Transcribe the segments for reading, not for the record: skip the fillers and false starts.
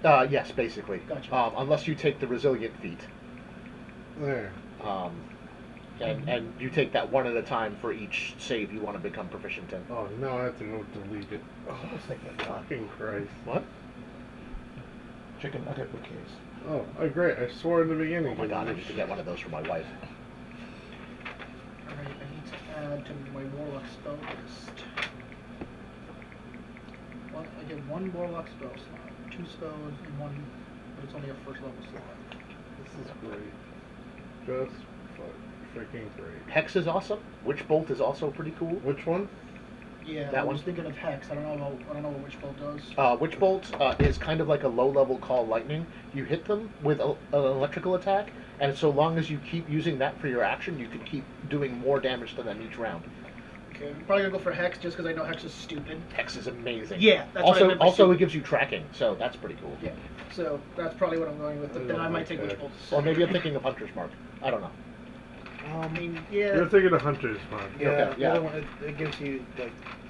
Yes, basically. Gotcha. Unless you take the resilient feat. There. And you take that one at a time for each save you want to become proficient in. Oh, now I have to go delete it. I was thinking of that. Fucking Christ. What? Chicken nugget bouquets. Oh, great. I swore in the beginning. Oh my god, I need to get one of those for my wife. Alright, I need to add to my warlock spell list. I get one warlock spell slot, 2 spells, and one, but it's only a first level slot. This is great. Just freaking great. Hex is awesome. Witch Bolt is also pretty cool. Which one? Yeah, That I was one? thinking of Hex. I don't know what Witch Bolt does. Witch Bolt is kind of like a low-level Call Lightning. You hit them with an electrical attack, and so long as you keep using that for your action, you can keep doing more damage to them each round. Okay, I'm probably gonna go for Hex just because I know Hex is stupid. Hex is amazing. Yeah, that's what I meant by also stupid. it gives you tracking, so that's pretty cool. Yeah, so that's probably what I'm going with. But then I might take Witch Bolt. Or maybe I'm thinking of Hunter's Mark. I don't know. I mean, yeah. You're thinking of Hunter's Mark. Yeah, Okay, the yeah. other one, it gives you,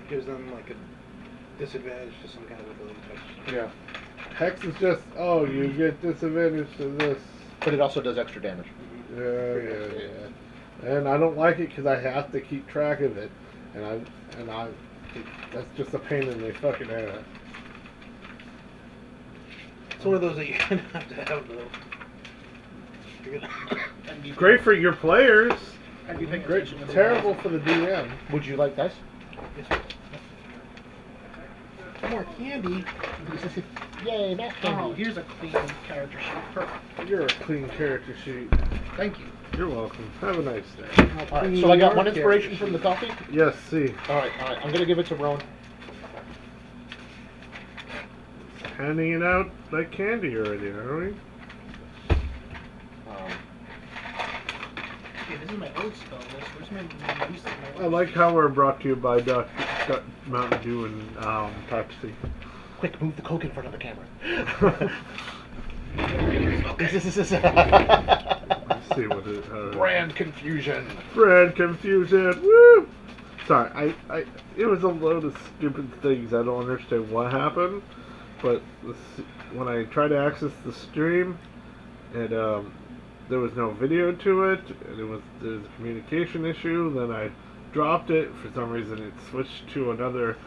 gives them, a disadvantage to some kind of ability touch. Yeah. Hex is just, you get disadvantage to this. But it also does extra damage. Yeah. And I don't like it because I have to keep track of it. And that's just a pain in the fucking ass. It's one of those that you're gonna have to have, though. You're gonna... Great for your players. I'd be paying Great. attention to Terrible for the DM. Would you like dice? Some more candy. Yay, Matt Oh, candy. here's a clean character sheet. Perfect. You're a clean character sheet. Thank you. You're welcome. Have a nice day. Alright, so I got one inspiration from the coffee. Yes, see. Alright, I'm gonna give it to Roan. Handing it out like candy already, are we? Yeah, this is my old spell list. Where's my recent? I like how we're brought to you by Mountain Dew and Pepsi. Quick, move the Coke in front of the camera. Let's see what it is. Brand confusion. Brand confusion. Woo! Sorry, it was a load of stupid things. I don't understand what happened, but when I tried to access the stream, and there was no video to it, and there was a communication issue. Then I dropped it for some reason. It switched to another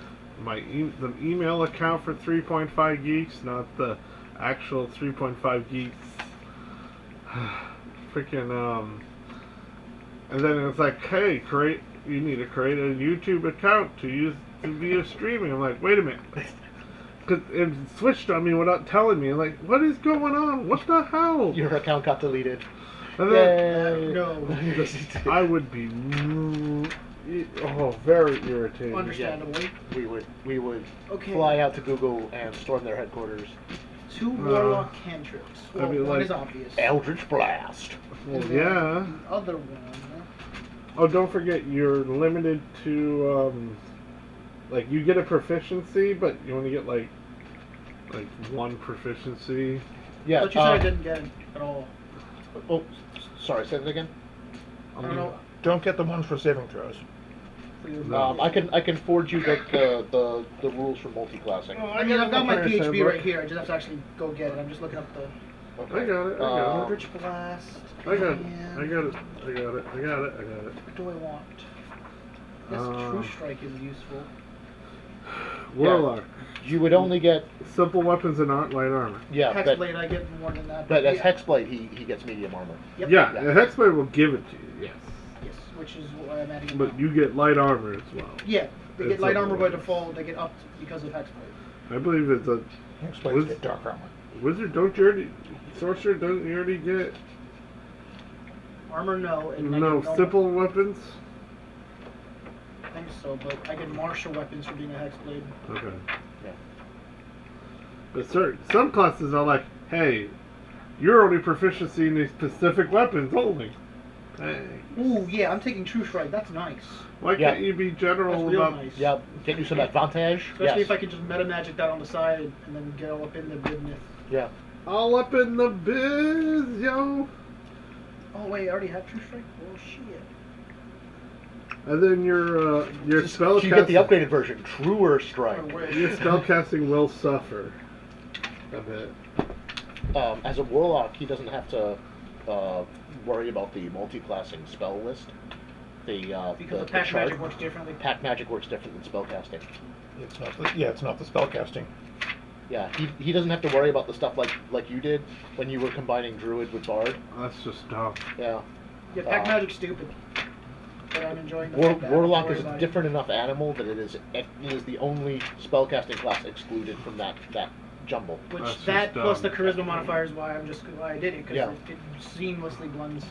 the email account for 3.5 Geeks, not the actual 3.5 Geeks. Freaking and then it's like, hey, you need to create a YouTube account to via streaming. I'm like, wait a minute. Because it switched on me without telling me. I'm like, what is going on? What the hell? Your account got deleted. And then, Yay. No. I would be very irritated. Understandably. We would Okay. fly out to Google and storm their headquarters. 2 warlock cantrips. Well, I mean, one like- is obvious. Eldritch Blast. Well, And then yeah. The other one. Oh, don't forget, you're limited to you get a proficiency, but you only get like one proficiency. Yeah. But you said I didn't get it at all. Oh, sorry. Say that again. I don't know. Don't get the ones for saving throws. For your I can forward you the rules for multi-classing. I mean, I've got my Comparison PHP book. right here. I just have to actually go get it. I'm just looking up the I got it. I got it. Eldritch Blast. I got it. and- I got it. I got it. I got it. I got it. What do I want? Yes, True Strike is useful. Warlock. You would only get Simple weapons and light armor. Hexblade, I get more than that. but as yeah. Hexblade, he gets medium armor. Yep. Yeah, Yeah. the Hexblade will give it to you. Yes. Yes, which is why I'm adding it But now. you get light armor as well. Yeah, they It's get light a- armor by default. They get upped because of Hexblade. I believe it's a Explains get dark armor. wizard. Don't you already sorcerer? Don't you already get Armor, no. And I no get simple weapons? I think so, but I get martial weapons for being a Hexblade. Okay. Yeah. But some classes are like, hey, you're only proficiency in these specific weapons only. Hey, Ooh, yeah, I'm taking True Strike. That's nice. why Yeah. can't you be general That's real about? nice. Yeah, get you some advantage. Especially Yes. if I could just meta magic that on the side and then get all up in the goodness. Yeah. All up in the biz, yo. Oh wait, I already have True Strike. Oh shit. And then your spell You get the casting, upgraded version, Truer Strike. I wish. your spell casting will suffer. a bit. As a warlock, he doesn't have to worry about the multi-classing spell list. Because the pack chart. magic works differently. Pack magic works different than spellcasting. It's not the spellcasting. Yeah, he doesn't have to worry about the stuff like you did when you were combining druid with bard. That's just dumb. Yeah. Yeah, pack magic's stupid. But I'm enjoying the War, fact that I don't warlock worry is a about it. different enough animal that it is the only spellcasting class excluded from that jumble. Which That's that just plus the dumb. charisma modifier is why I did it because Yeah. it seamlessly blends.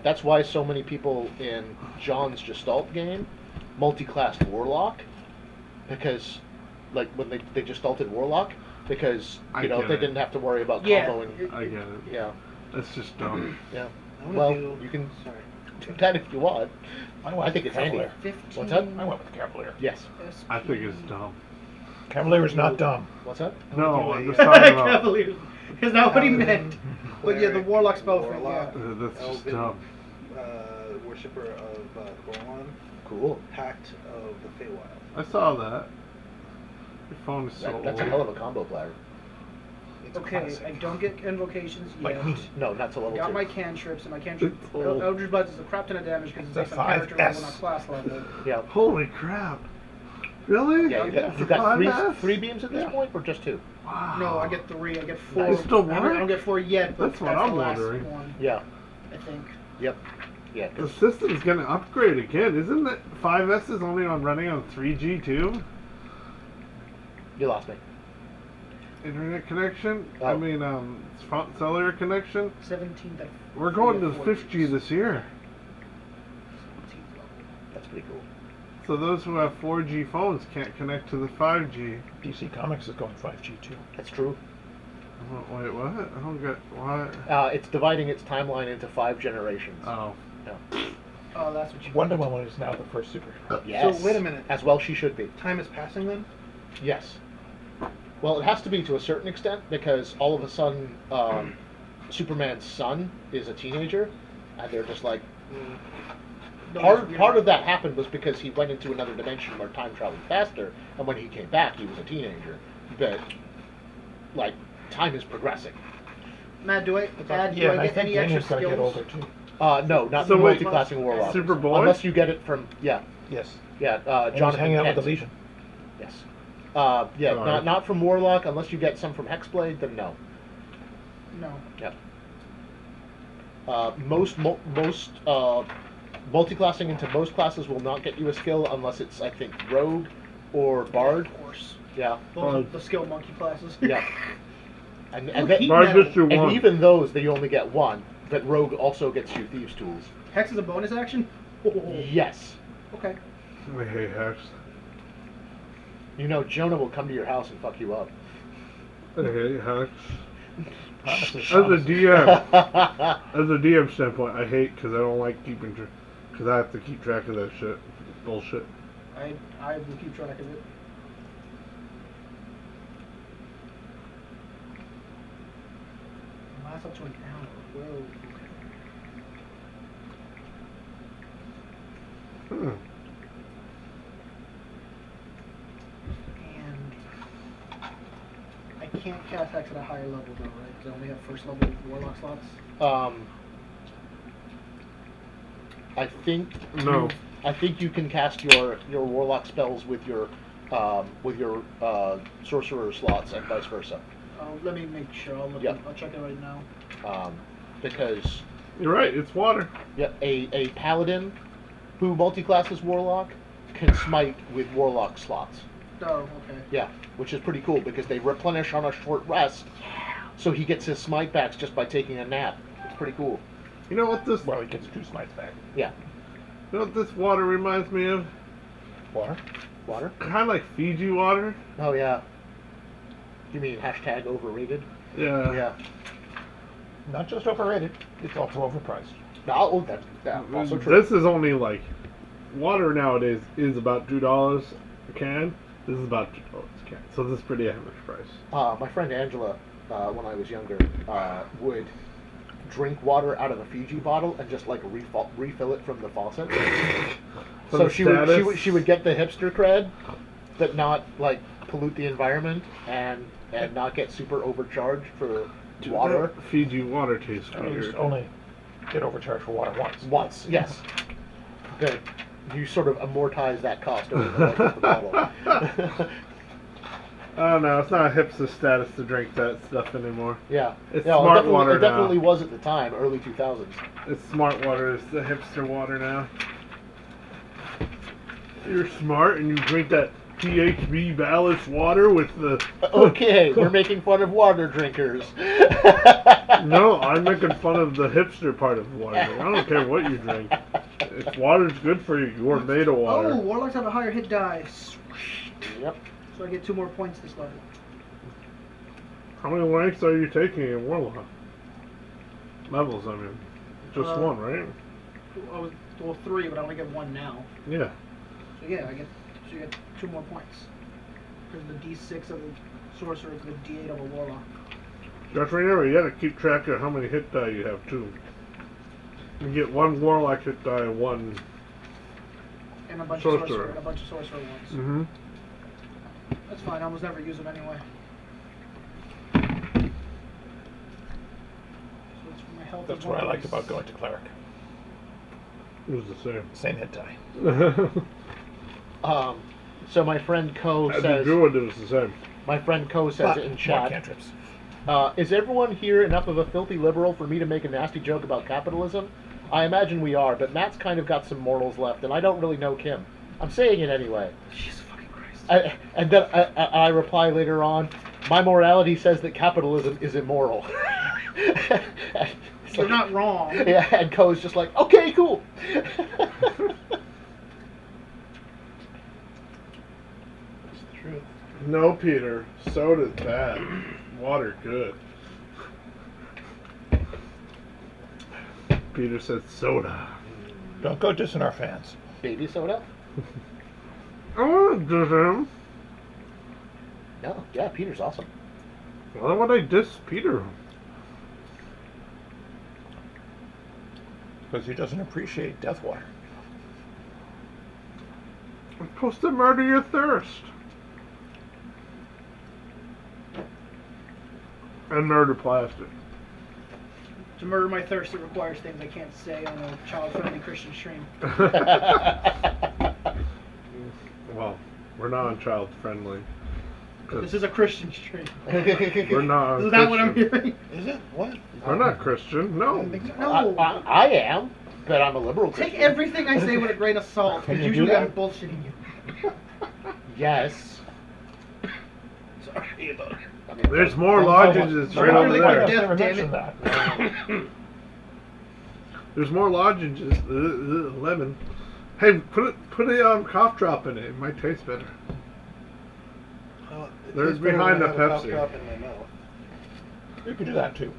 That's why so many people in John's Gestalt game multi-classed Warlock, because, like, when they Gestalted Warlock, because, I you know, get they it. didn't have to worry about Yeah. comboing. I get it. Yeah, That's just dumb. yeah. I wanna Well, do- you can Sorry. do that if you want. I think it's handy. Cavalier. 15. What's that? I went with the Cavalier. Yes. I think it's dumb. Cavalier is not dumb. What's that? No, do I'm a- just talking about. Cavalier. Is not what he meant. But yeah, the Cleric, warlock spell thing, warlock, yeah. That's just elven, dumb. worshipper of Goron, Cool. pact of the Feywild. I saw that. Your phone is so That's a old. hell of a combo player. It's Okay, classic. I don't get invocations Like yet. me. No, not to level Got 2. my cantrips, and my cantrip It's old. Eldritch Blast is a crap ton of damage because It's it's a based on character level, 5S. not class level. Yeah. Holy crap! Really? Yeah, It's you've a got 5S? three beams at this Yeah. point, or just 2? Wow. No, I get 3. I get 4. They still I work? don't get 4 yet, but That's what I'm the last wondering. one, Yeah. I think. Yep. Yeah. The 'cause- system's gonna upgrade again. Isn't it 5S is only on running on 3G too? You lost me. Internet connection? Oh. I mean, cellular connection? 17th. We're going to 5G this year. 17th level. That's pretty cool. So those who have 4G phones can't connect to the 5G. DC Comics is going 5G too. That's true. Oh, wait, what? I don't get what? It's dividing its timeline into 5 generations. Oh. Yeah. Oh, that's what you Wonder Woman is now the first super. Yes. So, wait a minute. As well she should be. Time is passing then? Yes. Well, it has to be to a certain extent because all of a sudden Superman's son is a teenager, and they're just like, part of that happened was because he went into another dimension where time traveled faster, and when he came back, he was a teenager. But like, time is progressing. Matt, do I add? Yeah, do and I I get think any extra Daniel's gonna get skills? older too. No, not So the wait, multi-classing warlock. Superboy? Unless you get it from Yes. yeah, And he's Jonathan hanging out Kent. with the Legion. Yes. Sorry. Not from Warlock, unless you get some from Hexblade, then no. No. Yep. Most multi-classing into most classes will not get you a skill unless it's, I think, Rogue or Bard. Of course. Yeah. Those Bard. are the skill monkey classes. Yeah. And Oh, that- heat Bard metal. gets you and one. even those, they only get 1. But Rogue also gets you Thieves' Tools. Hex is a bonus action? Oh. Yes. Okay. I hate Hex. You know, Jonah will come to your house and fuck you up. I hate Hex. Promises, As a promises. DM, as a DM standpoint, I hate because I don't like keeping because I have to keep track of that shit. Bullshit. I will keep track of it. Last up to an hour. Whoa. Hmm. And I can't cast Hex at a higher level though, right? Because I only have first level warlock slots. I think No. I think you can cast your warlock spells with your sorcerer slots and vice versa. Let me make sure. I'll check it right now. Because You're right. It's water. a paladin who multi-classes warlock can smite with warlock slots. Oh, okay. Yeah, which is pretty cool because they replenish on a short rest. So he gets his smite backs just by taking a nap. It's pretty cool. You know what this? Well, he gets 2 smites back. Yeah. You know what this water reminds me of? Water. Water? Kind of like Fiji water. Oh yeah. You mean hashtag overrated? Yeah. Yeah. Not just overrated, it's also overpriced. No, that's also true. This is only like water nowadays is about $2 a can. This is about $2 a can. So this is pretty average price. My friend Angela, when I was younger, would drink water out of a Fiji bottle and just like refill it from the faucet. For So the she status? would get the hipster cred, but not like pollute the environment, and and not get super overcharged for Dude, water. that Fiji water tastes At least weird. only get overcharged for water once. Once, yes. Good. You sort of amortize that cost over the life of the bottle. Oh no, it's not a hipster status to drink that stuff anymore. Yeah. It's No, smart it water definitely now. was at the time, early 2000s. It's smart water. It's the hipster water now. You're smart and you drink that THB ballast water with the. Okay, we're making fun of water drinkers. No, I'm making fun of the hipster part of water. I don't care what you drink. If water's good for you, you're made of water. Oh, warlocks have a higher hit die. Yep. So I get 2 more points this level. How many ranks are you taking in Warlock? Levels, I mean. Just one, right? I was 3, but I only get 1 now. Yeah. So yeah, you get 2 more points. Because the D6 of the sorcerer is the D8 of a warlock. Just remember, you gotta keep track of how many hit die you have, too. You get 1 Warlock hit die and 1. And a bunch Sorcerer. of sorcerer, and a bunch of sorcerer ones. Mm-hmm. That's fine. I almost never use them anyway. So it's for my health. That's and what I liked bonuses. about going to cleric. It was the same. Same hit die. So my friend Ko As a says. druid, it was the same. My friend Ko says But in more chat. cantrips. Is everyone here enough of a filthy liberal for me to make a nasty joke about capitalism? I imagine we are, but Matt's kind of got some morals left, and I don't really know Kim. I'm saying it anyway. Jesus fucking Christ. And then I reply later on, my morality says that capitalism is immoral. It's You're like- not wrong. Yeah, and Ko's just like, okay, cool. That's the truth. No, Peter. Soda's bad. Water good. Peter said soda. Don't go dissing our fans. Baby soda? I want to diss him. No, yeah, Peter's awesome. Why would I diss Peter? Because he doesn't appreciate death water. I'm supposed to murder your thirst. And murder plastic. To murder my thirst, it requires things I can't say on a child-friendly Christian stream. Well, we're not on child friendly. This is a Christian stream. We're not on Is that what I'm Christian. hearing? Is it? What? We're not Christian. I No. don't think so. No. I am, but I'm a liberal Take Christian. everything I say with a grain of salt, Can because you do usually I'm that? bullshitting you. Yes. Sorry about it. There's more Don't lozenges tell right us- over Really there. good Never death, damn mentioned it. that. There's more lozenges. Lemon. Hey, put a cough drop in it. It might taste better. Well, it There's tastes better behind when I the have a cough Pepsi. drop in my mouth. You could do that too.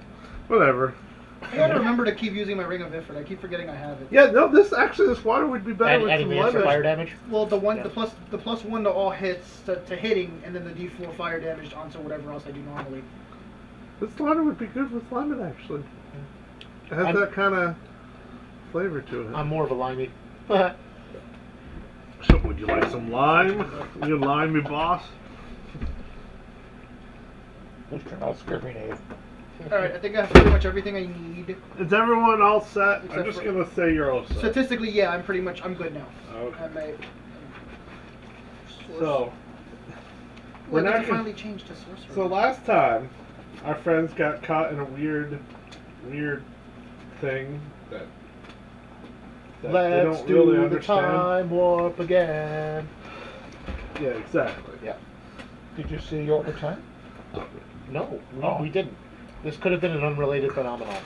Whatever. I gotta remember to keep using my ring of Ifrit. I keep forgetting I have it. Yeah, no. This water would be better with Adding some the extra lemon. fire damage? Well, the Yeah. plus 1 to all hits to hitting, and then the D4 fire damage onto whatever else I do normally. This water would be good with lemon, actually. It has I'm- that kind of flavor to it. I'm more of a limey. So, would you like some lime? You limey boss? Mr. Not Scrivenade. Alright, I think I have pretty much everything I need. Is everyone all set? I'm Except just for- gonna say you're all set. Statistically, yeah, I'm good now. Okay. I may. So, We're we're not not gonna- finally changed to sorcerer. so last time, our friends got caught in a weird thing that they Let's don't do really the understand. time warp again. Yeah, exactly. Yeah. Did you see overtime? No, Oh. we didn't. This could have been an unrelated phenomenon.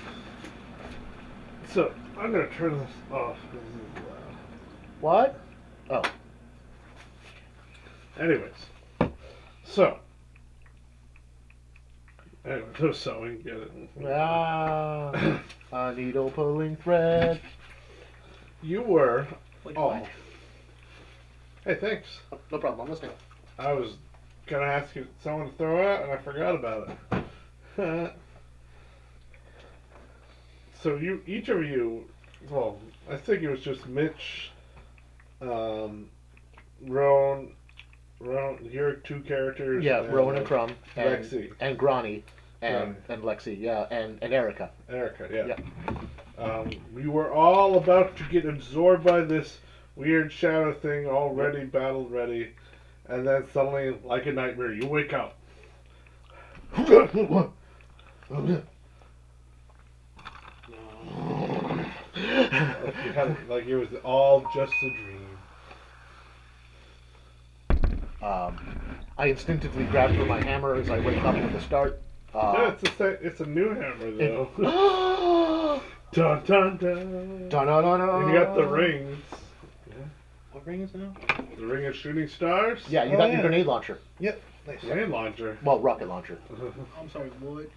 So, I'm gonna turn this off. This is loud. What? Oh. Anyways, so. Anyway, so sewing, get it. Ah, a needle pulling thread. You were. Wait, Oh. what? Hey, thanks. No problem, I'm listening. I was gonna ask you someone to throw it out, and I forgot about it. So each of you, well, I think it was just Mitch, Roan, Your two characters. Yeah, Rowan and Crumb, and Lexi. and Grani, and Lexi, yeah, and Erica. Erica, yeah. Yeah. We were all about to get absorbed by this weird shadow thing, already battle ready, and then suddenly, like a nightmare, you wake up. Like it was all just a dream. I instinctively grab for my hammer as I wake up with the start. Yeah, it's a new hammer though. Dun dun dun. Dun, dun, dun, dun. And you got the rings. What ring is now? The ring of shooting stars. Yeah, you Oh, got yeah. your grenade launcher. Yep. Nice. Grenade launcher. Well, rocket launcher. I'm sorry, what?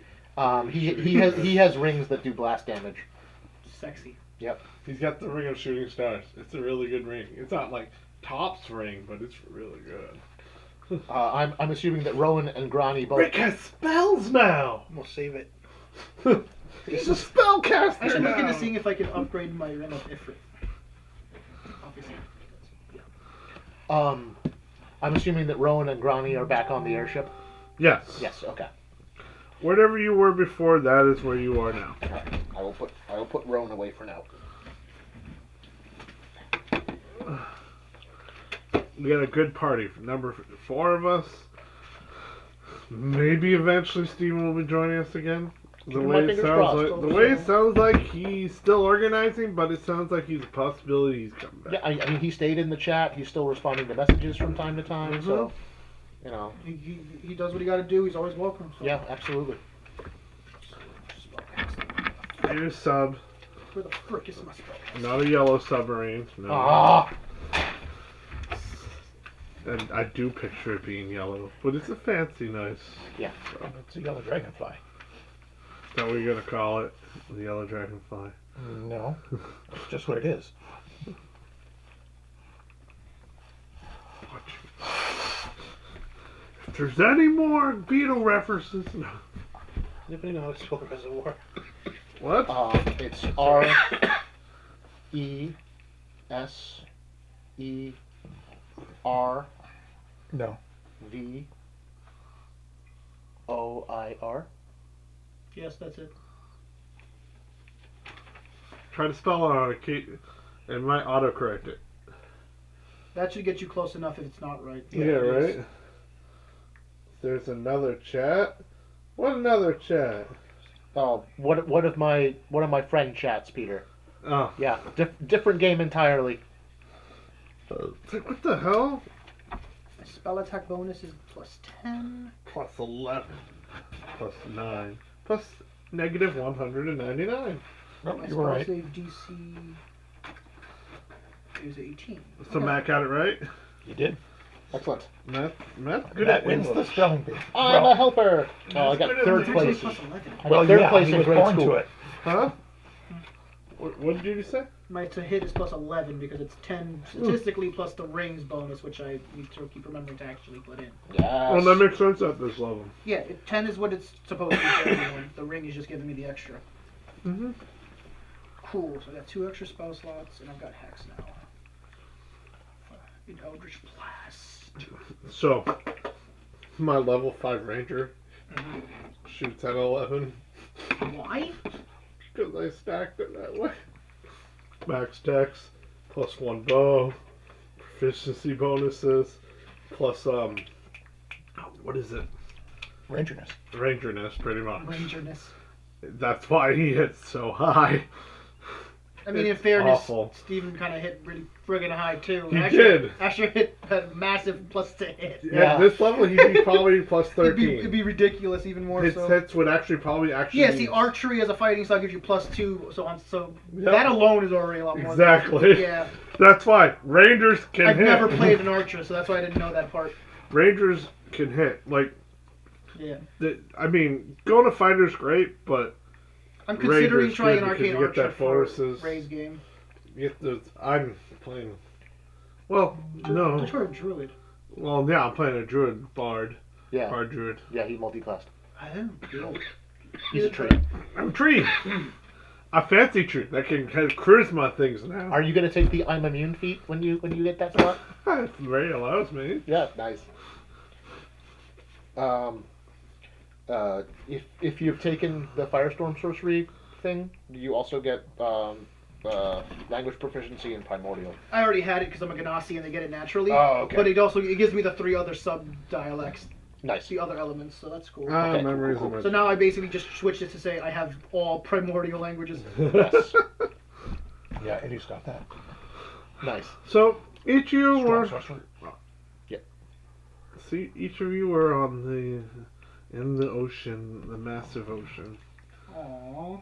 He has rings that do blast damage. Sexy. Yep. He's got the ring of shooting stars. It's a really good ring. It's not like Top's ring, but it's really good. I'm assuming that Rowan and Grani both. Rick has spells now. We'll save it. He's a spellcaster I should look now. into seeing if I can upgrade my Ring of Ifrit. Obviously. I'm assuming that Rowan and Grani are back on the airship. Yes. Yes. Okay. Wherever you were before, that is where you are now. All right. I will put Rowan away for now. We got a good party. Number 4 of us. Maybe eventually Steven will be joining us again. The Keeping way my it fingers sounds crossed. like, the way it sounds like he's still organizing, but it sounds like he's a possibility he's coming back. Yeah. I mean, he stayed in the chat. He's still responding to messages from time to time. So, you know. He does what he got to do. He's always welcome. So. Yeah. Absolutely. Here's sub. Where the frick is my spell? Not a yellow submarine. No. Ah. And I do picture it being yellow, but it's a fancy nice. Yeah. It's a yellow dragonfly. Is that what you're gonna call it? The yellow dragonfly. No, that's just what it is. If there's any more Beetle references, no. Anybody know how to spell reservoir? What? It's RESERVOIR. No. Yes, that's it. Try to spell it on a key, and might autocorrect it. That should get you close enough if it's not right. Yeah, right? There's another chat. What another chat? Oh, what of my friend chats, Peter? Oh. Yeah, different game entirely. It's like, what the hell? Spell attack bonus is plus 10. Plus 11. Plus 9. Plus negative 199. Nope, My you were spell right. save DC is 18. So Matt got it right? You did. Excellent. Matt's good That at wins the English. spelling bee. I'm a helper. Oh, I got good at third English. place. Plus 11. I Well, got third yeah, place he in was grade born school. to it. Huh? What did you say? My to hit is plus 11 because it's 10 statistically plus the rings bonus, which I need to keep remembering to actually put in. Yes. Well, that makes sense at this level. Yeah, 10 is what it's supposed to be for everyone. The ring is just giving me the extra. Mm-hmm. Cool, so I got 2 extra spell slots, and I've got Hex now. In Eldritch Blast. So, my level 5 ranger shoots at 11 Why? because I stacked it that way. Max dex, plus 1 bow, proficiency bonuses, plus what is it? Rangerness. Rangerness, pretty much. Rangerness. That's why he hits so high. I mean, in It's fairness, awful. Steven kind of hit really friggin' high, too. He Asher, did. Asher hit a massive plus to hit. At this level, he'd be probably plus 13. It'd be ridiculous, even more His so. hits would actually Yeah, be- see, archery as a fighting style gives you plus 2, so on. So Yep. that alone is already a lot more. Exactly. Yeah, That's why Rangers can I've hit. never played an archer, so that's why I didn't know that part. Rangers can hit. Like, Yeah, I mean, going to fighter's great, but I'm considering Rangers trying good an because arcane you get archer that for bonuses. Ray's game. I'm playing. Well, I no. tried a druid. Well, yeah, I'm playing a druid bard. Yeah. Bard druid. Yeah, he multi-classed. I don't know. He's a tree. I'm a tree. A fancy tree that can have charisma things now. Are you going to take the I'm immune feat when you get that slot? It very allows me. Yeah, nice. If you've taken the Firestorm sorcery thing, you also get language proficiency in Primordial. I already had it because I'm a Ganassi and they get it naturally. Oh, okay. But it gives me the 3 other sub-dialects, Nice. the other elements, so that's cool. Ah, Okay, memories cool. of So now I basically just switched it to say I have all primordial languages. Yes. Yeah, Eddie's got that. Nice. So each of you Strong were. sorcerer. See, each of you were in the ocean, the massive ocean, Aww.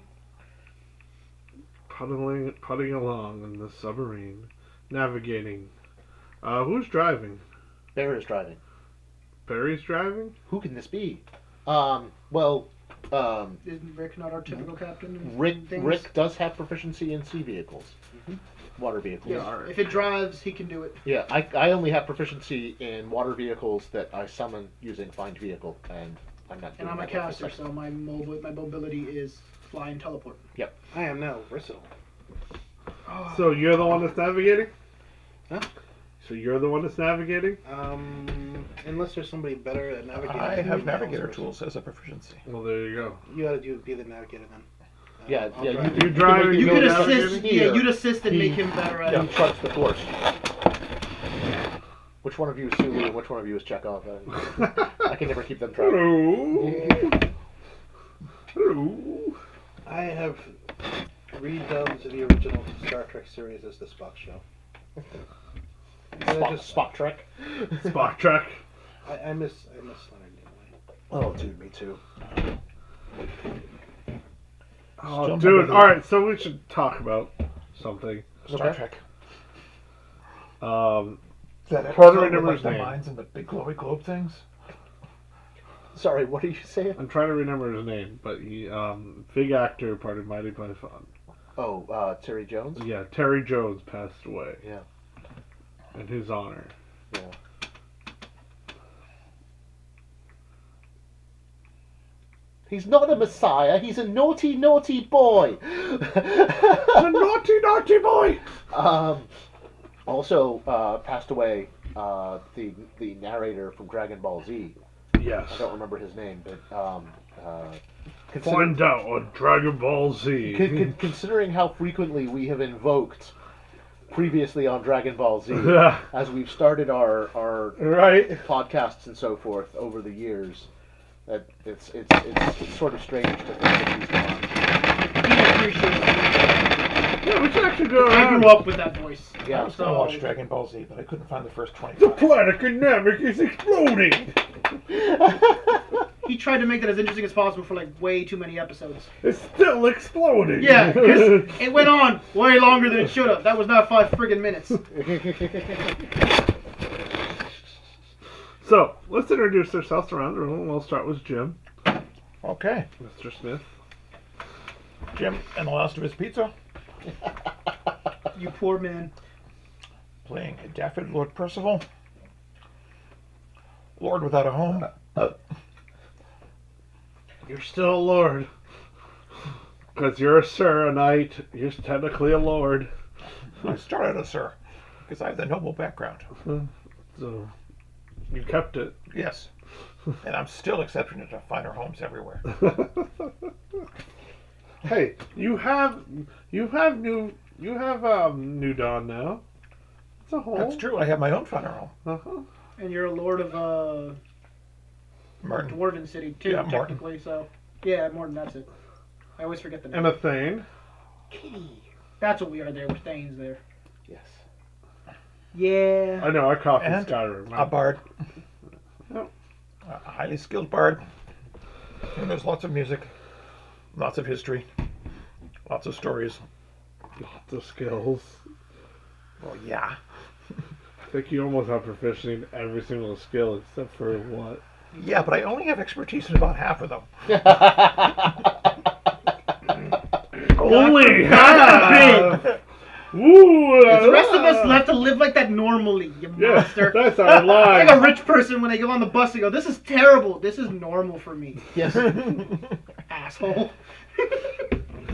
putting along in the submarine, navigating. Who's driving? Bear is driving. Barry's driving? Who can this be? Isn't Rick not our typical captain? and Rick things? does have proficiency in sea vehicles, water vehicles. Yeah, Alright. if it drives, he can do it. Yeah, I only have proficiency in water vehicles that I summon using find vehicle, and I'm not. And doing I'm a that with caster, this so my mobility is fly and teleport. I am now versatile. So you're the one that's navigating? Huh? So you're the one that's navigating? Unless there's somebody better at navigating. I have than me, navigator I'll tools as a proficiency. Well, there you go. You gotta be the navigator then. Yeah, I'll yeah. drive. You drive. You go could navigating? assist. Here. Yeah, you'd assist and He- make him better at He it. trucks the force. Which one of you is Sulu and which one of you is Chekhov? I can never keep them track. Hello. Hello. I have redone to the original Star Trek series as the Spock show. Spock Trek. Spock Trek. I miss Leonard Nimoy. Oh, dude, me too. Oh, Still dude. remember the- All right, so we should talk about something. Star Okay. Trek. Try That to episode with, remember like, his the name. mines and the big glowy globe things. Sorry, what are you saying? I'm trying to remember his name, but he, big actor, part of Mighty Python. Oh, Terry Jones? Yeah, Terry Jones passed away. Yeah. In his honor. Yeah. He's not a messiah, he's a naughty, naughty boy! The naughty, naughty boy! Also, passed away, the narrator from Dragon Ball Z. Yes. I don't remember his name, but, Find out on Dragon Ball Z. considering how frequently we have invoked previously on Dragon Ball Z, as we've started our Right. podcasts and so forth over the years, that it's sort of strange to think that he's gone. He appreciates it. Yeah, we should actually go I around. grew up with that voice. Yeah. I was going to watch Dragon Ball Z, but I couldn't find the first The 25. planet dynamic is exploding. He tried to make that as interesting as possible for like way too many episodes. It's still exploding. Yeah, because it went on way longer than it should have. That was not 5 friggin' minutes. So, let's introduce ourselves around the room. We'll start with Jim. Okay. Mr. Smith. Jim and the last of his pizza. You poor man. Playing Daffod Lord Percival. Lord without a home. You're still a lord. Because you're a sir, a knight. You're technically a lord. I started as sir, because I have the noble background. So, you kept it. Yes. And I'm still accepting it to finer homes everywhere. Hey, you have New Dawn now. It's a home. That's true. I have my own finer home. Uh-huh. And you're a lord of Martin. Dwarven City too, Yeah, Morton. technically. So yeah, Morton. That's it. I always forget the name. And a Thane. That's what we are there. We're Thanes there. Yes. Yeah. I know, I coughed in And Skyrim. a bard. Yep. A highly skilled bard. And there's lots of music, lots of history, lots of stories. Lots of skills. Well, yeah. I think you almost have proficiency in every single skill except for what? Yeah, but I only have expertise in about half of them. Only half! half! Ooh! The rest of us have to live like that normally, you Yeah, monster. that's our line. It's like a rich person when they go on the bus and go, "This is terrible. This is normal for me." Yes. Asshole.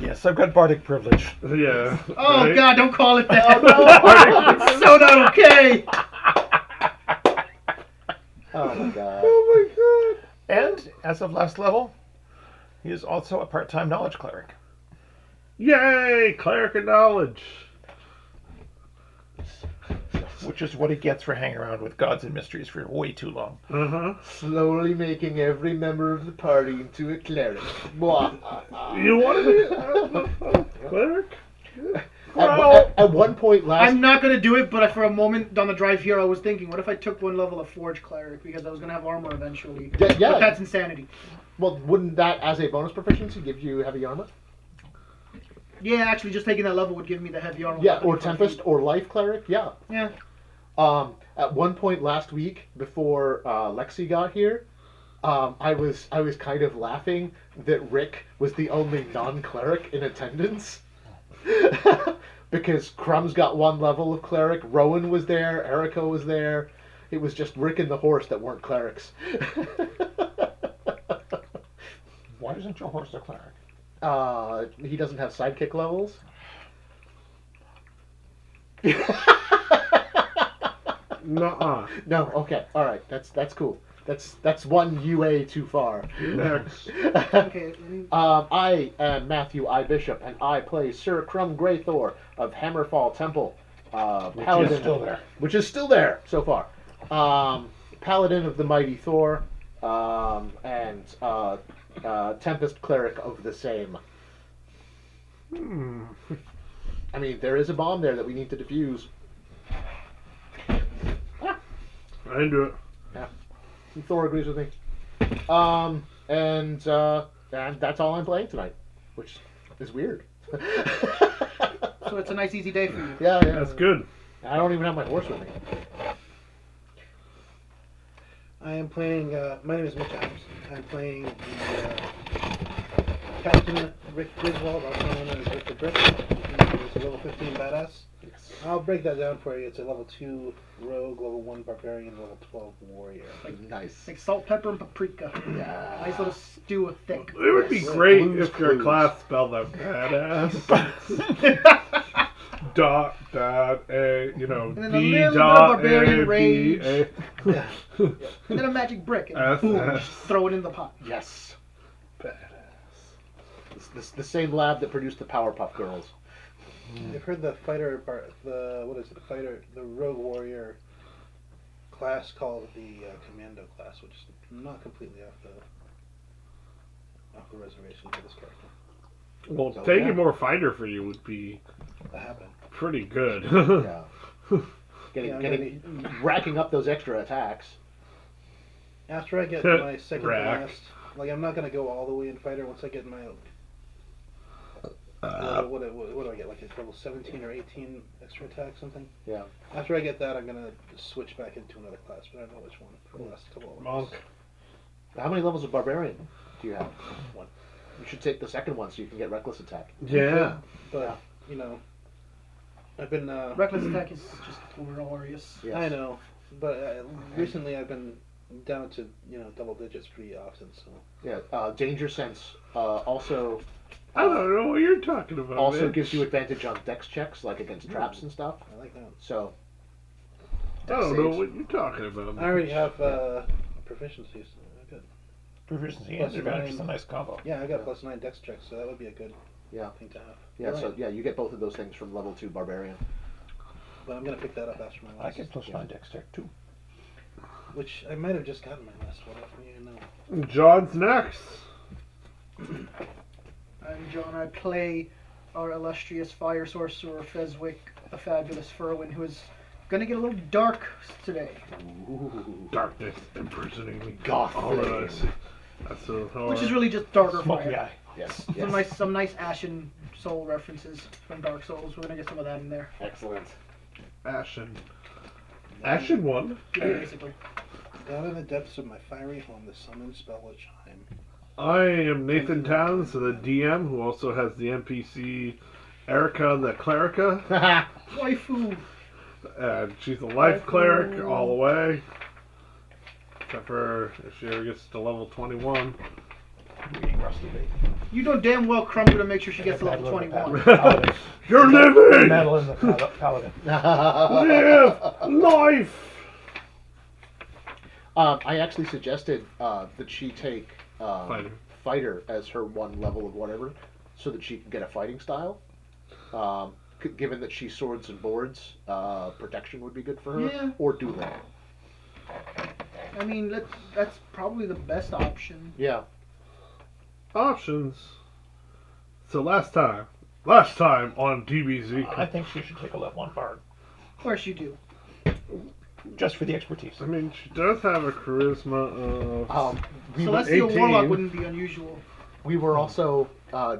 Yes, I've got bardic privilege. Yeah. Oh right? God! Don't call it that. It's so not okay. Oh my god. Oh And, as of last level, he is also a part-time knowledge cleric. my god! Yay! Cleric of knowledge. Which is what he gets for hanging around with gods and mysteries for way too long. Uh-huh. Slowly making every member of the party into a cleric. Blah. You want to be a cleric? At one point last I'm not gonna do it, but for a moment on the drive here, I was thinking, what if I took one level of Forge Cleric because I was gonna have armor eventually? Yeah. But that's insanity. Well, wouldn't that, as a bonus proficiency, give you heavy armor? Yeah, actually, just taking that level would give me the heavy armor. Yeah, or Tempest, or Life Cleric, yeah. Yeah. At one point last week, before Lexi got here, I was kind of laughing that Rick was the only non-cleric in attendance. Because Crumb's got one level of cleric, Rowan was there, Erica was there. It was just Rick and the horse that weren't clerics. Why isn't your horse a cleric? He doesn't have sidekick levels. Nuh-uh. No, okay, all right, that's cool. That's one UA too far. Next. Okay. I am Matthew I. Bishop, and I play Sir Crumb Greythor of Hammerfall Temple, Paladin, is still there. which is still there so far. Paladin of the Mighty Thor, and Tempest Cleric of the same. I mean, there is a bomb there that we need to defuse. I didn't do it. Thor agrees with me. And that's all I'm playing tonight, which is weird. So it's a nice, easy day for you. Yeah. That's good. I don't even have my horse with me. I am playing, my name is Mitch Adams. I'm playing the Captain Rick Griswold, also known as Rick the Brick. He's a level 15 badass. Yes. I'll break that down for you. It's a level 2 rogue, level 1 barbarian, level 12 warrior. Nice. Like salt, pepper, and paprika. Yeah. Nice little stew of thick. It would be Yes. great Blues if your Clues. class spelled out badass. Dot that a then a D little bit of dot barbarian A B rage. A. And then a magic brick, and That's boom, nice. just throw it in the pot. Yes. Badass. It's the same lab that produced the Powerpuff Girls. I've heard the fighter, the rogue warrior class called the commando class, which is not completely off the reservation for this character. Well, So, taking yeah. more fighter for you would be That happened. pretty good. Yeah. Yeah, Getting racking up those extra attacks. After I get my second to Rack. last, like I'm not gonna go all the way in fighter. Once I get my what do I get? Like a level 17 or 18 extra attack, something. Yeah. After I get that, I'm gonna switch back into another class, but I don't know which one for the last couple of months. Monk. How many levels of Barbarian do you have? One. You should take the second one so you can get Reckless Attack. Yeah. But you know, I've been. Reckless attack is just glorious. Yes. I know, but recently I've been down to double digits pretty often. So Yeah. Danger Sense also. I don't know what you're talking about. Also Mitch. gives you advantage on Dex checks, like against traps and stuff. I like that. So. I don't know saves. what you're talking about. I already have proficiency, so good. Proficiency Plus and advantage is a nine. nice combo. Yeah, I got +9 dex checks, so that would be a good Yeah. thing to have. Yeah. Right. So yeah, you get both of those things from level 2 Barbarian. But I'm gonna pick that up after my I last, get +9 dex check too. which I might have just gotten my last one. For you know. John's next. I'm John. I play our illustrious fire sorcerer Fezwick, the fabulous Furwin, who is gonna get a little dark today. Ooh. Darkness impersonating me. Goth All of flame. us. That's so hard. Which is really just darker Smoky fire. eye. Yes. Some nice Ashen Soul references from Dark Souls. We're gonna get some of that in there. Excellent. Ashen. Ashen one. Yeah, basically. Down in the depths of my fiery home, the summon spell will chime. I am Nathan Towns, the DM, who also has the NPC Erica the Clerica. Waifu. And she's a life cleric all the way. Except for if she ever gets to level 21. Reading rusty bait. You know damn well Crumb's gonna make sure she gets to level 21. Paladin. You're living! Madeline the Paladin. Live life! I actually suggested that she take fighter as her one level of whatever, so that she can get a fighting style. Given that she swords and boards, protection would be good for her. Yeah. Or dueling. I mean, that's probably the best option. Yeah. Options. So last time on DBZ. I think she should take a level 1 bard. Of course you do. Just for the expertise. I mean, she does have a charisma of. Celestial 18. Warlock wouldn't be unusual. We were also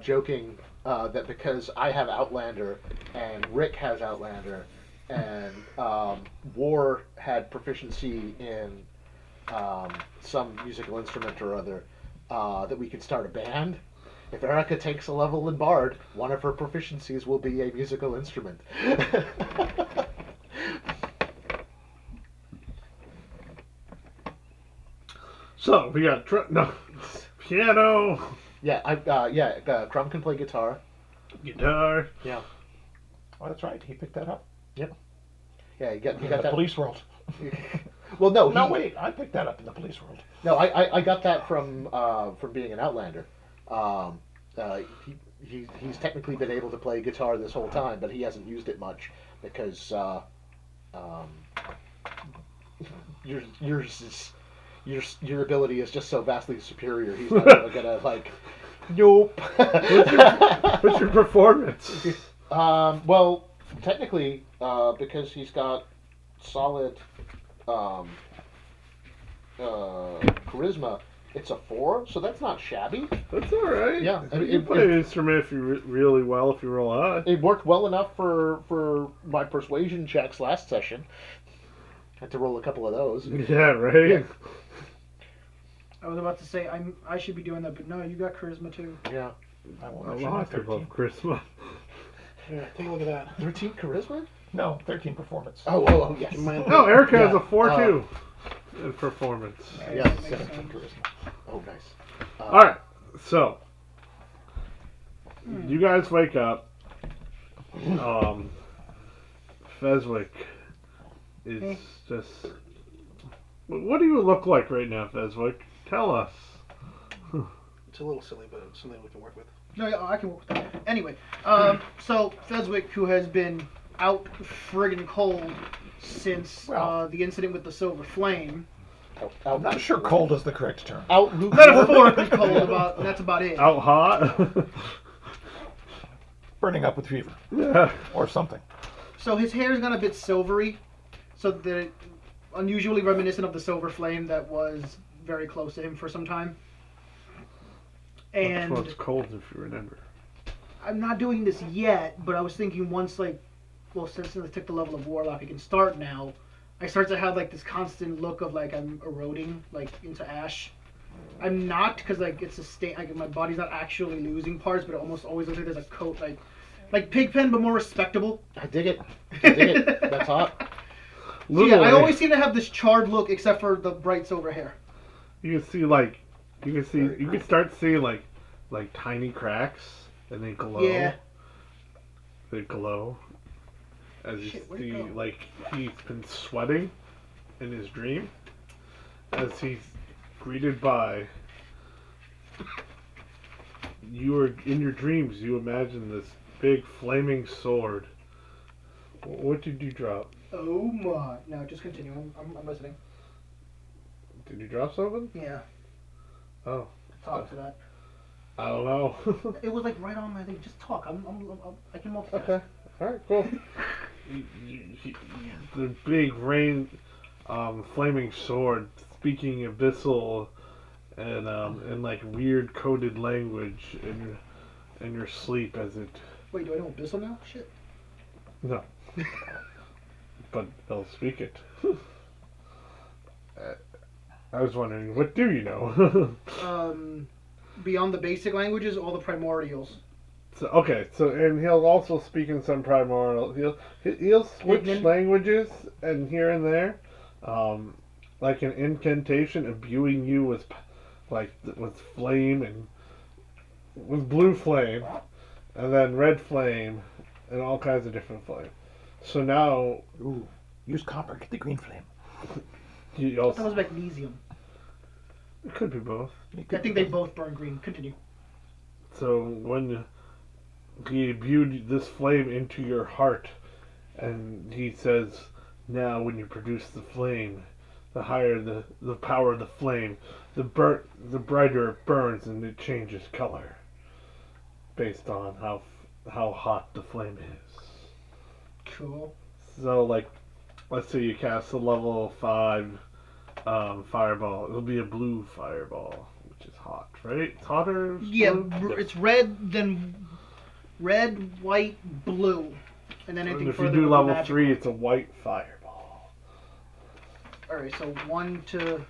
joking that because I have Outlander and Rick has Outlander and War had proficiency in some musical instrument or other, that we could start a band. If Erica takes a level in Bard, one of her proficiencies will be a musical instrument. So we got piano, Yeah, Crumb can play guitar. guitar. Yeah, Oh, that's right. He picked that up. yeah, you got In that. the police world. Well, no, No, wait. I picked that up in the police world. No, I got that from being an Outlander. He's technically been able to play guitar this whole time, but he hasn't used it much because your ability is just so vastly superior. He's not even gonna like. Nope. What's your performance? Well, technically, because he's got solid charisma, it's a 4, so that's not shabby. That's all right. Yeah, I mean, you play an instrument if you really well if you roll high. It worked well enough for my persuasion checks last session. Had to roll a couple of those. Yeah, right. Yeah. I was about to say I should be doing that, but no, you got charisma too. Yeah. I won't A mention my lot 13. above charisma. Yeah, take a look at that. 13 charisma? No, 13 performance. Oh, yes. You mind- No, Erica has Yeah, a 4-2 in performance. Yeah, That makes 17 sense. charisma. Oh, nice. All right, so you guys wake up. Fezwick is just. What do you look like right now, Fezwick? Tell us. It's a little silly, but it's something we can work with. No, yeah, I can work with that. Anyway, so Fezwick, who has been out friggin' cold since Well. the incident with the Silver Flame. I'm not sure cold is the correct term. Out Metaphorically cold, that's about it. Out hot? Burning up with fever. Yeah. Or something. So his hair's gone a bit silvery, so that it, unusually reminiscent of the Silver Flame that was very close to him for some time. And Well, it's cold if you remember. I'm not doing this yet, but I was thinking once, since I took the level of Warlock, I can start now. I start to have, this constant look of, I'm eroding, into ash. I'm not, because, it's a state, my body's not actually losing parts, but it almost always looks like there's a coat, like Pigpen, but more respectable. I dig it. I dig it. That's hot. So, yeah, I always seem to have this charred look, except for the bright silver hair. You can see you can start seeing like tiny cracks and they glow. Yeah. They glow. As you Shit, where'd it see, go? he's been sweating in his dream as he's greeted by. You are in your dreams. You imagine this big flaming sword. What did you drop? Oh my. No, just continue. I'm listening. Did you drop something? Yeah. Oh, Talk to that. I don't know. It was right on my thing. Just talk. I can multitask. Okay. All right. Cool. The big rain, flaming sword, speaking abyssal, and weird coded language in your sleep as it. Wait, do I know Abyssal now? Shit. No. But they'll speak it. I was wondering, what do you know? Beyond the basic languages, all the primordials. And he'll also speak in some primordial. He'll switch Ignan? languages and here and there, like an incantation imbuing you with flame and was blue flame, and then red flame, and all kinds of different flame. So now Ooh, use copper. Get the green flame. you That was also, magnesium. it could be both. I think they both burn green. Continue. So when he imbued this flame into your heart, and he says, now when you produce the flame, the higher the power of the flame, the brighter it burns and it changes color based on how hot the flame is. Cool. So like, let's say you cast a level 5 fireball, it'll be a blue fireball, which is hot, right? It's hotter. Yeah, blue? it's red, then red, white, blue, and then And anything if you further. do would be level magical. 3, it's a white fireball. All right, so 1 to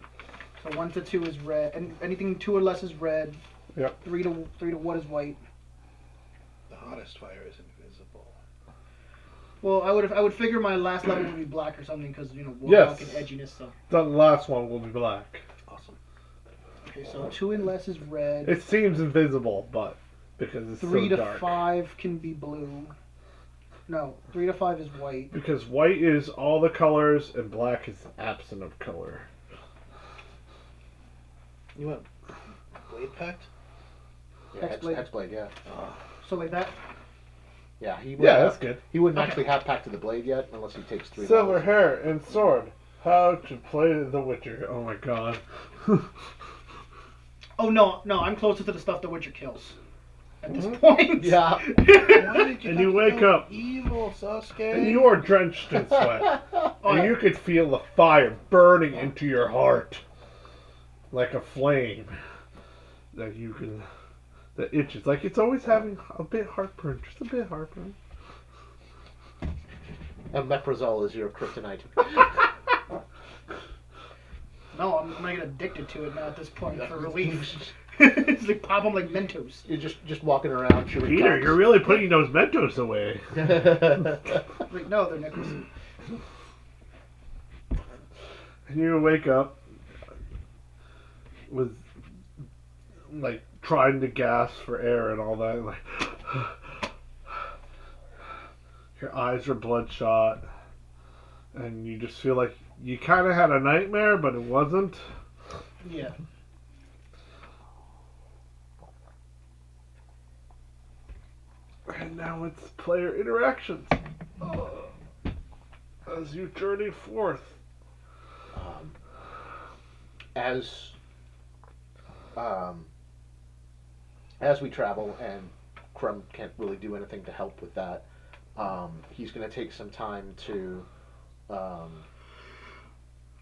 2 is red, and anything 2 or less is red. Yep. 3 to 1 is white. The hottest fire is invisible. Well, I would figure my last level would be black or something because warlock Yes. and edginess. So The last one will be black. Awesome. okay, so 2 and less is red. It seems invisible, but because it's 3 so to dark. 5 can be blue. No, 3 to 5 is white. Because white is all the colors and black is absent of color. You want Blade Pact? Yeah, Hexblade. Hexblade, yeah. So like that. Yeah, Yeah, that's good. He wouldn't Okay. actually have Pact of the Blade yet unless he takes 3 Silver levels. hair and sword. How to play the Witcher. Oh my god. Oh no, I'm closer to the stuff the Witcher kills. At this point. Yeah. Why did And have you to wake go up. evil, Sasuke. And you are drenched in sweat. Oh, And yeah. you could feel the fire burning into your heart. Like a flame. That you can... That itches. Like it's always having a bit heartburn. Just a bit heartburn. And Meprazole is your kryptonite. No, I'm gonna get addicted to it now at this point for relief. It's like pop them like Mentos. You're just walking around chewing Peter, gums. you're really putting those Mentos away. Like no, they're nickels. And you wake up with like trying to gasp for air and all that, and like your eyes are bloodshot, and you just feel like you kind of had a nightmare, but it wasn't. Yeah. And now it's player interactions as you journey forth. As we travel, and Crumb can't really do anything to help with that, he's going to take some time to.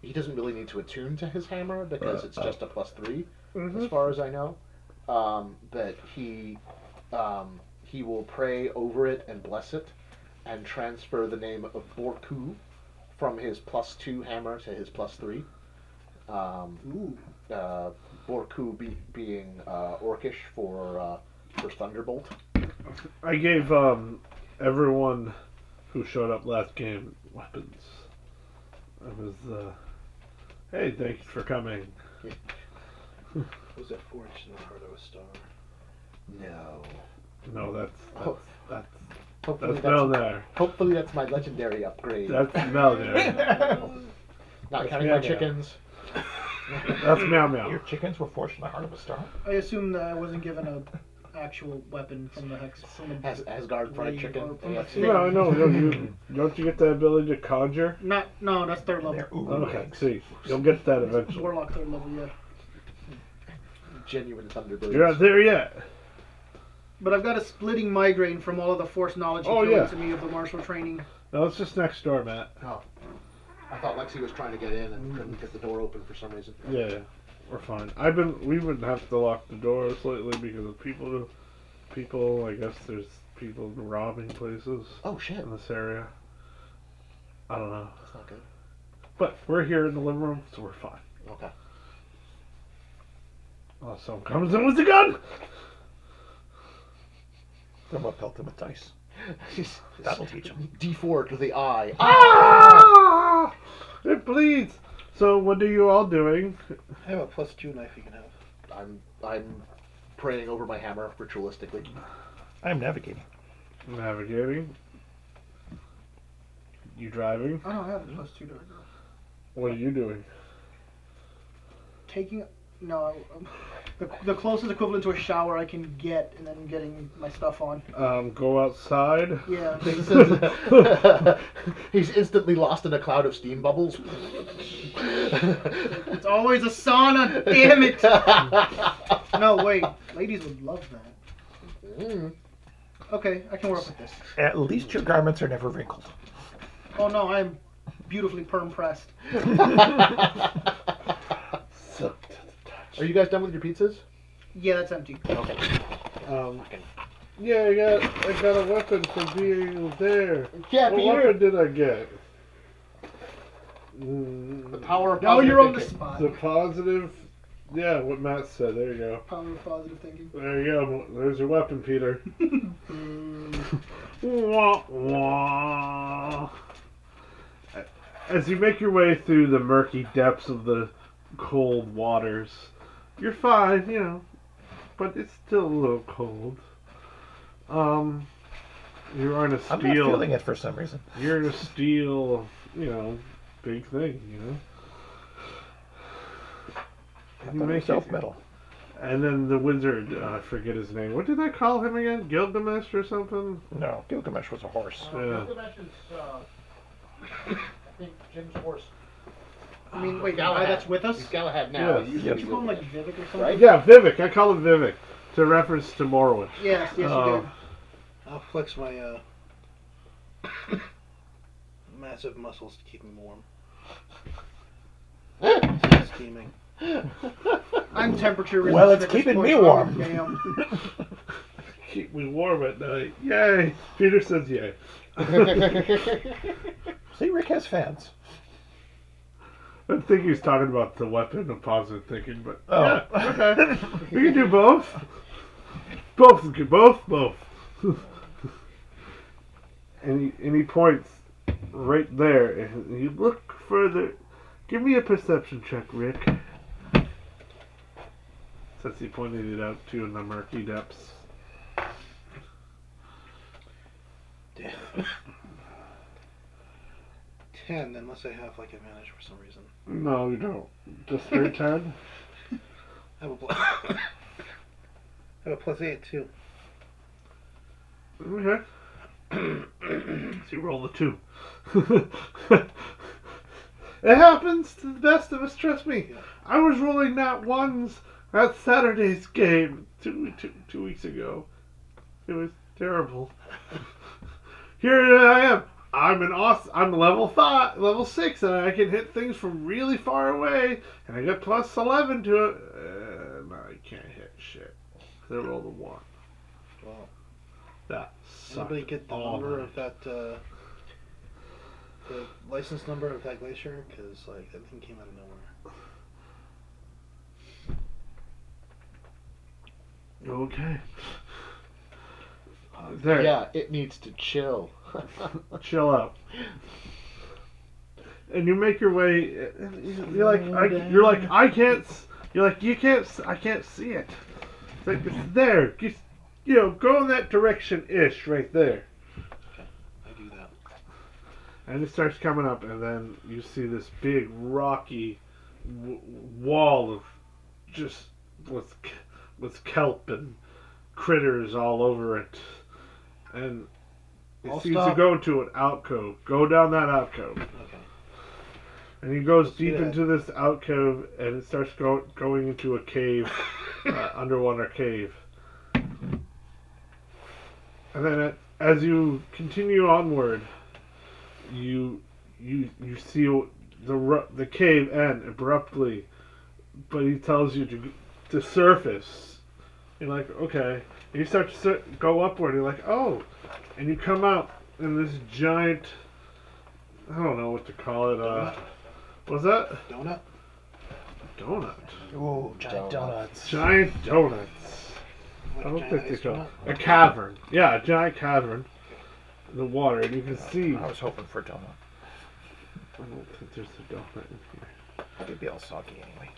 He doesn't really need to attune to his hammer because it's just a +3, as far as I know. But he will pray over it and bless it, and transfer the name of Borku from his +2 hammer to his +3. Ooh. Borku being Orcish for Thunderbolt. I gave everyone who showed up last game weapons. I was, hey, thanks for coming. Was that forged in the heart of a star? No. No, that's Hopefully down there. Hopefully that's my legendary upgrade. That's Meow there. Not that's counting meow my meow. chickens. That's Meow Meow. Your chickens were forged in the heart of a star. I assume that I wasn't given a actual weapon from the hex. From the Asgard fried Blade chicken. or from the AFC. thing. No, don't you get the ability to conjure? No, that's third level. They're ooh Okay, eggs. see, you'll get that eventually. Warlock third level, yeah. Genuine Thunderbirds. You're not there yet. But I've got a splitting migraine from all of the forced knowledge he Oh, threw yeah. into me of the martial training. No, it's just next door, Matt. Oh. I thought Lexi was trying to get in and couldn't get the door open for some reason. Yeah, we're fine. We would have to lock the doors lately because of people. I guess there's people robbing places Oh shit. in this area. I don't know, That's not good. but we're here in the living room, so we're fine. Okay. Oh, someone comes in with a gun. I'm gonna pelt them with dice. That'll teach them. D4 to the eye. Ah! It bleeds. So what are you all doing? I have a +2 knife you can have. I'm praying over my hammer ritualistically. I'm navigating. Navigating. You driving? I don't have a +2 dagger. What are you doing? Taking no, the closest equivalent to a shower I can get, and then getting my stuff on. Go outside. Yeah. He's instantly lost in a cloud of steam bubbles. It's always a sauna. Damn it. No, wait. Ladies would love that. Okay, I can work with this. At least your garments are never wrinkled. Oh no, I'm beautifully perm pressed. Are you guys done with your pizzas? Yeah, that's empty. Okay. Yeah, I got a weapon for being there. Yeah, What Peter. weapon did I get? The power of Now positive you're on the thinking. spot. The positive. Yeah, what Matt said. There you go. Power of positive thinking. There you go. There's your weapon, Peter. Wah, wah. As you make your way through the murky depths of the cold waters, you're fine, you know, but it's still a little cold. You're on a I'm not steel. feeling it for some reason. You're in a steel, big thing, I You thought it make was it- self-metal. And then the wizard, I forget his name. What did I call him again? Gilgamesh or something? No, Gilgamesh was a horse. Yeah. Gilgamesh is, I think, Jim's horse. I mean, wait, the Galahad. guy that's with us? He's Galahad now. Yes. He used Yes. to You be call him like Gilgamesh. Vivek or something? Right? Yeah, Vivek. I call him Vivek to reference to Morrowind. Yes, yes, you Oh. did. I'll flex my massive muscles to keep me warm. It's steaming. I'm temperature resistant. Well, it's at this keeping point, me so warm. Damn. Keep me warm at night. Yay! Peter says yay. See, Rick has fans. I think he was talking about the weapon of positive thinking, but Oh. yeah, okay. We can do both. Both is good. Both. And he points right there, and you look further. Give me a perception check, Rick. Since he pointed it out to in the murky depths. Damn. 10, unless I have like advantage for some reason. No, you don't. Just straight 10? I have a have a +8 too. Okay. So you roll the 2. It happens to the best of us, trust me. Yeah. I was rolling not ones at Saturday's game two weeks ago. It was terrible. Here I am. I'm level 6, and I can hit things from really far away, and I got +11 to it. No, I can't hit shit. I rolled a 1. Wow. That sucked. Anybody get the all number night. of that, the license number of that glacier? Because, like, that thing came out of nowhere. Okay. There. Yeah, it needs to chill. Chill out. And you make your way. I can't see it. It's like it's there. Just, go in that direction ish right there. I do that. And it starts coming up, and then you see this big rocky wall of just with kelp and critters all over it, and it I'll seems to stop. go into an alcove. Go down that alcove, Okay. and he goes Let's deep do that. into this alcove, and it starts going into a cave, underwater cave. And then as you continue onward, you see the cave end abruptly, but he tells you to surface. You're like, okay. And you start to go upward. You're like, oh, and you come out in this giant. I don't know what to call it. What's that? Donut? Donut. Ooh, giant donuts. Giant donuts. What, I don't giant think they ice call donut? it. A cavern. Yeah, a giant cavern. In the water, and you can see. I was hoping for a donut. I don't think there's a donut in here. It'd be all soggy anyway.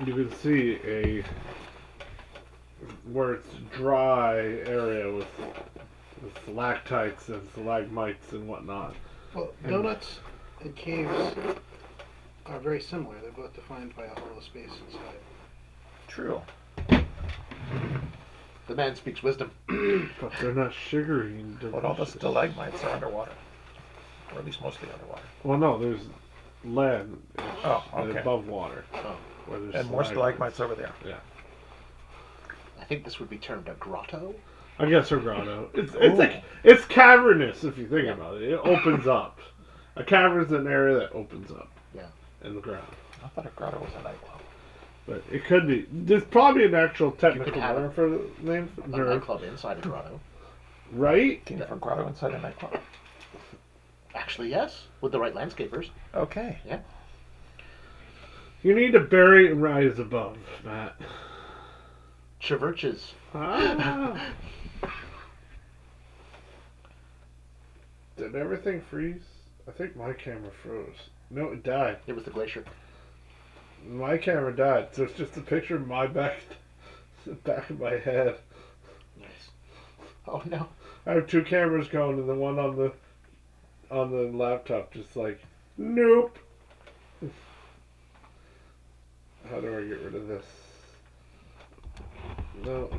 You can see where it's dry area with stalactites and stalagmites and whatnot. Well, donuts and caves are very similar. They're both defined by a hollow space inside. True. The man speaks wisdom. But they're not sugary and But all the delicious. stalagmites are underwater. Or at least mostly underwater. Well, no, there's land Oh, okay. above water. Oh. Where there's And more stalagmites over there. Yeah. I think this would be termed a grotto. I guess a grotto. It's cavernous if you think about it. It opens up. A cavern's an area that opens up. Yeah. In the ground. I thought a grotto was a nightclub. But it could be. There's probably an actual technical could have term for the name. A nightclub inside a grotto. Right? Can you have a grotto inside a nightclub? Actually, yes, with the right landscapers. Okay. Yeah. You need to bury and rise above, Matt. Chiverches. Ah. Did everything freeze? I think my camera froze. No, it died. It was the glacier. My camera died, so it's just a picture of my back of my head. Nice. Oh no. I have two cameras going, and the one on the laptop just like, nope. How do I get rid of this? No.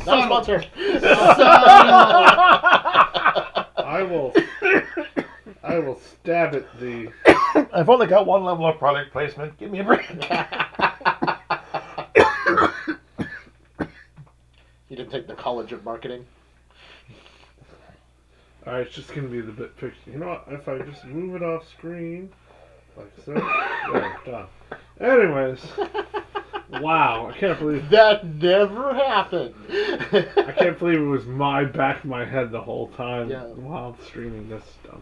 Not a sponsor. I will stab at the. I've only got one level of product placement. Give me a break. You didn't take the College of Marketing. Alright, it's just gonna be the bit picture. You know what? If I just move it off screen, like so, there, done. Anyways, wow, I can't believe That never happened. I can't believe it was my back of my head the whole time Yeah. while streaming this stuff.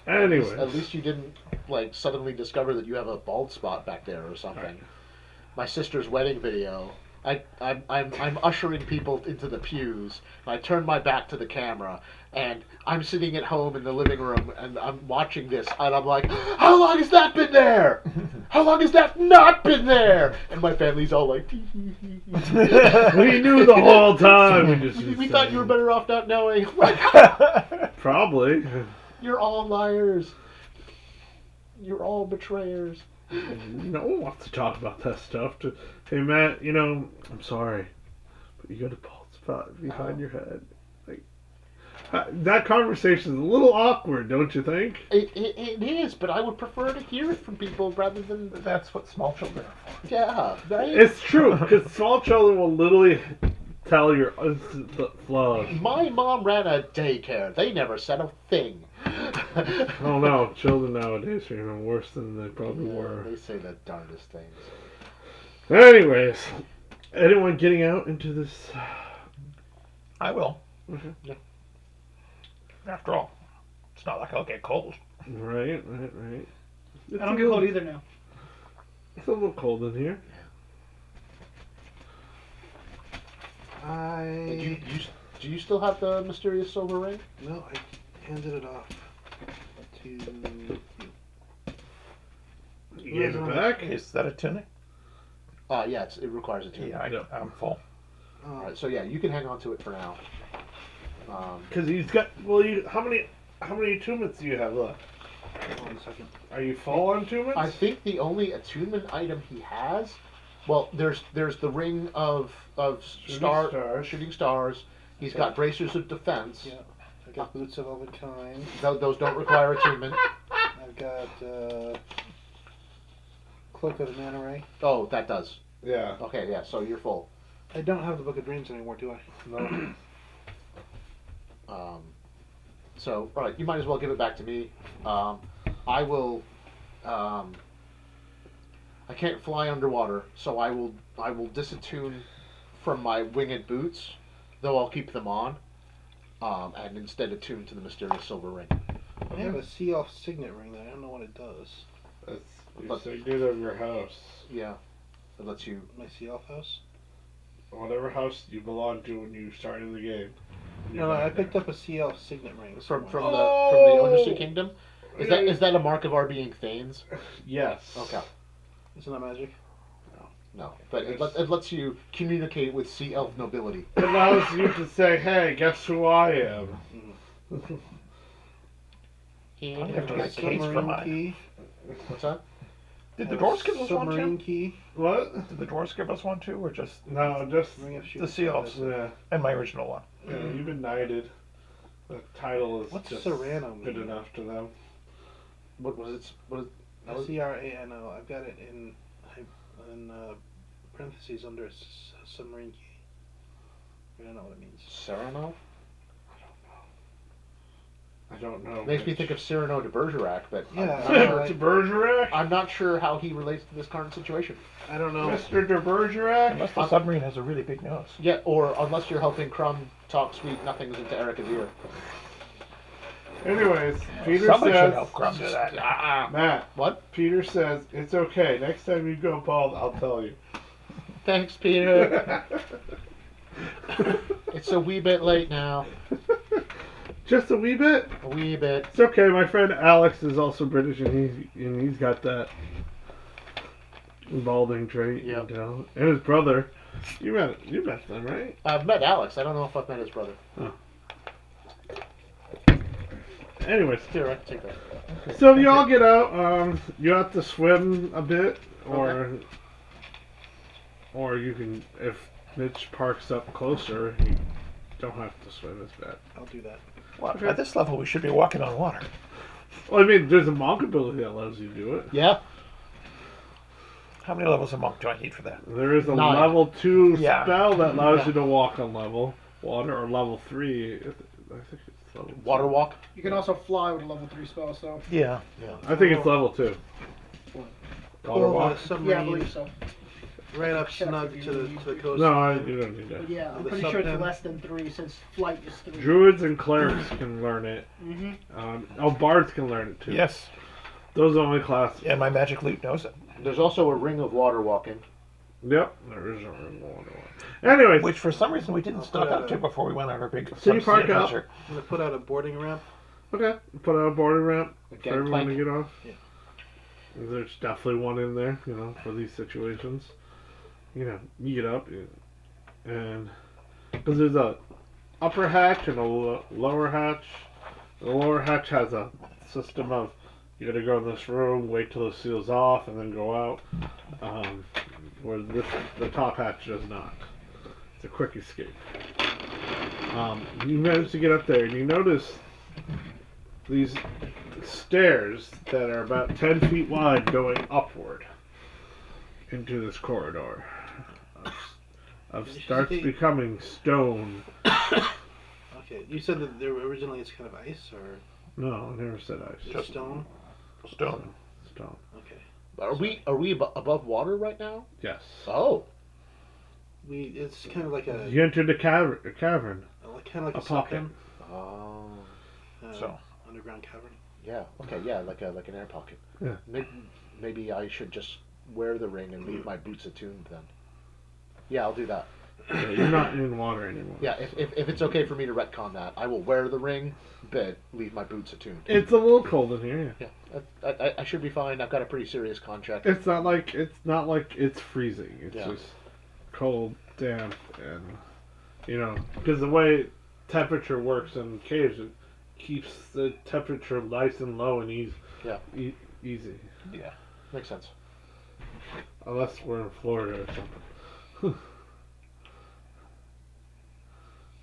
Anyways, At least you didn't like suddenly discover that you have a bald spot back there or something. Right. My sister's wedding video. I'm ushering people into the pews. And I turn my back to the camera, and I'm sitting at home in the living room, and I'm watching this, and I'm like, "How long has that been there? How long has that not been there?" And my family's all like, we knew the whole time. We thought you were better off not knowing. I'm like, Probably. you're all liars. You're all betrayers. No one wants to talk about that stuff. Hey Matt, you know, I'm sorry, but you got a bald spot behind your head. Like that conversation's a little awkward, don't you think? It is, but I would prefer to hear it from people rather than That's what small children are for. yeah, right. It's true, because small children will literally tell your flaws. My mom ran a daycare. They never said a thing. Oh no, children nowadays are even worse than they probably were. They say the darndest things. Anyways, anyone getting out into this? I will. Mhm. Yeah. After all, it's not like I'll get cold. Right. It's I don't a get little- cold either now. It's a little cold in here. Do you still have the mysterious silver ring? No, I handed it off to you. You gave it back? Is that a tunic? Yeah, it requires a tune. Yeah, I'm full. Oh, All right, so yeah, you can hang on to it for now. Because he's got. Well, how many attunements do you have left? hold on a second. Are you full on attunements? I think the only attunement item he has, well, there's the ring of shooting stars. He's got bracers of defense. Yeah, I got boots of all kind. Those don't require attunement. I've got cloak of the manta ray. Oh, that does. Yeah. Okay, yeah. So you're full. I don't have the Book of Dreams anymore, do I? No. So all right, you might as well give it back to me. I will. I can't fly underwater, so I will disattune from my winged boots, though I'll keep them on, and instead attune to the mysterious silver ring. I have a sea elf signet ring that I don't know what it does. That's your signet of your house. Yeah, it lets you. My sea elf house? Whatever house you belong to when you started the game. No, I picked up a sea elf signet ring. From somewhere. the Undersea Kingdom. Is that a mark of our being Thanes? Yes. Okay. It's not magic. No, but it lets you communicate with sea elf nobility. It allows you to say, "Hey, guess who I am?" I'm gonna have to get a case for Submarine mine. key. What's that? Did the dwarves give us one Submarine too? key. What? Did the dwarves give us one too, or just No, just Ring of shoot. the seals yeah. and my original one? Yeah, you've been knighted. The title is What's just Serrano good mean? enough to them. What was it? What is? Crano. I've got it in parentheses under submarine key. I don't know what it means. Cyrano? I don't know. Makes me think of Cyrano de Bergerac, but Yeah. Mr. Bergerac? I'm not sure how he relates to this current situation. I don't know. Mr. de Bergerac? Unless the submarine has a really big nose. Yeah, or unless you're helping Crumb talk sweet nothings into Erica's ear. Anyways, Peter Somebody should says, help Crumb do that. Matt, What? Peter says, it's okay. Next time you go bald, I'll tell you. Thanks, Peter. It's a wee bit late now. Just a wee bit? A wee bit. It's okay. My friend Alex is also British, and he's got that balding trait. Yep. You know? And his brother. You met them, right? I've met Alex. I don't know if I've met his brother. Anyways, Here, I can take that. so you all get out. You have to swim a bit, or you can, if Mitch parks up closer, you don't have to swim as bad. I'll do that. Well, at this level, we should be walking on water. Well, I mean, there's a monk ability that allows you to do it. Yeah. How many levels of monk do I need for that? There is a 9. level 2 Yeah. spell that allows Yeah. you to walk on level water, or level 3. I think it's level 2. Water walk. You can also fly with a level 3 spell, so. Yeah. I think it's level 2. Water Pull walk? the Yeah, I submarine believe so. right up Check snug if to you the coast. No, you don't need But that. yeah, I'm The pretty sure it's sub-pen. less than 3 since flight is 3. Druids and clerics can learn it. Mm-hmm. Bards can learn it too. Yes. Those are only classes. And my magic loot knows it. There's also a ring of water walking. Yep, there is a ring of water. Anyways, Which for some reason we didn't stock up to before we went on our big So you subsea park up. adventure. I'm gonna put out a boarding ramp. okay, put out a boarding ramp for Again, everyone to plank. get off. Yeah. There's definitely one in there, for these situations. You get up, and because there's a upper hatch and a lower hatch. The lower hatch has a system of you got to go in this room, wait till it seals off, and then go out. Where the top hatch does not. It's a quick escape. You manage to get up there, and you notice these stairs that are about 10 feet wide going upward into this corridor. Starts becoming stone. Okay, you said that there originally it's kind of ice or No, I never said ice. just stone. Stone. Stone. Okay, Are we above water right now? Yes. Oh. it's kind of like a You entered a cavern. kind of like a a pocket. sunken, Oh. So. underground cavern. Yeah. Okay. Yeah. Like an air pocket. Yeah. Maybe I should just wear the ring and leave my boots attuned then. Yeah, I'll do that. Yeah, you're not in water anymore. Yeah. If it's okay for me to retcon that, I will wear the ring, but leave my boots attuned. It's a little cold in here. Yeah. Yeah. I should be fine. I've got a pretty serious contract. It's not like it's freezing. It's Yeah. just cold, damp, and because the way temperature works in caves, it keeps the temperature nice and low and easy. Yeah. Easy, Yeah. Makes sense. unless we're in Florida or something.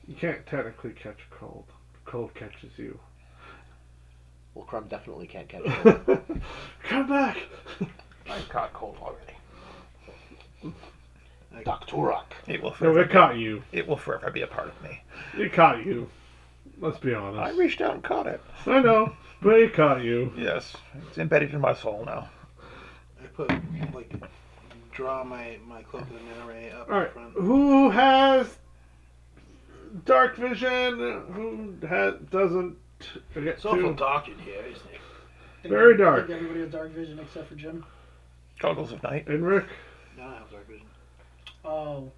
You can't technically catch a cold. The cold catches you. Well, Crumb definitely can't catch it. Come back. I've caught cold already. Doctorak. It will No, forever. it caught you. It will forever be a part of me. It caught you. Let's be I honest. reached out and caught it. I know, but it caught you. Yes, it's embedded in my soul now. I put draw my cloak of the minaret up All in right, front. who has dark vision? Who doesn't? Get It's awful too dark in here, isn't it? Very I dark. think everybody has dark vision except for Jim. Goggles of night. And Rick. No, I don't have dark vision. Oh.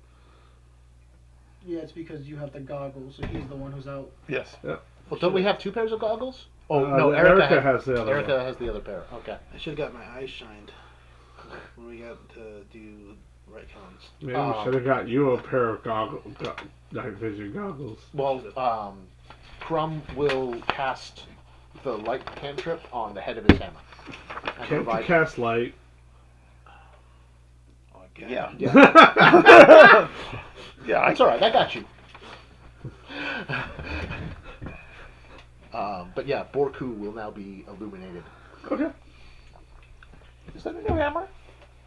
Yeah, it's because you have the goggles, so he's the one who's out. Yes. Well, don't we have two pairs of goggles? Oh no, Erica Erica has the other Erica one. has the other pair. Okay. I should have got my eyes shined. when we got to do retcons. Maybe we should have got you a pair of night vision goggles. Well, Crumb will cast the light cantrip on the head of his hammer. And Can't you provide- cast light? Okay. Yeah. Yeah. Yeah, That's alright, I got you. But yeah, Borku will now be illuminated. Okay. Is that a new hammer?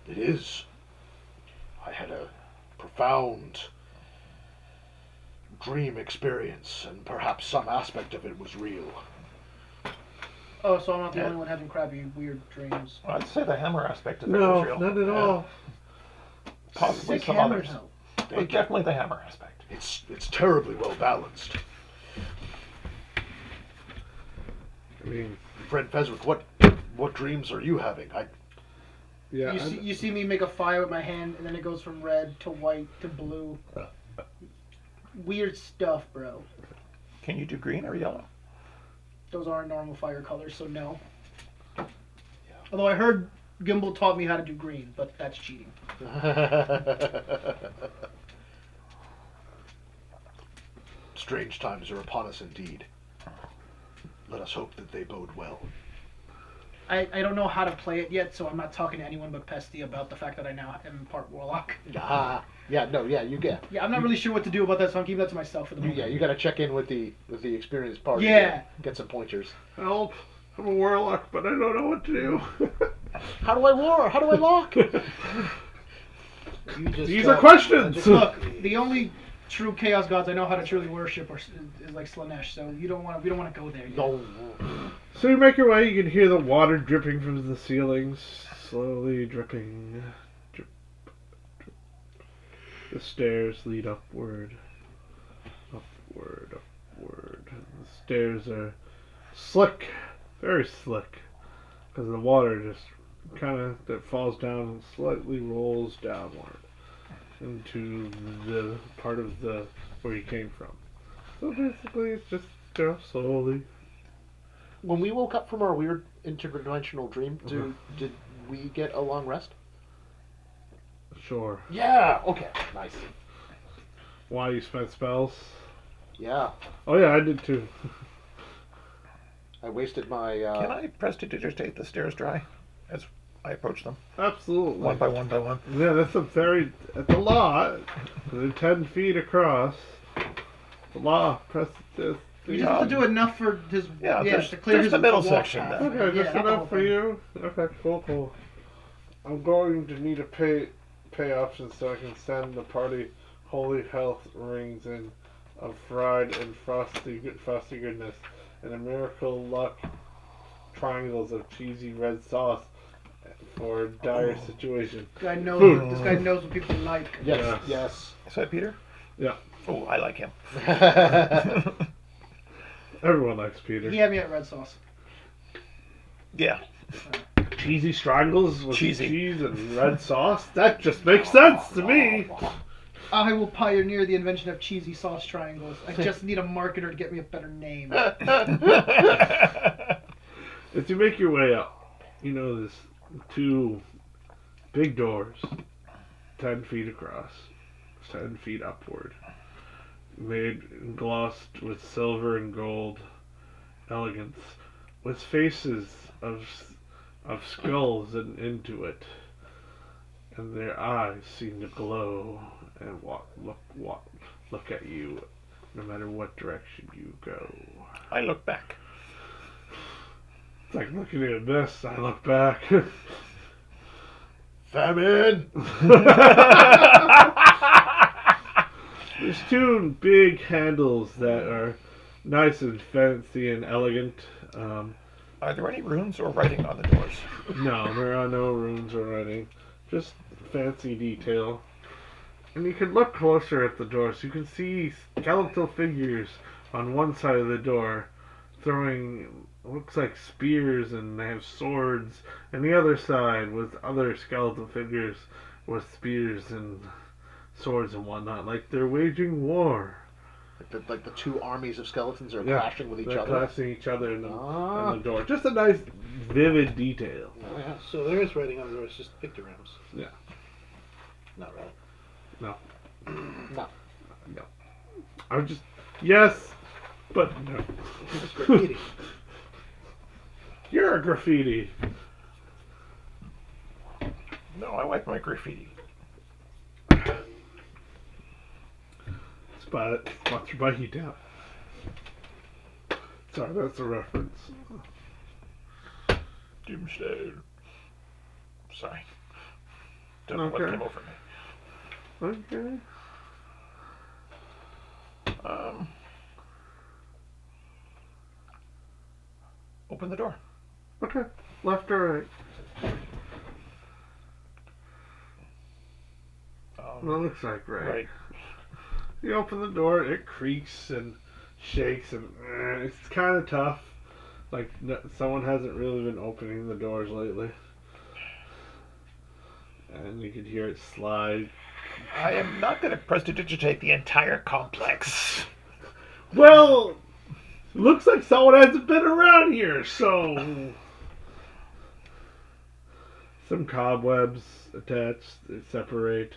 It is. I had a profound dream experience, and perhaps some aspect of it was real. Oh, so I'm not the only one having crappy, weird dreams. I'd say the hammer aspect of it No, was real. not at all. Possibly Sick some hammer, others. though. But definitely the hammer aspect. It's terribly well balanced. I mean, Friend Fezwick, what dreams are you having? yeah. You see me make a fire with my hand, and then it goes from red to white to blue. Weird stuff, bro. Can you do green or yellow? Those aren't normal fire colors, so no. Although I heard Gimbal taught me how to do green, but that's cheating. Strange times are upon us indeed. Let us hope that they bode well. I don't know how to play it yet, so I'm not talking to anyone but Pesty about the fact that I now am part Warlock. You get. Yeah, I'm not really sure what to do about that, so I'm keeping that to myself for the moment. Yeah, you got to check in with the experienced party. Yeah. Get some pointers. Help! I'm a warlock, but I don't know what to do. How do I war? How do I lock? You just These are questions. Look, the only true Chaos gods I know how to truly worship is like Slanesh, so we don't want to go there yet. No. So you make your way, you can hear the water dripping from the ceilings, slowly dripping. Drip, drip. The stairs lead upward. Upward, upward. The stairs are slick, very slick, because the water just kind of that falls down and slightly rolls downward into the part of the where you came from. So basically, it's just slowly. When we woke up from our weird interdimensional dream, did we get a long rest? Sure. Yeah. Okay. Nice. Why you spent spells? Yeah. Oh yeah, I did too. I wasted my. Can I prestidigitate the stairs dry as I approach them? Absolutely. One by one by one. Yeah, that's a lot. They're 10 feet across. The law. Press this. We just have to do enough for his to clear just his the middle walk section path. then. Okay, Yeah, just not the whole enough for thing. you. Okay, cool. I'm going to need a pay options so I can send the party holy health rings in of fried and frosty goodness and a miracle luck triangles of cheesy red sauce for a dire situation. This guy knows. Food. This guy knows what people like. Yes. Yeah. Yes. Is that Peter? Yeah, Oh, I like him. everyone likes Peter. He had me at red sauce. Yeah. Cheesy strangles with Cheesy. cheese and red sauce? That just makes sense to me. I will pioneer the invention of cheesy sauce triangles. I just need a marketer to get me a better name. As you make your way up, you know there's 2 big doors, 10 feet across, 10 feet upward, made and glossed with silver and gold elegance, with faces of skulls into it, and their eyes seem to glow and look at you, no matter what direction you go. I look back. It's like looking at this, I look back. Famine. There's 2 big handles that are nice and fancy and elegant. Are there any runes or writing on the doors? No, there are no runes or writing. Just fancy detail. And you can look closer at the door, so you can see skeletal figures on one side of the door throwing, looks like spears, and they have swords. And the other side with other skeletal figures with spears and swords and whatnot, like they're waging war. Like the two armies of skeletons are Yeah, clashing with each they're other. clashing each other in the Ah. door. Just a nice, vivid detail. Oh, yeah. So there is writing on the door. It's just pictograms. Yeah. Not really. No. No. No. I was just yes, but no. It's graffiti. You're a graffiti. No, I like my graffiti. Sponsored by Heat Out. Sorry, that's a reference. Doomsday. Sorry. Don't know what Okay. came over me. Okay. Open the door. Okay. Left or right? Well, it looks like right. Right. You open the door, it creaks and shakes, and it's kind of tough. Like, someone hasn't really been opening the doors lately. And you can hear it slide. I am not going to prestidigitate the entire complex. Well, looks like someone hasn't been around here, so... Some cobwebs attached, they separate.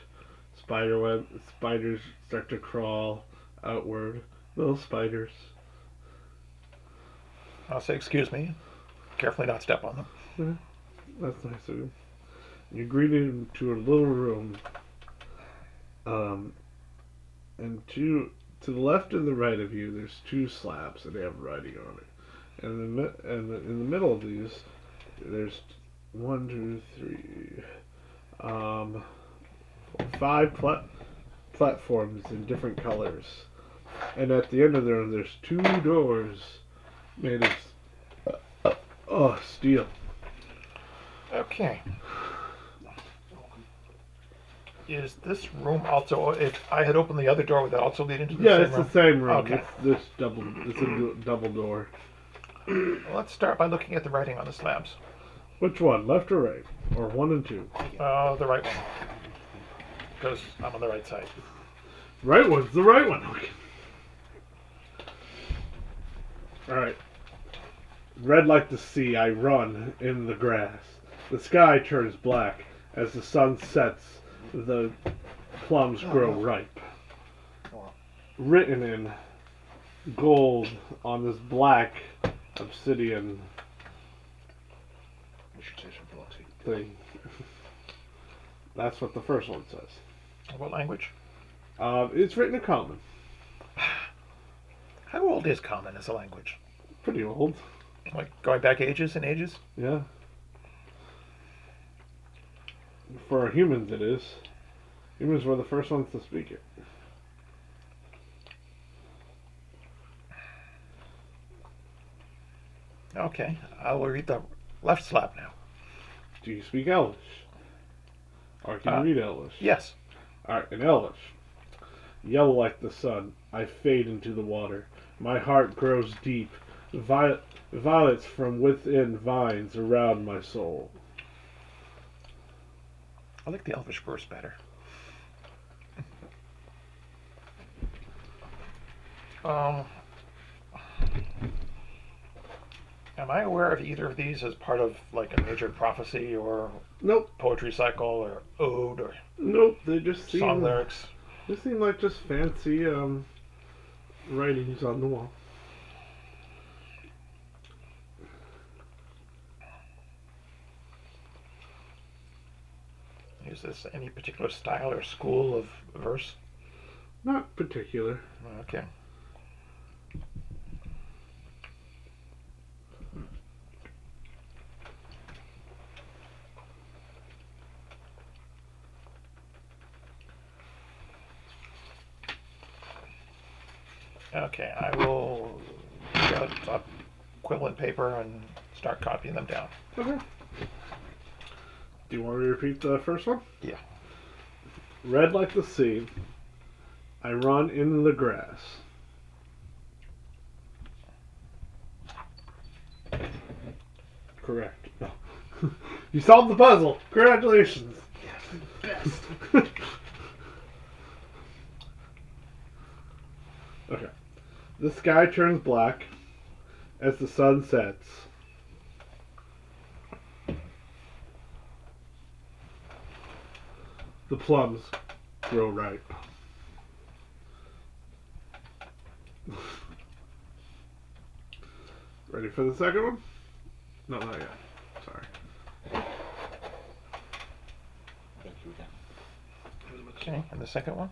Spiders start to crawl outward. Little spiders. I'll say, excuse me. Carefully not step on them. That's nice of you. You're greeted into a little room. And to the left and the right of you, there's two slabs that have writing on it. And in the middle of these, there's 5 platforms in different colors. And at the end of them, there's 2 doors made of steel. Okay. Is this room also? If I had opened the other door, would that also lead into the Yeah, same it's room? the same room. Okay. It's a double door. Let's start by looking at the writing on the slabs. Which one, left or right, or 1 and 2? The right one. Because I'm on the right side. Right one's the right one. Okay. All right. Red like the sea, I run in the grass. The sky turns black as the sun sets. The plums grow ripe. Written in gold on this black obsidian thing. That's what the first one says. What language? It's written in common. How old is Common as a language? Pretty old. Like going back ages and ages? Yeah. For humans, it is. Humans were the first ones to speak it. Okay, I will read the left slab now. Do you speak Elvish? Or can you read Elvish? Yes. Alright, in Elvish. Yellow like the sun, I fade into the water. My heart grows deep. Violets from within vines around my soul. I like the Elvish verse better. Am I aware of either of these as part of like a major prophecy or Nope. poetry cycle or ode or Nope, they just seem... song lyrics? They seem like just fancy, writings on the wall. Is this any particular style or school of verse? Not particular. Okay. Okay, I will get a equivalent paper and start copying them down. Okay. Do you want me to repeat the first one? Yeah. Red like the sea, I run in the grass. Correct. No. You solved the puzzle. Congratulations. Best. Okay. The sky turns black as the sun sets. The plums grow ripe. Ready for the second one? No, not yet. Sorry. Thank you again. Okay, and the second one?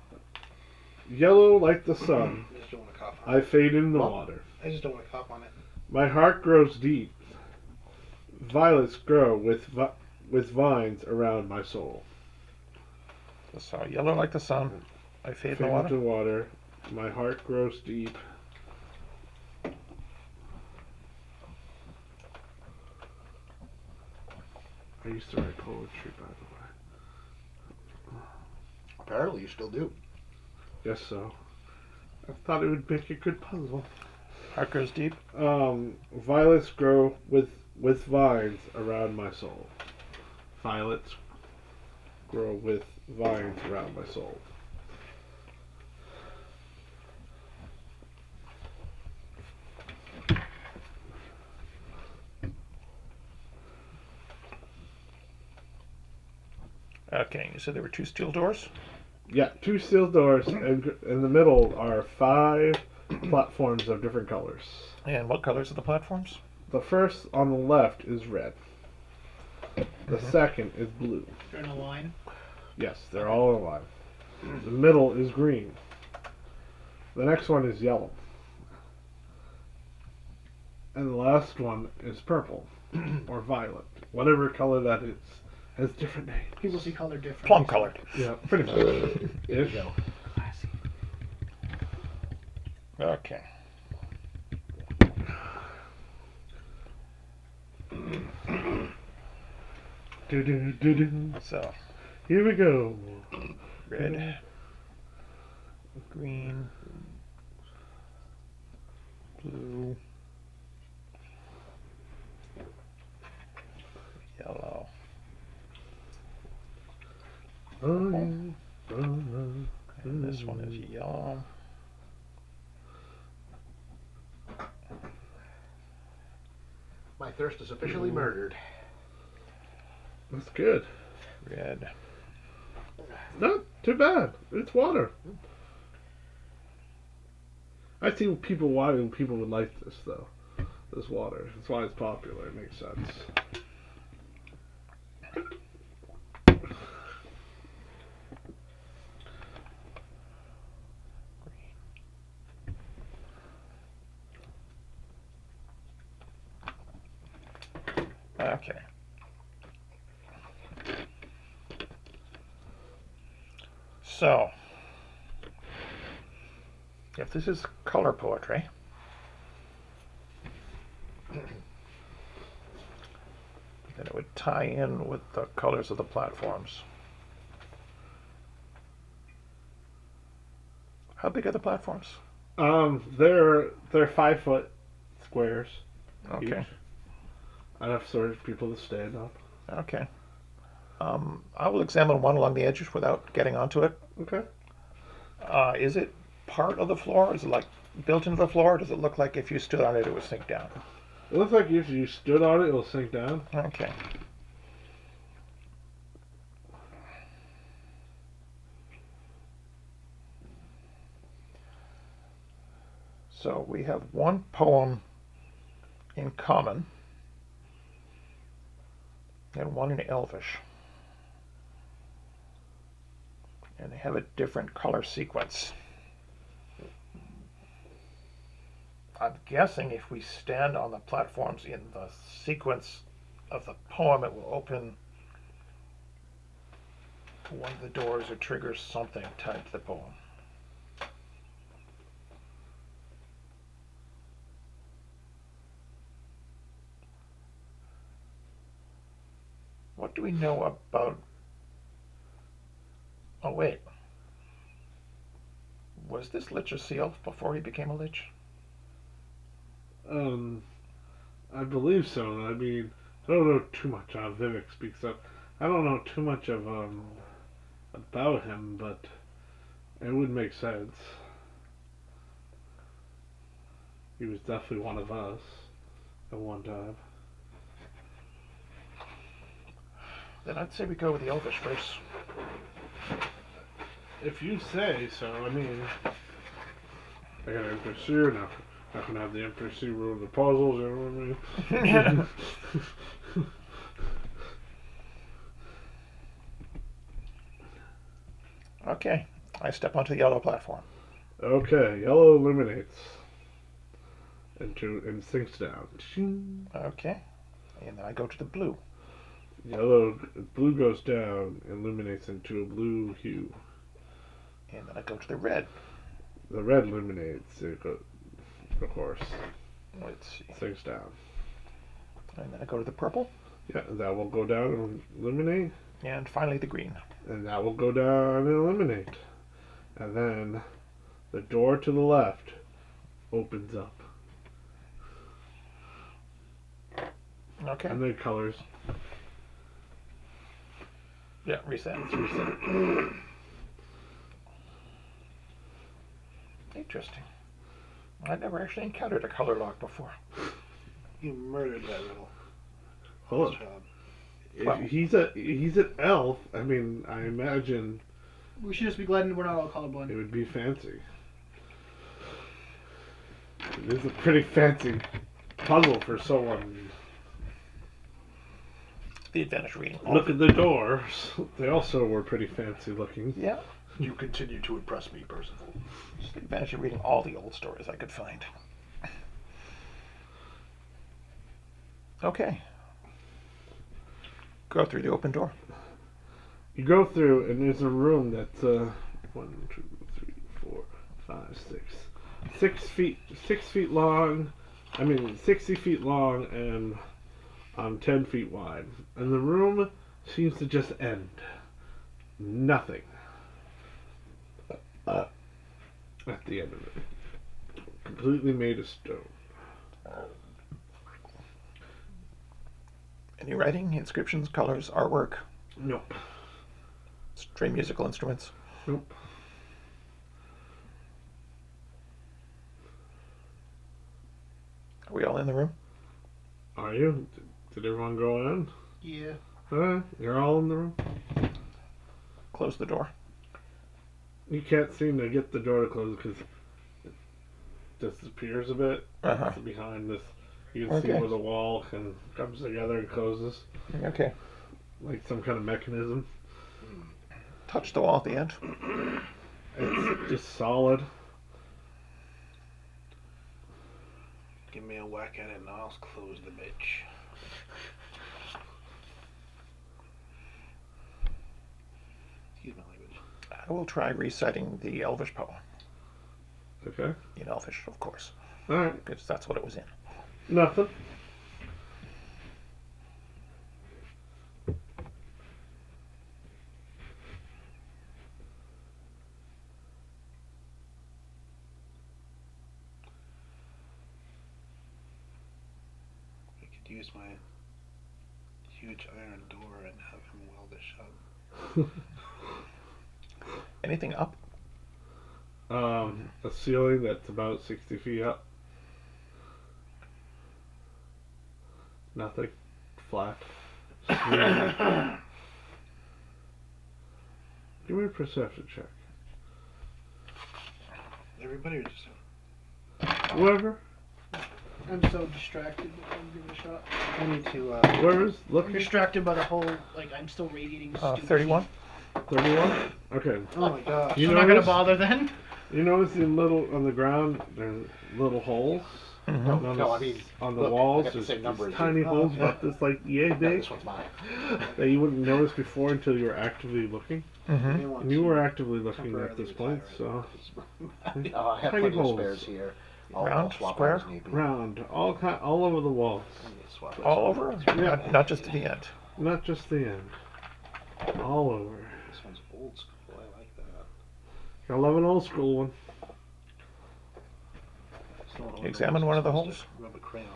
Yellow like the sun, I just don't want to cough on I it. fade in the What? water. I just don't want to cough on it. My heart grows deep. Violets grow with vines around my soul. So yellow like the sun. I fade in the water. Into water. My heart grows deep. I used to write poetry, by the way. Apparently, you still do. Yes, so. I thought it would make a good puzzle. Heart grows deep. Violets grow with vines around my soul. Violets grow with vines around my soul. Okay, you said there were 2 steel doors? Yeah, 2 steel doors, and in the middle are 5 platforms of different colors. And what colors are the platforms? The first on the left is red. The second is blue. They're in a line. Yes, they're all in line. The middle is green. The next one is yellow. And the last one is purple or violet. Whatever color that is. Has different names. People see color different. Plum colored. Yeah. Pretty much. Ish. Classy. Okay. Do. So, Here we go. red, green, blue, yellow. And this one is yellow. My thirst is officially murdered. That's good. Red. Not too bad. It's water. I see people why people would like this though. This water. That's why it's popular. It makes sense. Okay. So, if this is color poetry, then it would tie in with the colors of the platforms. How big are the platforms? They're 5-foot squares. Okay. Each. Enough sort of people to stand up. Okay. I will examine one along the edges without getting onto it. Okay. Is it part of the floor? Is it like built into the floor? Or does it look like if you stood on it, it would sink down? It looks like if you stood on it, it'll sink down. Okay. So we have one poem in common and one in Elvish. And they have a different color sequence. I'm guessing if we stand on the platforms in the sequence of the poem, it will open one of the doors or trigger something tied to the poem. What do we know about... Oh, wait. Was this lich a self before he became a lich? I believe so. I mean, I don't know too much. Vivek speaks up. I don't know too much of about him, but it would make sense. He was definitely one of us at one time. Then I'd say we go with the Elvish first. If you say so, I mean, I got an NPC, not gonna have the NPC rule the puzzles, you know what I mean? Okay, I step onto the yellow platform. Okay, yellow illuminates and sinks down. Ching. Okay, and then I go to the blue. Blue goes down, illuminates into a blue hue. And then I go to the red. The red illuminates, of course, Let's see. sinks down. And then I go to the purple. Yeah, that will go down and illuminate, And finally the green. and that will go down and illuminate. And then the door to the left opens up. Okay. And the colors. Yeah, reset. Interesting. I'd never actually encountered a color lock before. You murdered that riddle. Hold Nice on. job. If Well- he's an elf. I mean, I imagine We should just be glad we're not all it colorblind. would be fancy. It is a pretty fancy puzzle for someone. The advantage of reading. Look at the doors. They also were pretty fancy looking. Yeah. You continue to impress me, Percival. It's the advantage of reading all the old stories I could find. Okay. Go through the open door. You go through, and there's a room that's 1, 2, 3, 4, 5, 6 feet, 6 feet long. I mean, 60 feet long and 10 feet wide. And the room seems to just end. Nothing. At the end of it. Completely made of stone. Any writing, inscriptions, colors, artwork, Nope. string musical instruments. Nope. Are we all in the room? Are you? Did everyone go in? Yeah. You're all in the room? Close the door. You can't seem to get the door to close because it disappears a bit. Uh-huh. It's behind this. You can see Okay. where the wall comes together and closes, Okay. like some kind of mechanism. Touch the wall at the end. It's just solid. Give me a whack at it and I'll close the bitch. Excuse my language. I will try reciting the Elvish poem. Okay. In Elvish, of course. Alright. Because that's what it was in. Nothing. I could use my huge iron door and have him weld it shut. Anything up? A ceiling that's about 60 feet up. Nothing. Flat. Smooth. Give me a perception check. Everybody or just Whoever. I'm so distracted. I'm giving it a shot. I need to Whoever's I'm looking. distracted by the whole, like, I'm still radiating. stupid 31? 31? Okay. oh my gosh. You I'm not gonna notice- bother then. You notice in on the ground, there's little holes. Mm-hmm. No, On no, the- I mean, on the look, walls, I got the there's same number these as you. tiny holes yeah. about this like yay No, big this one's mine. that you wouldn't notice before until you were actively looking. Mm-hmm. May want And you to were actively looking at temporarily this point, retire so I have Tiny plenty of holes. spares here. I'll Round, swap square? out as need be. round, all over the walls, I need to swap out All as over? well. Not just to the end. not just the end, all over. This one's old school. I like that. I love an old school one. It's not one Examine those one of the supposed holes. to Rub a crayon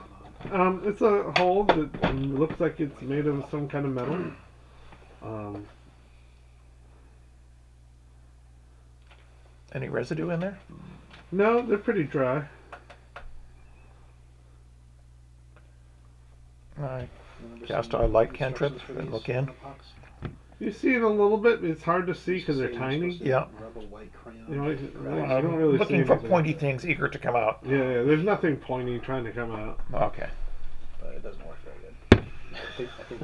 on. It's a hole that looks like it's made of some kind of metal. Any residue in there? No, they're pretty dry. I Remember cast some our light instructions cantrip for and these look in. epochs? You see it a little bit, but it's hard to see because they're Say you're tiny. supposed to Yeah. rub a white crayon. You know, Right. I don't really see Looking for anything. pointy things eager to come out. Yeah, there's nothing pointy trying to come out. Okay. But it doesn't work very good. I think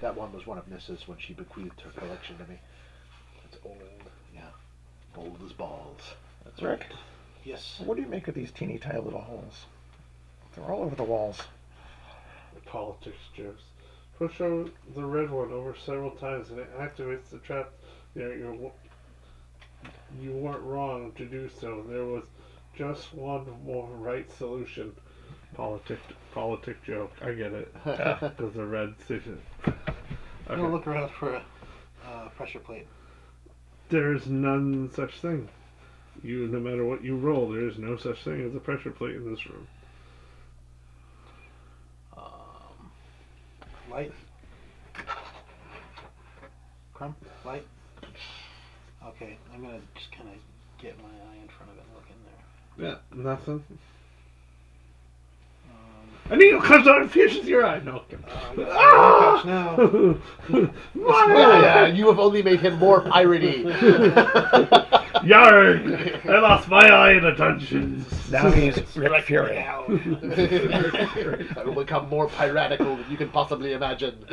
that one was one of Nissa's when she bequeathed her collection to me. It's old. Yeah, old as balls. That's Rick, right. Yes. what do you make of these teeny tiny little holes? They're all over the walls. Politics jokes. Push over the red one over several times and it activates the trap. You weren't wrong to do so. There was just one more right solution. Politic joke. I get it. Because the red decision. I'm Okay. gonna look around for a pressure plate. There's none such thing. No matter what you roll, there is no such thing as a pressure plate in this room. Light. Crumb. Light. Okay, I'm gonna just kind of get my eye in front of it and look in there. Yeah, nothing. Um, A needle comes out and pierces your eye. No. ah! Now. My Yeah, you have only made him more piratey. Yarg! I lost my eye in a dungeon. Now he's Rick Fury. I will become more piratical than you can possibly imagine.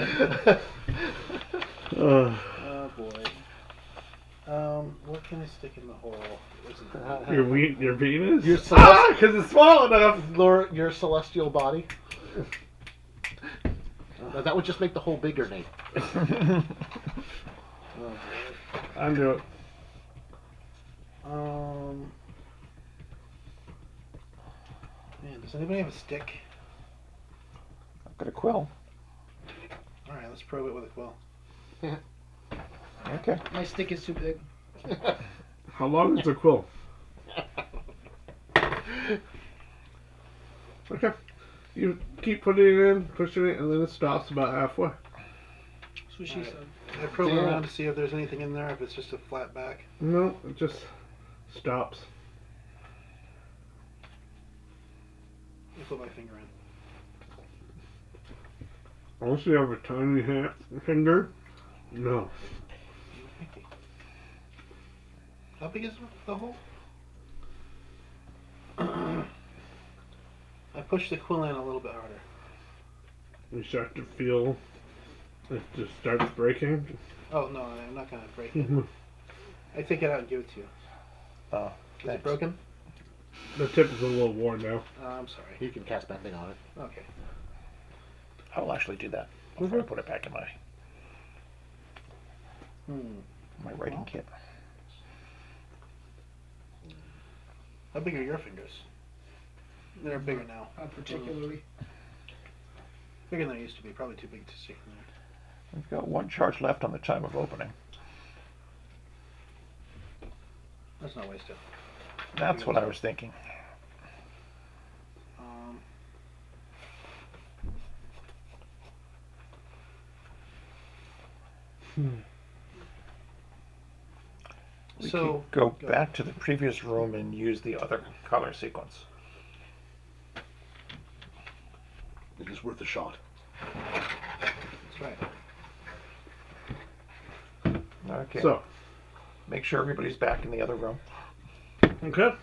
Oh boy. What can I stick in the hole? Your penis? Your Because it's small enough. your celestial body. That would just make the hole bigger, Nate. Undo it. Man, does anybody have a stick? I've got a quill. Alright, let's probe it with a quill. Okay. My stick is too big. How long is the quill? Okay. You keep putting it in, pushing it, and then it stops about halfway. That's what she Alright. said. I probe Damn. around to see if there's anything in there, if it's just a flat back. No, it just stops. I put my finger in. Unless you have a tiny finger, no. How big is the hole? I push the quill in a little bit harder. You start to feel it just starts breaking. Oh no, I'm not gonna break it. I take it out and give it to you. Oh, Is thanks. it broken? The tip is a little worn now. I'm sorry. You can cast bending on it. Okay. I'll actually do that before I put it back in my writing kit. How big are your fingers? They're bigger now. Not particularly. Bigger than they used to be. Probably too big to stick in there. We've got one charge left on the time of opening. Let's not waste it. That's what I was thinking. We So could go back to the previous room and use the other color sequence. It is worth a shot. that's right. Okay. So, Make sure everybody's back in the other room. okay.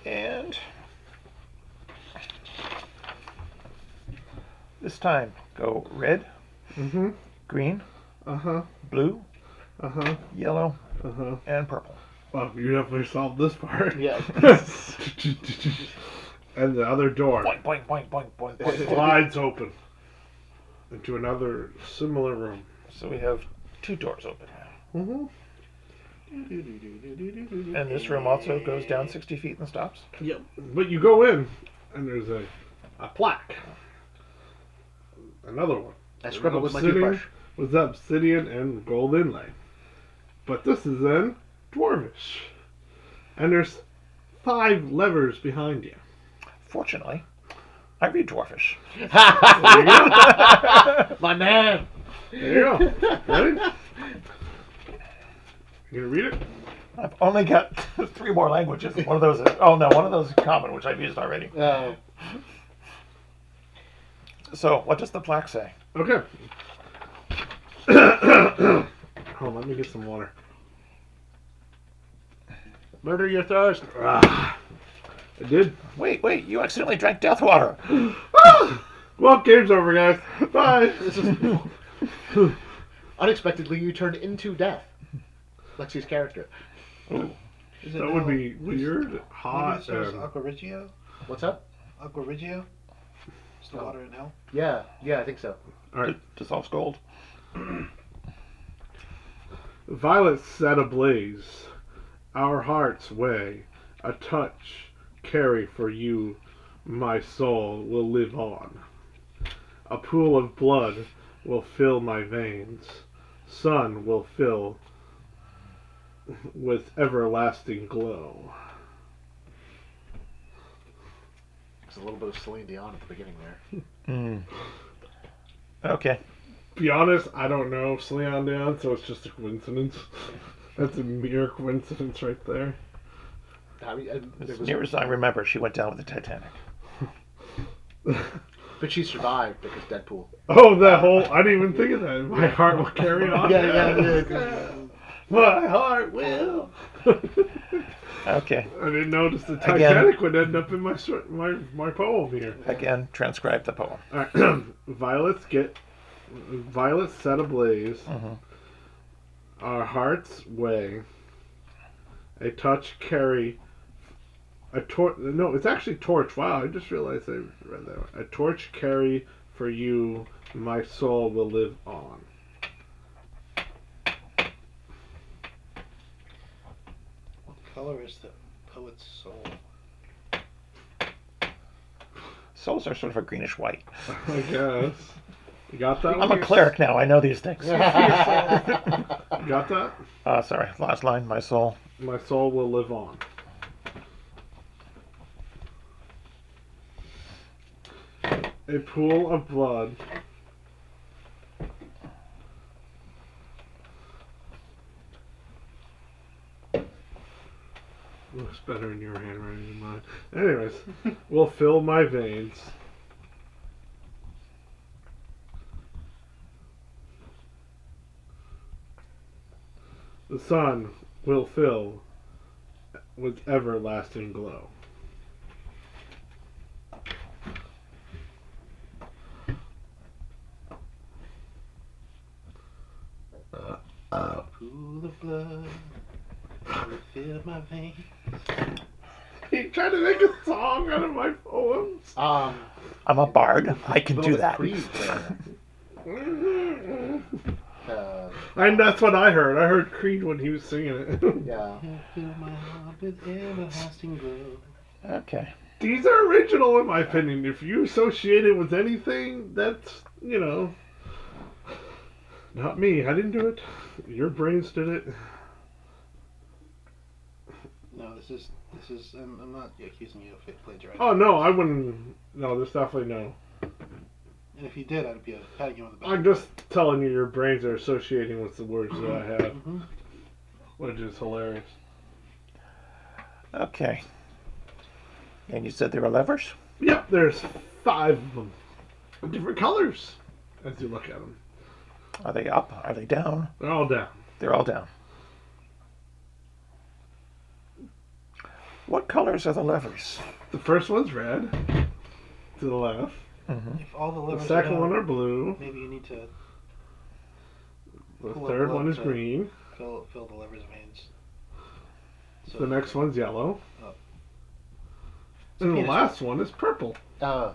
And this time, go red, Mm-hmm. green, Uh-huh. blue, Uh-huh. yellow, Uh-huh. and purple. Well, you definitely solved this part. Yeah. And the other door Boink, boink, boink, boink, boink, boink. slides open into another similar room. So we have two doors open now. Mm-hmm. And this room also goes down 60 feet and stops. Yep. But you go in, and there's a plaque. Another one. I scrub it with my Obsidian- toothbrush. with obsidian and gold inlay. But this is in Dwarvish. And there's 5 levers behind you. Fortunately, I read Dwarfish. There you go. My man. There you go. Ready? You gonna read it? I've only got 3 more languages. One of those is, one of those is common, which I've used already. So, what does the plaque say? Okay. Hold on, let me get some water. Murder your thirst. I did. Wait, you accidentally drank death water. Well, game's over, guys. Bye. This is unexpectedly you turned into death. Lexi's character. Ooh. Is it That would be weird. Hot. Maybe it's and- Aqua Reggio? What's up? Aqua Reggio? It's the Oh. water in hell? Yeah, I think so. All right. Dissolves gold. Violet set ablaze. Our hearts weigh. A touch carry for you. My soul will live on. A pool of blood will fill my veins. Sun will fill with everlasting glow. There's a little bit of Celine Dion at the beginning there. Okay. Be honest, I don't know Celine Dion, so it's just a coincidence. That's a mere coincidence right there. I mean, As near as I remember, she went down with the Titanic. but she survived because Deadpool. Oh, that whole, I didn't even think of that. My heart will carry on. Yeah. My heart will. Okay. I didn't notice the Titanic would end up in my poem here. Again, transcribe the poem. All right. Violets set ablaze. Our hearts weigh. A touch carry. A torch. No, it's actually torch. Wow, I just realized I read that one. A torch carry for you. My soul will live on. What color is the poet's soul? Souls are sort of a greenish white. I guess. You got that I'm one? a cleric now. I know these things. You got that? Sorry. Last line. My soul. My soul will live on. A pool of blood. Looks better in your handwriting than mine. Anyways, will fill my veins. The sun will fill with everlasting glow. Pool of blood will fill my veins. You trying to make a song out of my poems? I'm a bard. I can do that. Creed there. And that's what I heard. I heard Creed when he was singing it. Yeah. Fill my heart with everlasting glow. Okay. These are original in my opinion. If you associate it with anything, that's, not me. I didn't do it. Your brains did it. No, this is. I'm not accusing you of plagiarizing. Oh, no, I wouldn't. No, there's definitely no. And if you did, I'd be patting you on the back. I'm just telling you your brains are associating with the words that I have, Mm-hmm. which is hilarious. Okay. And you said there were levers? Yep, there's 5 of them. Different colors as you look at them. Are they up? Are they down? They're all down. They're all down. What colors are the levers? The first one's red, to the left. If all the The levers second are one down, are blue. maybe you need to The pull third up one is to green. fill the levers' veins. So The next one's yellow. Oh. And the penis. last one is purple. Ah.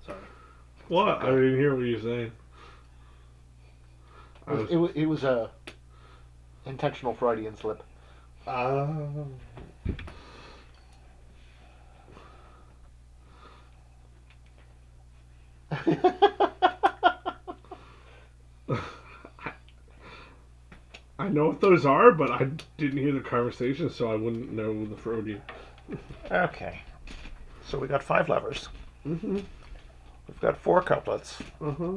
Sorry. What? I didn't hear what you were saying. It was a intentional Freudian slip. I know what those are, but I didn't hear the conversation, so I wouldn't know the Freudian. Okay. So we got 5 levers. Mm-hmm. We've got 4 couplets. Uh-huh.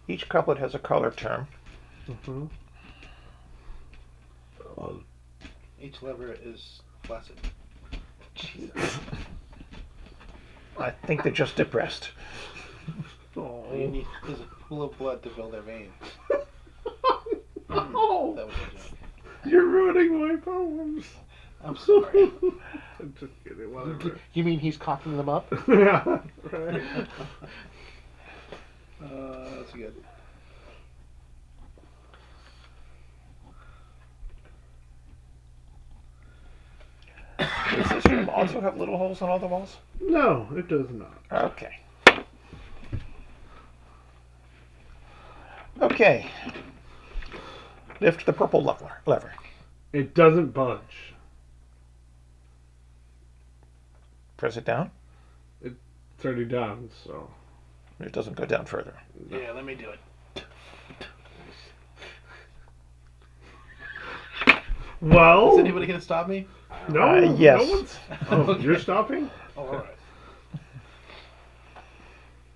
Each couplet has a color term. Uh-huh. Each lever is flaccid. I think they're just depressed. Oh. All you need is a pool of blood to fill their veins. Oh. That was a joke. You're ruining my poems. I'm sorry. I'm just kidding. Whatever. You mean he's cocking them up? Yeah. Right. That's good. Does this room also have little holes in all the walls? No, it does not. Okay. Okay. Lift the purple lever. It doesn't budge. Press it down. It's already down, so. It doesn't go down further. Yeah, let me do it. Well. Is anybody gonna stop me? No. Yes. No one's. Oh, Okay. you're stopping? Oh, all right.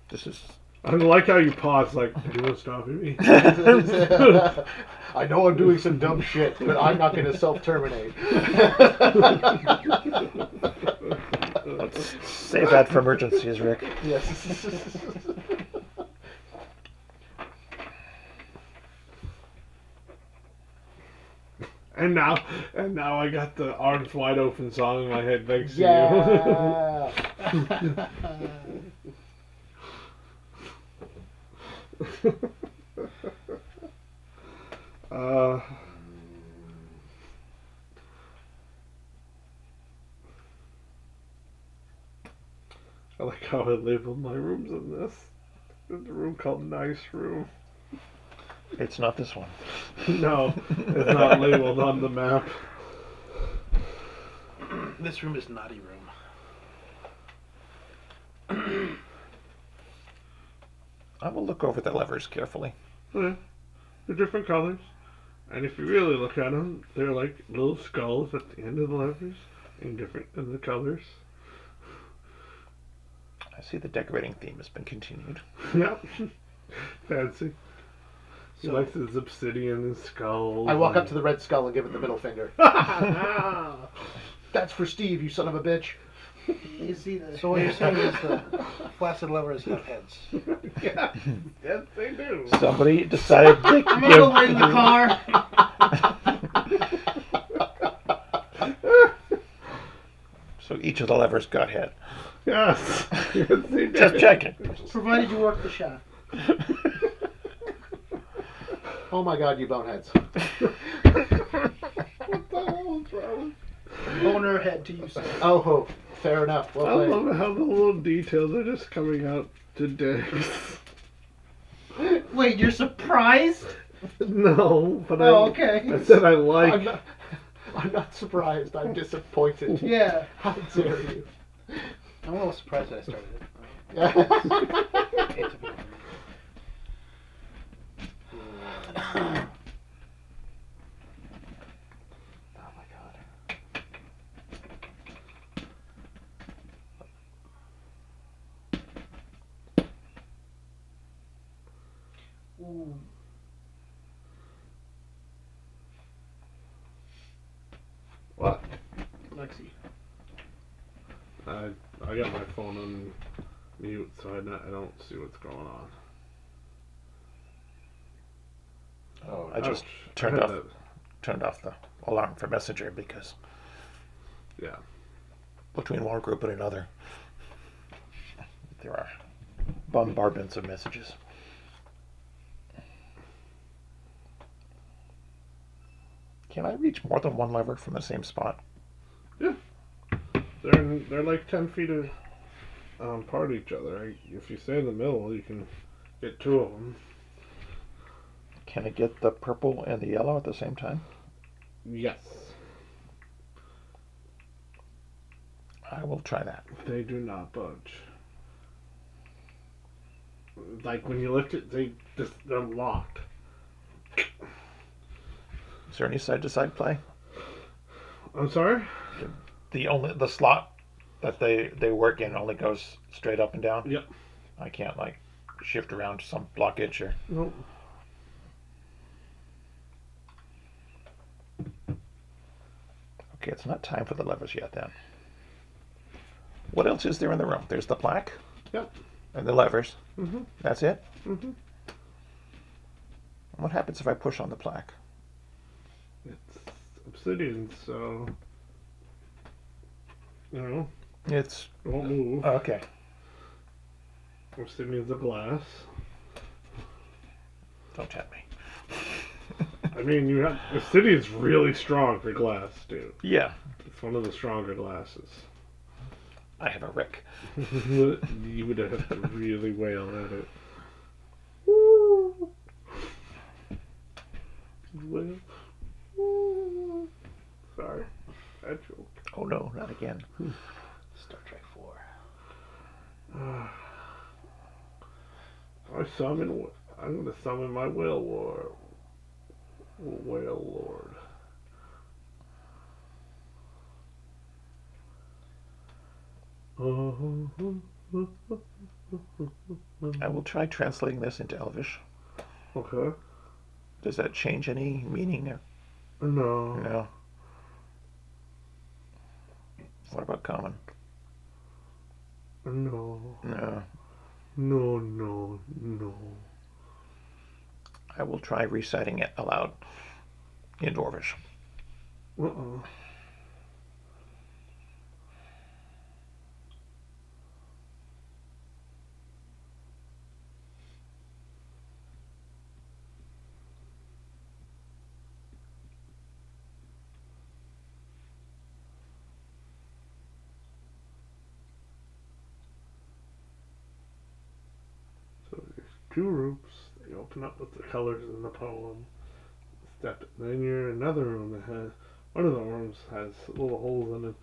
This is. I like how you pause, like, anyone's stopping me? I know I'm doing some dumb shit, but I'm not going to self-terminate. Let's save that for emergencies, Rick. Yes. And now I got the Arms Wide Open song in my head thanks to Yeah. you. I like how I labeled my rooms in this. There's a room called Nice Room. It's not this one. No, it's not labeled on the map. This room is naughty room. I will look over the levers carefully. Okay. They're different colors. And if you really look at them, they're like little skulls at the end of the levers, and different in the colors. I see the decorating theme has been continued. Yep. Fancy. He So- likes his obsidian and skulls. I walk up to the red skull and give it the middle finger. That's for Steve, you son of a bitch. You see the. So what you're saying is the flaccid levers have heads. Yeah. Yes, they do. Somebody decided to I'm gonna go wait in the car. So each of the levers got hit. Yes. Yes, they do. Just checking. Provided you work the shaft. Oh my god, you boneheads. What the hell is wrong? Boner head to you, sir. Oh, ho. Fair enough. Well I played. love how the little details are just coming out today. Wait, you're surprised? No, but Oh, I okay. said I like. I'm not surprised. I'm disappointed. Yeah. How dare you? I'm a little surprised that I started it. Yeah. It's a bit- Oh my god. Ooh. What? Lexi. I got my phone on mute, so I don't see what's going on. Oh, I just Ouch. turned I off had turned off the alarm for Messenger because that- Yeah. between one group and another, there are bombardments of messages. Can I reach more than one lever from the same spot? They're like 10 feet apart each other. If you stay in the middle, you can get two of them. Can I get the purple and the yellow at the same time? Yes. I will try that. They do not budge. Like when you lift it, they're locked. Is there any side-to-side play? I'm sorry? The slot that they work in only goes straight up and down? Yep. I can't like shift around some blockage or Nope. Okay, it's not time for the levers yet then. What else is there in the room? There's the plaque. Yep. And the levers. Mm-hmm. That's it? Mm-hmm. What happens if I push on the plaque? It's obsidian, so It's it won't move. okay. Obsidian's a glass. Don't tempt me. I mean, obsidian's really strong for glass, dude. Yeah, It's one of the stronger glasses. I have a Rick. You would have to really wail at it. Wail. Sorry, I joke. Oh no, not again. Star Trek 4. I'm gonna summon my whale lord. Whale lord. I will try translating this into Elvish. Okay. Does that change any meaning there? No. No. What about common? No. No. No, no, no. I will try reciting it aloud in Dwarvish. Uh-uh. So there's two rooms. They open up with the colors in the poem. Then you're in another room that has one of the rooms has little holes in it.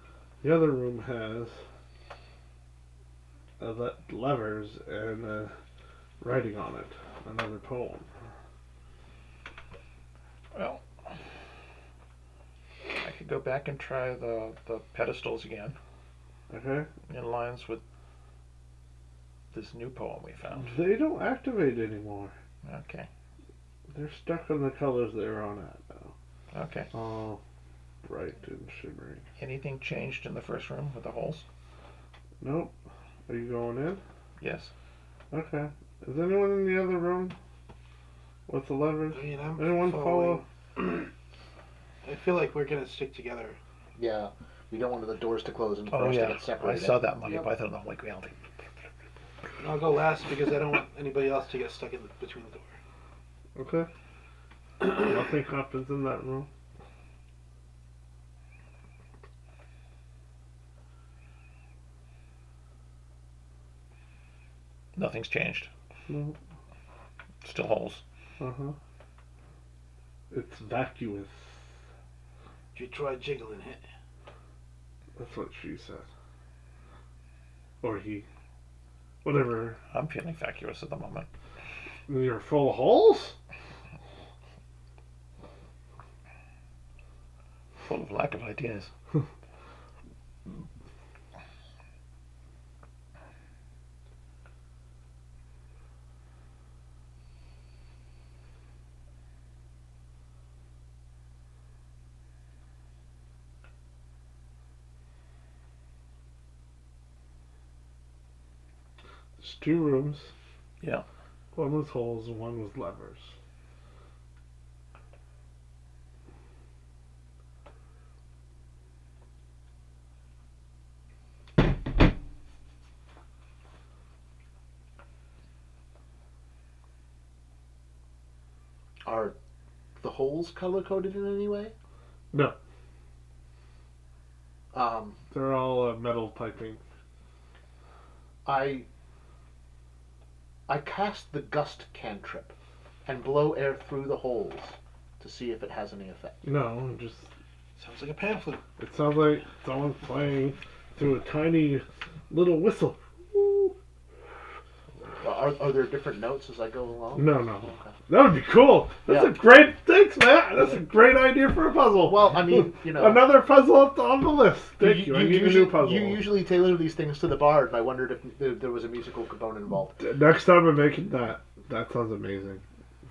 The other room has levers and writing on it. Another poem. Well, I could go back and try the pedestals again Okay. in lines with this new poem we found. They don't activate anymore. Okay. They're stuck on the colors they're on at now. Okay. All bright and shimmering. Anything changed in the first room with the holes? Nope. Are you going in? Yes. Okay. Is anyone in the other room? What's the levers? I mean, I'm Anyone follow? I feel like we're gonna stick together. Yeah, we don't want the doors to close and for Oh us to yeah. get I separated. saw that Monty Yep. Python on like reality. I'll go last because I don't want anybody else to get stuck in between the door. Okay. Nothing happens in that room. Nothing's changed. No. Still holes. Uh-huh. It's vacuous. Did you try jiggling it? That's what she said. Or he. Whatever. I'm feeling vacuous at the moment. You're full of holes? Full of lack of ideas. There's two rooms. Yeah. One was holes and one was levers. Are the holes color coded in any way? No. Um, They're all metal piping. I cast the gust cantrip and blow air through the holes to see if it has any effect. No, just Sounds like a pamphlet. it sounds like someone's playing through a tiny little whistle. Are there different notes as I go along? No, no. Okay. That would be cool. That's Yeah. a great thanks, Matt. That's a great idea for a puzzle. Well, I mean, you know, Another puzzle up on the list. Thank you. I need a new puzzle. You usually tailor these things to the bard, and I wondered if there was a musical component involved. Next time I'm making that. That sounds amazing.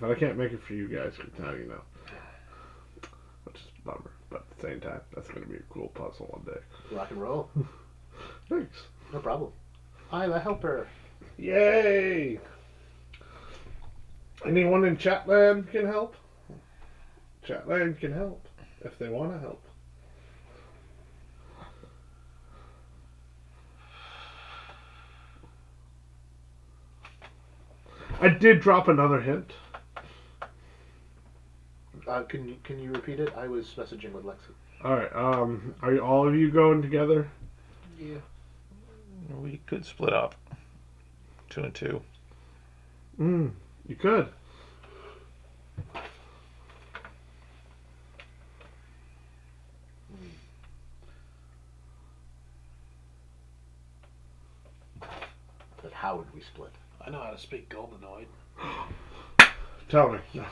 But I can't make it for you guys, because now you know. Which is a bummer, but it's same time. That's going to be a cool puzzle one day. Rock and roll. Thanks. No problem. I'm a helper. Yay! Anyone in Chatland can help? Chatland can help if they want to help. I did drop another hint. Can you repeat it? I was messaging with Lexi. All right. Are all of you going together? Yeah. We could split up. 2 and 2. You could. But how would we split? I know how to speak Goblinoid. Tell me. No,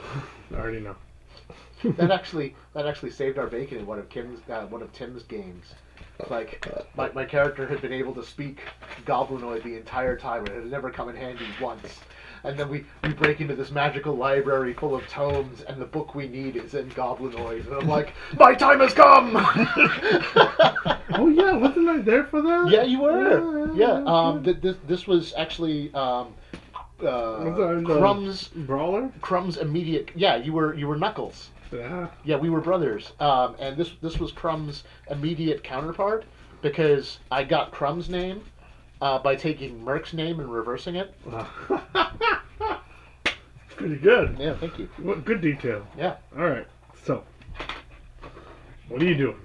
I already know. That actually saved our bacon in one of Tim's games. Like my character had been able to speak Goblinoid the entire time, and it had never come in handy once. And then we break into this magical library full of tomes, and the book we need is in Goblinoid. And I'm like, my time has come! Oh yeah, wasn't I there for that? Yeah, you were. Yeah. This was actually Crumb's Brawler. Crumb's immediate. Yeah, you were Knuckles. Yeah. Yeah, we were brothers. And this was Crumb's immediate counterpart because I got Crumb's name by taking Merc's name and reversing it. Pretty good. Yeah, thank you. What good detail. Yeah. All right. So, what are you doing?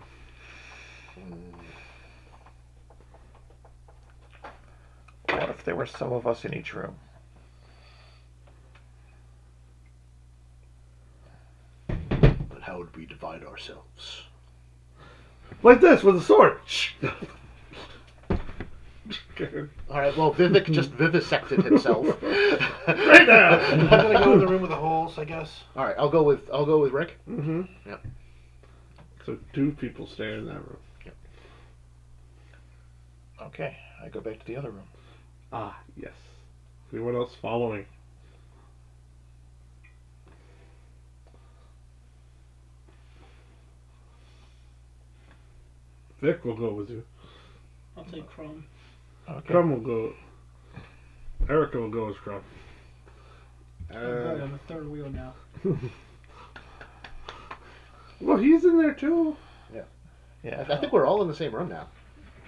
What if there were some of us in each room? But how would we divide ourselves? Like this with a sword. All right. Well, Vivek just vivisected himself. Right now. I'm gonna go in the room with the holes, I guess. All right. I'll go with Rick. Mm-hmm. Yep. So 2 people stay in that room. Okay, I go back to the other room. Ah, yes. Anyone else following? Vic will go with you. I'll take Crumb. Okay. Crumb will go. Erica will go as Crumb. I'm good. I'm a third wheel now. Well, he's in there too. Yeah. I think we're all in the same room now.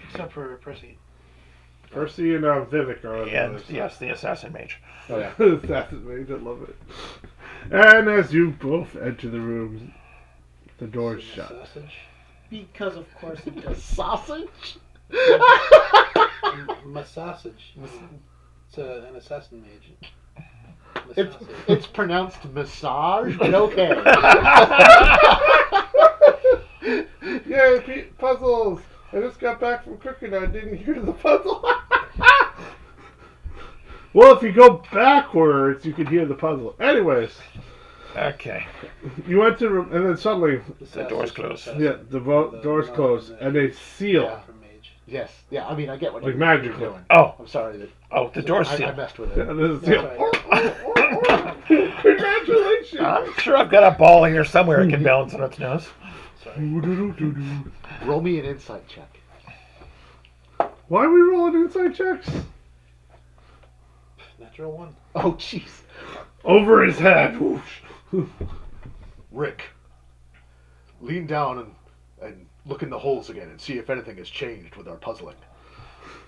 Except for Percy. Percy and Vivek are on the And other side. yes, the assassin mage. Oh yeah. That's amazing. I love it. And as you both enter the room, the door's shut. Sausage. Because of course it does. Sausage. My sausage. It's an assassin mage. It's pronounced massage, but okay. Yay, puzzles! I just got back from cooking. I didn't hear the puzzle. Well, if you go backwards, you can hear the puzzle. Anyways, Okay. you went to the room, and then suddenly, The door's closed. yeah, the doors close, and they seal. Yeah. Mage. Yes. Yeah. I mean, I get what Like you're magically. doing. Oh, I'm sorry that the door's I sealed. messed with Yeah, it. this is seal. Congratulations! I'm sure I've got a ball here somewhere it can balance on its nose. Roll me an insight check. Why are we rolling inside checks? Natural one. Oh, jeez. Over his head. Whoosh. Rick, lean down and look in the holes again and see if anything has changed with our puzzling.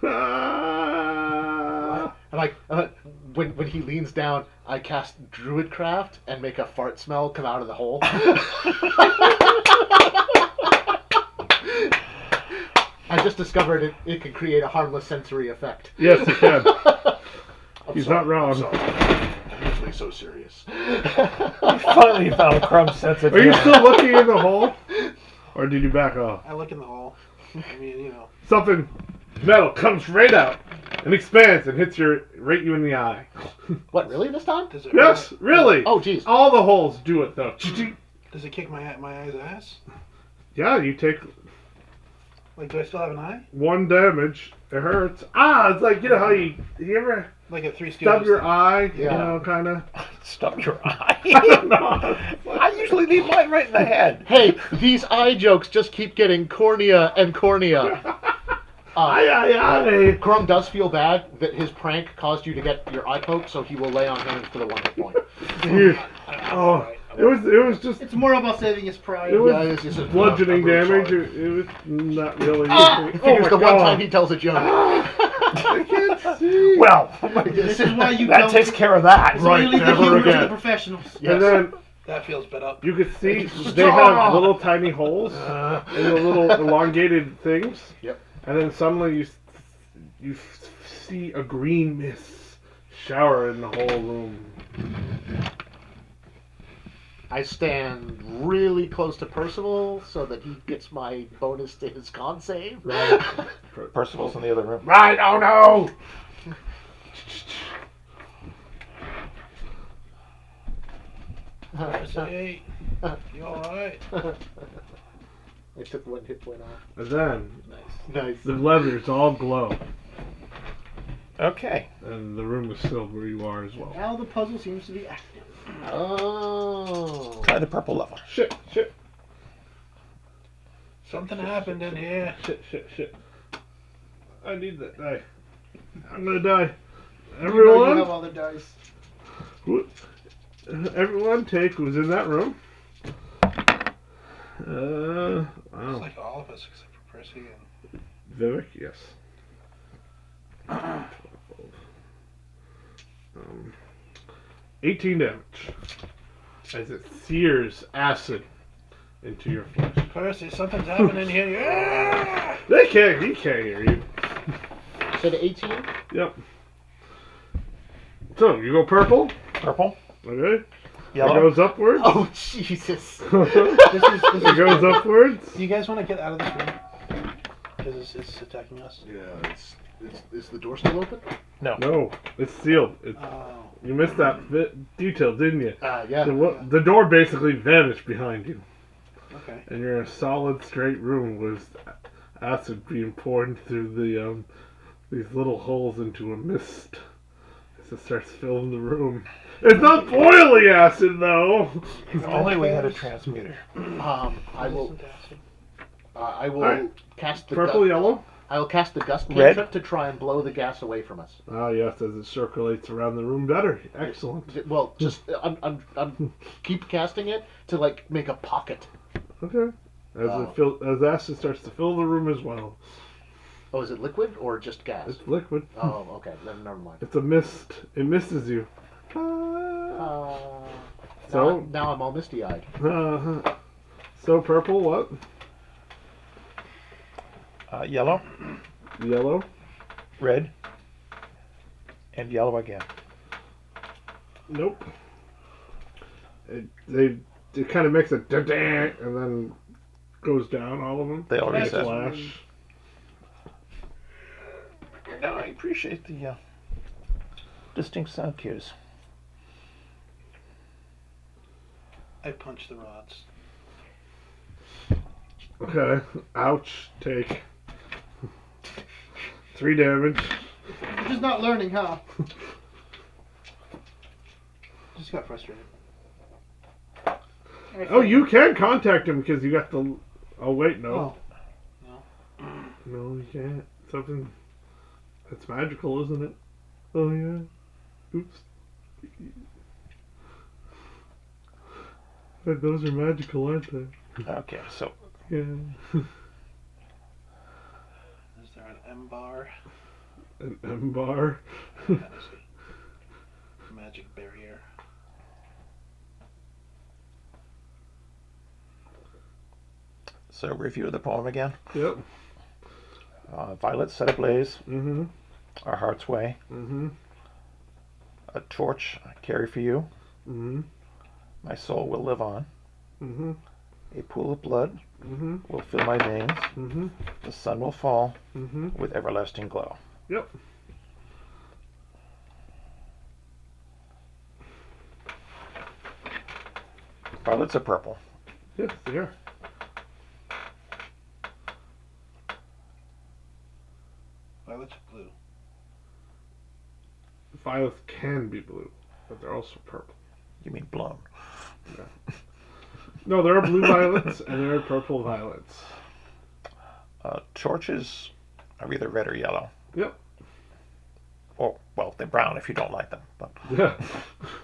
Ah. And when he leans down, I cast Druidcraft and make a fart smell come out of the hole. I just discovered it can create a harmless sensory effect. Yes, he can. He's sorry, not wrong. I'm sorry. I'm usually so serious. You finally found Crumb's sense of Are you humor. still looking in the hole? Or did you back off? I look in the hole. I mean, you know. Something metal comes right out and expands and hits you right in the eye. What, really this time? Does it Yes, really. Oh, jeez. All the holes do it though. Does it kick my eye's ass? Yeah, you take Like, do I still have an eye? 1 damage. It hurts. Ah, it's like, you know how you ever Like a 3 stub Stooges your eye, Yeah. you know, kind of. Stub your eye. I don't know. Are usually leave mine right in the head. Hey, these eye jokes just keep getting cornea and cornea. Aye. Crumb does feel bad that his prank caused you to get your eye poked, so he will lay on hands for the 1 hit point. Oh, it was just. It's more about saving his pride. It was Yeah, it's just bludgeoning I'm really damage. sorry. It was not really. He figures the one time he tells a joke. I can't see. Well, This is why you that don't. takes care of that. This is why you Right, leave the never humor to the again. professionals. Yes. And then That feels better. you could see they have little tiny holes in the little elongated things. Yep. And then suddenly you see a green mist shower in the whole room. I stand really close to Percival so that he gets my bonus to his con save. Percival's in the other room. Right, oh no! Hey, you alright? I took 1 hit point off. And then Nice. the leathers all glow. Okay. And the room is filled where you are as well. Now the puzzle seems to be active. Oh. Try the purple level. Shit. Something happened in here. Shit. I need that die. I'm gonna die. You know you have Everyone, all the dice. everyone take who's in that room. It's Wow. like all of us except for Percy and... Vivek, yes. 18 damage. As it sears acid into your flesh. Percy, something's happening here. Yeah! He can't hear you. Said 18? Yep. So, you go purple. Purple. Okay. It Yellow. goes upwards. Oh, Jesus. It goes upwards. Do you guys want to get out of this room? Because it's attacking us. Yeah, is the door still open? No. No, it's sealed. Oh. You missed that detail, didn't you? Yeah. The door basically vanished behind you. Okay. And you're in a solid, straight room with acid being poured through these little holes into a mist as it starts filling the room. It's not boiling acid, though. If only we had a transmuter. I will Alright. cast the Purple, yellow. I will cast the gust Red. cantrip to try and blow the gas away from us. Ah, yes, as it circulates around the room better. Excellent. Well, just I'm keep casting it to like make a pocket. Okay. As acid starts to fill the room as well. Oh, is it liquid or just gas? It's liquid. Oh, okay. Then never mind. It's a mist. It misses you. So? Now I'm all misty-eyed. So purple, what? Yellow, Yellow. red, and yellow again. Nope. It kind of makes a da-dang and then goes down, all of them. They all Like a reset. flash. No, I appreciate the distinct sound cues. I punched the rods. Okay. Ouch. Take 3 damage. You're just not learning, huh? Just got frustrated. Oh, you can contact him because you got the... Oh, wait, no. Oh. No, you can't. Something... It's magical, isn't it? Oh, yeah. Oops. Those are magical, aren't they? Okay, so Yeah. Is there an M bar? An M bar. Magic barrier. review of the poem again. Yep. Violet set ablaze, Mm-hmm. our heart's way. Mm-hmm. A torch I carry for you. Mm-hmm. My soul will live on. Mm-hmm. A pool of blood Mm-hmm. will fill my veins. Mm-hmm. The sun will fall Mm-hmm. with everlasting glow. Yep. Violets are purple. Yes, they are. Violet's blue. Violets can be blue, but they're also purple. You mean blown. No, there are blue violets and there are purple violets. Torches are either red or yellow. Yep. Or, well, they're brown if you don't like them. But Yeah.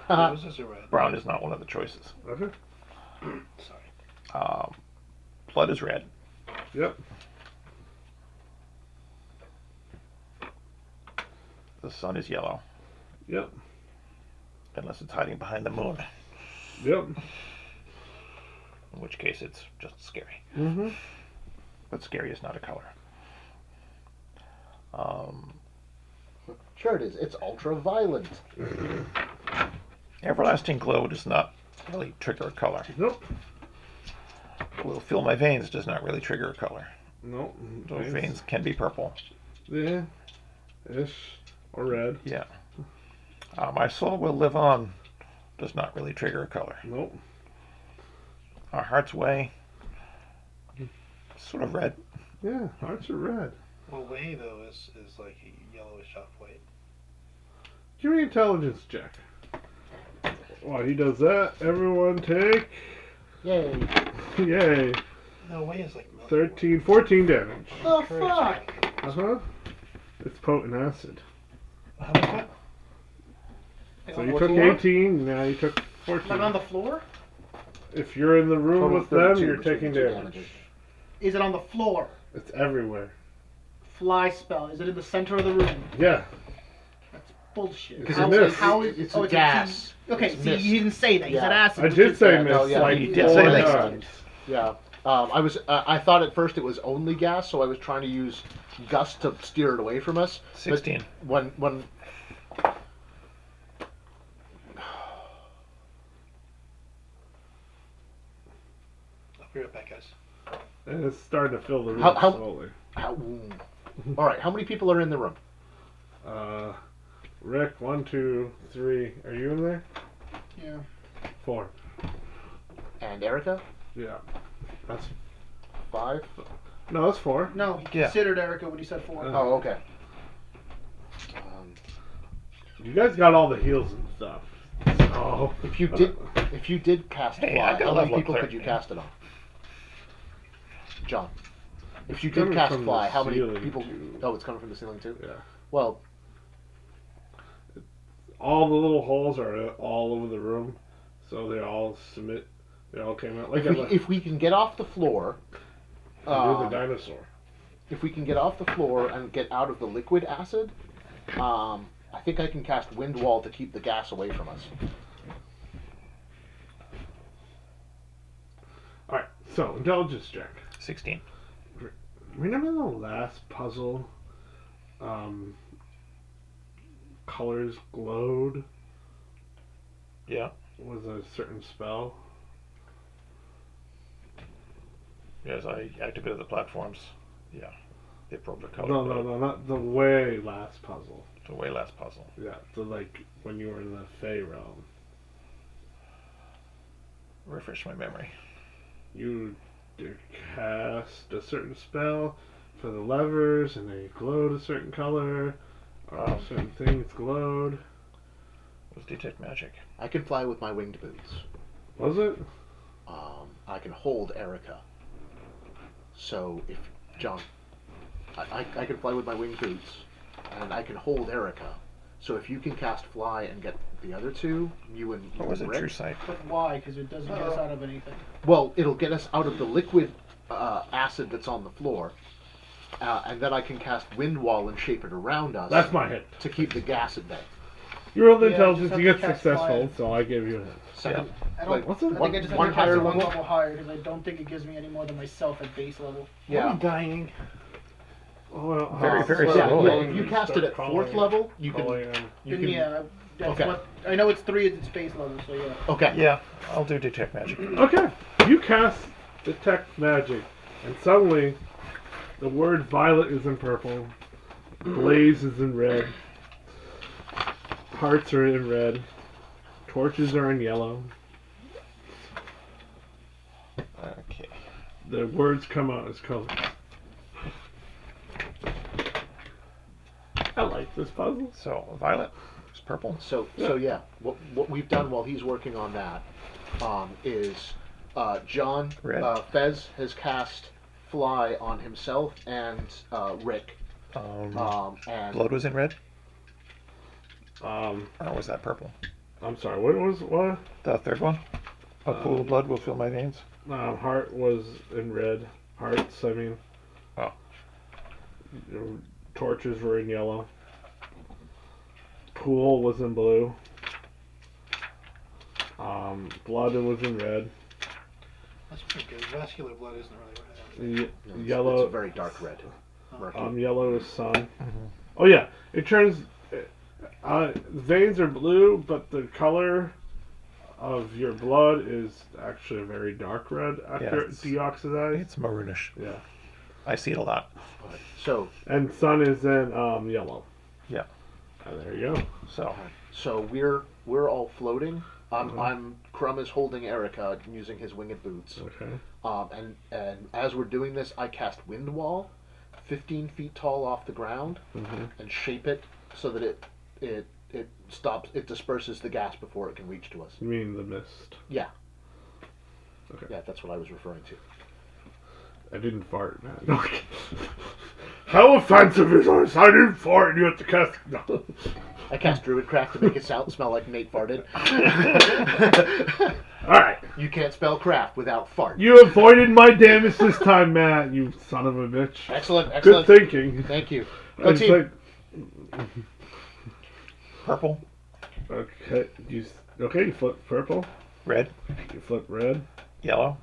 Roses are red. brown is not one of the choices. Okay. Sorry. Blood is red. Yep. The sun is yellow. Yep. Unless it's hiding behind the moon. Yep. In which case it's just scary. Mm-hmm. But scary is not a color. Sure it is. It's ultraviolet. Everlasting glow does not really trigger a color. Nope. Will fill my veins does not really trigger a color. Nope. Those veins can be purple. Yeah. Ish. Or red. Yeah. My soul will live on does not really trigger a color. Nope. Our heart's way, sort of red. Yeah, hearts are red. Well, way though is like a yellowish off white. Give me an intelligence check. While he does that, everyone take... Yay. Yay. No, way is like milk. 13, 14 damage. Oh fuck! Uh-huh. It's potent acid. How much that? So On you the took floor? 18, now you took 14. Like on the floor? If you're in the room Total with them, 32, you're which taking is 2 damage. Is it on the floor? It's everywhere. Fly spell. Is it in the center of the room? Yeah. That's bullshit. Because How- it missed. how is- It's oh, a it's gas. Okay, It's see, missed. you didn't say that. You said Yeah. acid. I which did is- say Yeah, miss, no, yeah, like you did 4 say miss. times. Yeah. I was. I thought at first it was only gas, so I was trying to use gust to steer it away from us. But 16. when I'll be right back, guys. And it's starting to fill the room How- slowly. all right, how many people are in the room? Rick, 1, 2, 3. Are you in there? Yeah. 4. And Erica, Yeah. That's 5. no, that's 4. No, he Yeah. considered Erica when he said 4. Oh, okay. You guys got all the heals and stuff. So If you did cast Hey, fly, I got how many level up people clear. could you cast it on? John, if you coming did cast from the fly, how many ceiling, people? too. Oh, it's coming from the ceiling too. Yeah. Well, all the little holes are all over the room, so they all submit. They all came out like if we can get off the floor, the dinosaur. if we can get off the floor and get out of the liquid acid, I think I can cast wind wall to keep the gas away from us. All right. So intelligence check. 16. Remember the last puzzle? Colors glowed Yeah. with a certain spell. Yes, I activated the platforms. Yeah. The appropriate color. No, not the way last puzzle. The way last puzzle. Yeah, the like when you were in the Fey realm. Refresh my memory. You cast a certain spell for the levers, and they glowed a certain color, or certain things glowed. It was detect magic. I can fly with my winged boots. Was it? I can hold Erica. So if John, I can fly with my winged boots, and I can hold Erica. So if you can cast fly and get the other two, you and What was it? Rick, True sight. But why? Because it doesn't get us out of anything. well, it'll get us out of the liquid acid that's on the floor, and then I can cast wind wall and shape it around us. That's my hit. to keep the gas at bay. You rolled Yeah, intelligence, just you have get to cast successful, fire. so I gave you a hit. Second, I don't. like, What's it? I think I just have one to cast higher it one level? level higher because I don't think it gives me any more than myself at base level. yeah. I'm dying. Well, Very, very Yeah, slowly. yeah, if you cast it at 4th level, you can. You Then can yeah, that's okay. what I know. It's 3 at its base level, so yeah. Okay. Yeah, I'll do detect magic. Okay, you cast detect magic, and suddenly the word violet is in purple, blaze is in red, hearts are in red, torches are in yellow. Okay. The words come out as colors. I like this puzzle. So, violet is purple. So yeah, what we've done while he's working on that is John, Red. Fez has cast Fly on himself and Rick. And Blood was in red, Um, or was that purple? I'm sorry. What? The third one. A pool of blood will fill my veins. Heart was in red. Hearts. I mean. Oh. Torches were in yellow. Pool was in blue. Blood was in red. That's pretty good. Vascular blood isn't really red. Yellow. It's a very dark red. Murky. Yellow is sun. Oh yeah, it turns. Veins are blue, but the color of your blood is actually a very dark red after it deoxidizes. It's maroonish. Yeah. I see it a lot. So And sun is in yellow. Yeah. And there you go. So we're all floating. Crumb is holding Erica using his winged boots. Okay. And as we're doing this, I cast Wind Wall, 15 feet tall off the ground, and shape it so that it stops. It disperses the gas before it can reach to us. You mean the mist? Yeah. Okay. Yeah, that's what I was referring to. I didn't fart, man. Okay. How offensive is this? I didn't fart and you have to cast... No. I cast Druidcraft to make it smell like Nate farted. Alright. You can't spell craft without fart. You avoided my damage this time, Matt, you son of a bitch. Excellent. Good thinking. Thank you. I Go was team. purple, Okay, you flip purple. red, You flip red. yellow,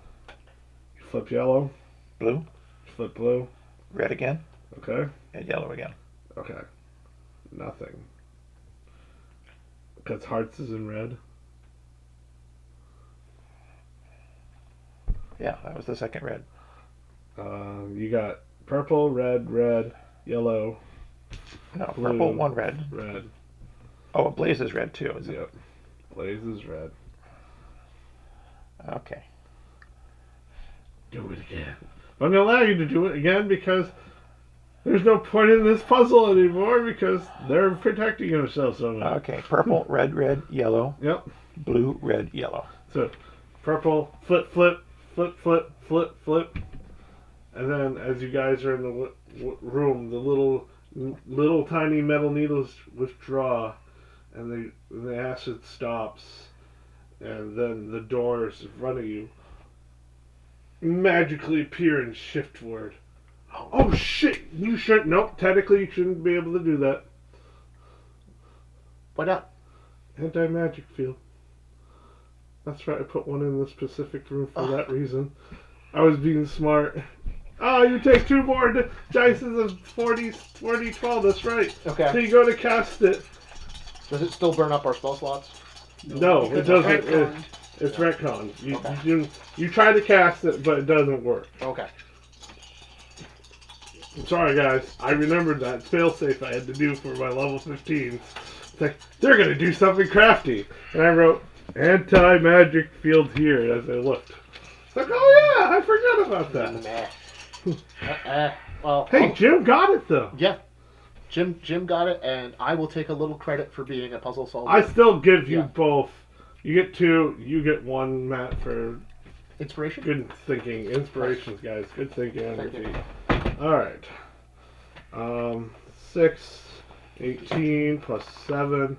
You flip yellow. blue, You flip blue. red again, Okay. and yellow again. Okay. Nothing. Because hearts is in red. Yeah, that was the second red. You got purple, red, yellow, No, blue, purple, one red. red. Oh, it blazes red too, is it? Yep. Blaze is red. Okay. Do it again. I'm gonna allow you to do it again because there's no point in this puzzle anymore because they're protecting themselves so much. Okay, purple, red, yellow, Yep. blue, red, yellow. So, purple, flip, flip, flip, flip, flip, flip, and then as you guys are in the room, the little tiny metal needles withdraw, and the acid stops, and then the doors in front of you magically appear and shift forward. Oh shit! You shouldn't. Nope. Technically, you shouldn't be able to do that. Why not? Anti-magic field. That's right. I put one in the specific room for that reason. I was being smart. You take 2 more dice of 40, 12. That's right. Okay. So you go to cast it. Does it still burn up our spell slots? No, it doesn't. It's retcon. You try to cast it, but it doesn't work. Okay. I'm sorry, guys. I remembered that failsafe I had to do for my level 15s. It's like, they're going to do something crafty. And I wrote, anti-magic field here as I looked. It's like, oh yeah, I forgot about that. Well, Hey, Jim got it, though. Yeah. Jim got it, and I will take a little credit for being a puzzle solver. I still give you Yeah. both. You get 2, you get 1, Matt, for Inspiration? good thinking. Inspirations, guys. Good thinking on your Thank you. feet. Alright. 6, 18, plus 7,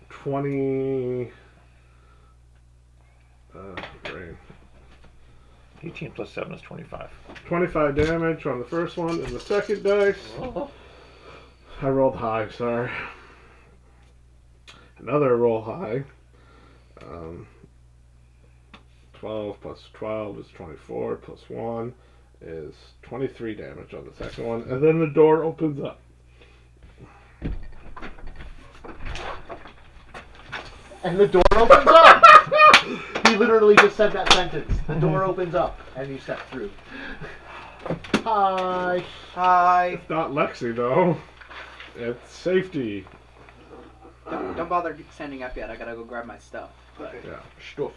20... brain. 18 plus 7 is 25. 25 damage on the first one, and the second dice... I rolled high, sorry. Another roll high. 12 plus 12 is 24, plus 1 is 23 damage on the second one, and then the door opens up. And the door opens up! He literally just said that sentence. The door opens up, and you step through. Hi. It's not Lexi, though. It's safety. Don't bother standing up yet. I gotta go grab my stuff. But Yeah. Stuff.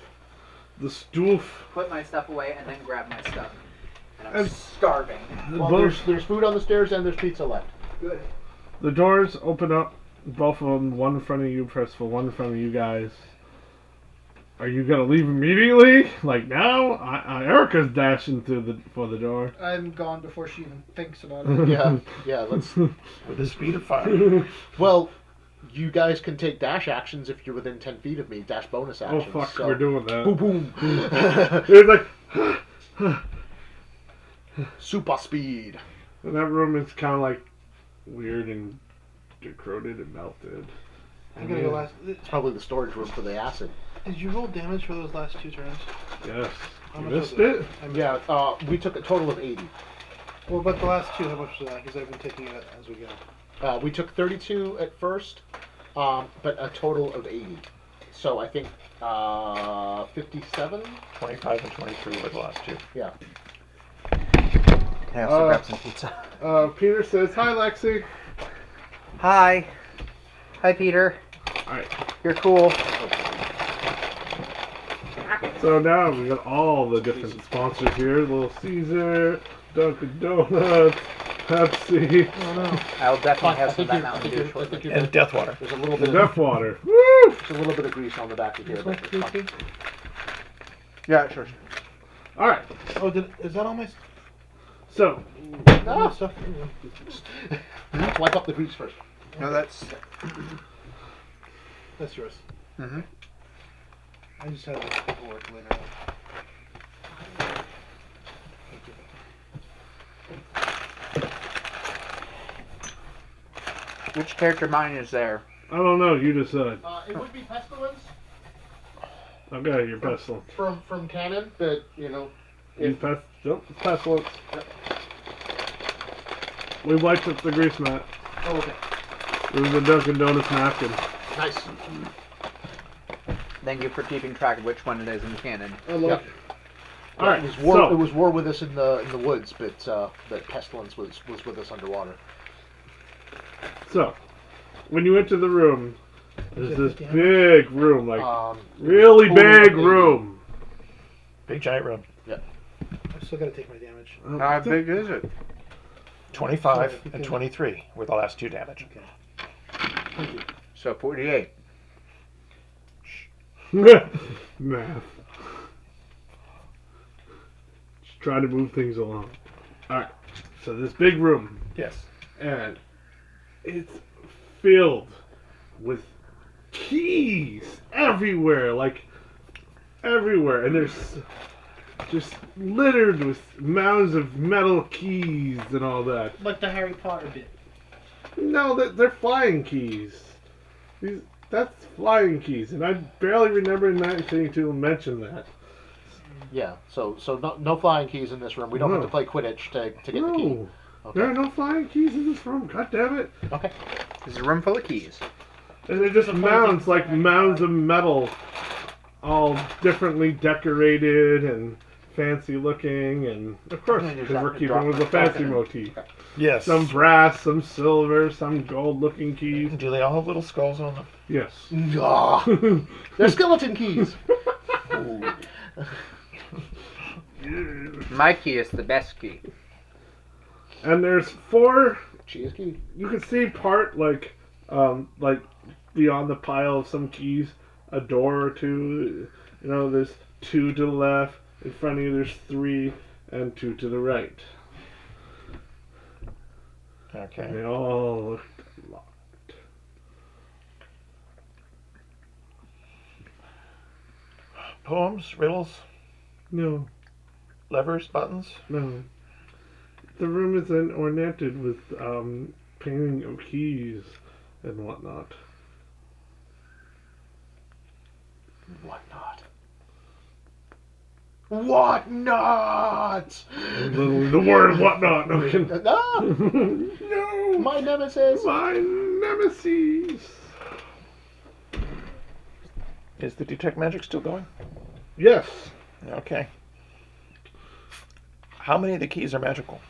The stoof. put my stuff away and then grab my stuff. And I'm And- starving. Well, Both- there's food on the stairs, and there's pizza left. Good. The doors open up, both of them, one in front of you, Percival, one in front of you guys. Are you gonna leave immediately? Like now? Erica's dashing for the door. I'm gone before she even thinks about it. Yeah, let's. With the speed of fire. Well, you guys can take dash actions if you're within 10 feet of me. Dash bonus Oh actions. fuck, so. we're doing that. Boom, boom. It's like, Super speed. and that room is kind of like weird and corroded and melted. I'm gonna go last. It's probably the storage room for the acid. Did you roll damage for those last 2 turns? Yes. How You much missed was it? Yeah, we took a total of 80. Well, but the last 2, how much was that? Because I've been taking it as we go. We took 32 at first, but a total of 80. So I think 57? 25 and 23 were the last 2. Yeah. Can I also grab some pizza? Peter says, "Hi, Lexi." Hi. Hi, Peter. Alright. You're cool. So now we got all the different sponsors here. Little Caesar, Dunkin' Donuts, Pepsi, I'll definitely have I some of think that you're, Mountain I Dew think shortly. you're And Deathwater. There's a little bit and of, Death Water. Woo! there's a little bit of grease on the back of here. But it's fine. Yeah, sure. Alright. Oh, is that all my, So, all my stuff? Wipe up the grease first. No, that's. That's yours. Mm-hmm. I just had the paperwork later on. Which character mine is there? I don't know, you decide. It would be pestilence Okay, you're pestilence. from canon, but you know, You pestilence. We wiped up the grease mat. oh, okay, It was a Dunkin' Donuts napkin. nice. Thank you for keeping track of which one it is in canon. Yep. Alright, It was war. so, It was war with us in the woods, but pestilence was with us underwater. so, when you enter the room, there's Is it this 50 big room, like, total really of big 80. room. Big giant room. I still gotta take my damage. How big is it? 25 Sorry, you and can- 23 were the last 2 damage. Okay. So 48. Math. Just trying to move things along. Alright, so this big room, Yes. and it's filled with keys everywhere, like everywhere, and there's just littered with mounds of metal keys and all that. Like the Harry Potter bit. No, they're flying keys. That's flying keys, and I barely remember anything to mention that. Yeah. So no flying keys in this room. We don't have No. to play Quidditch to get the key. No, Okay. there are no flying keys in this room. God damn it! Okay. There's a room full of keys. And they're just mounds, like mounds of metal, all differently decorated and fancy looking, and of course, And you because we're drop- keeping with the drop fancy it in. motif. Yes. Some brass, some silver, some gold-looking keys. Do they all have little skulls on them? Yes. Ah, they're skeleton keys. My key is the best key. And there's 4. Cheese key. You can see part like beyond the pile of some keys, a door or 2. You know, there's 2 to the left. In front of you, there's 3, and 2 to the right. Okay. They all look locked. Poems, riddles, No, levers, buttons. no. The room is then ornamented with painting of keys and whatnot. What not? What not? Literally the word whatnot. No, kidding. Ah, No, my nemesis. my nemesis. Is the detect magic still going? Yes. Okay. How many of the keys are magical?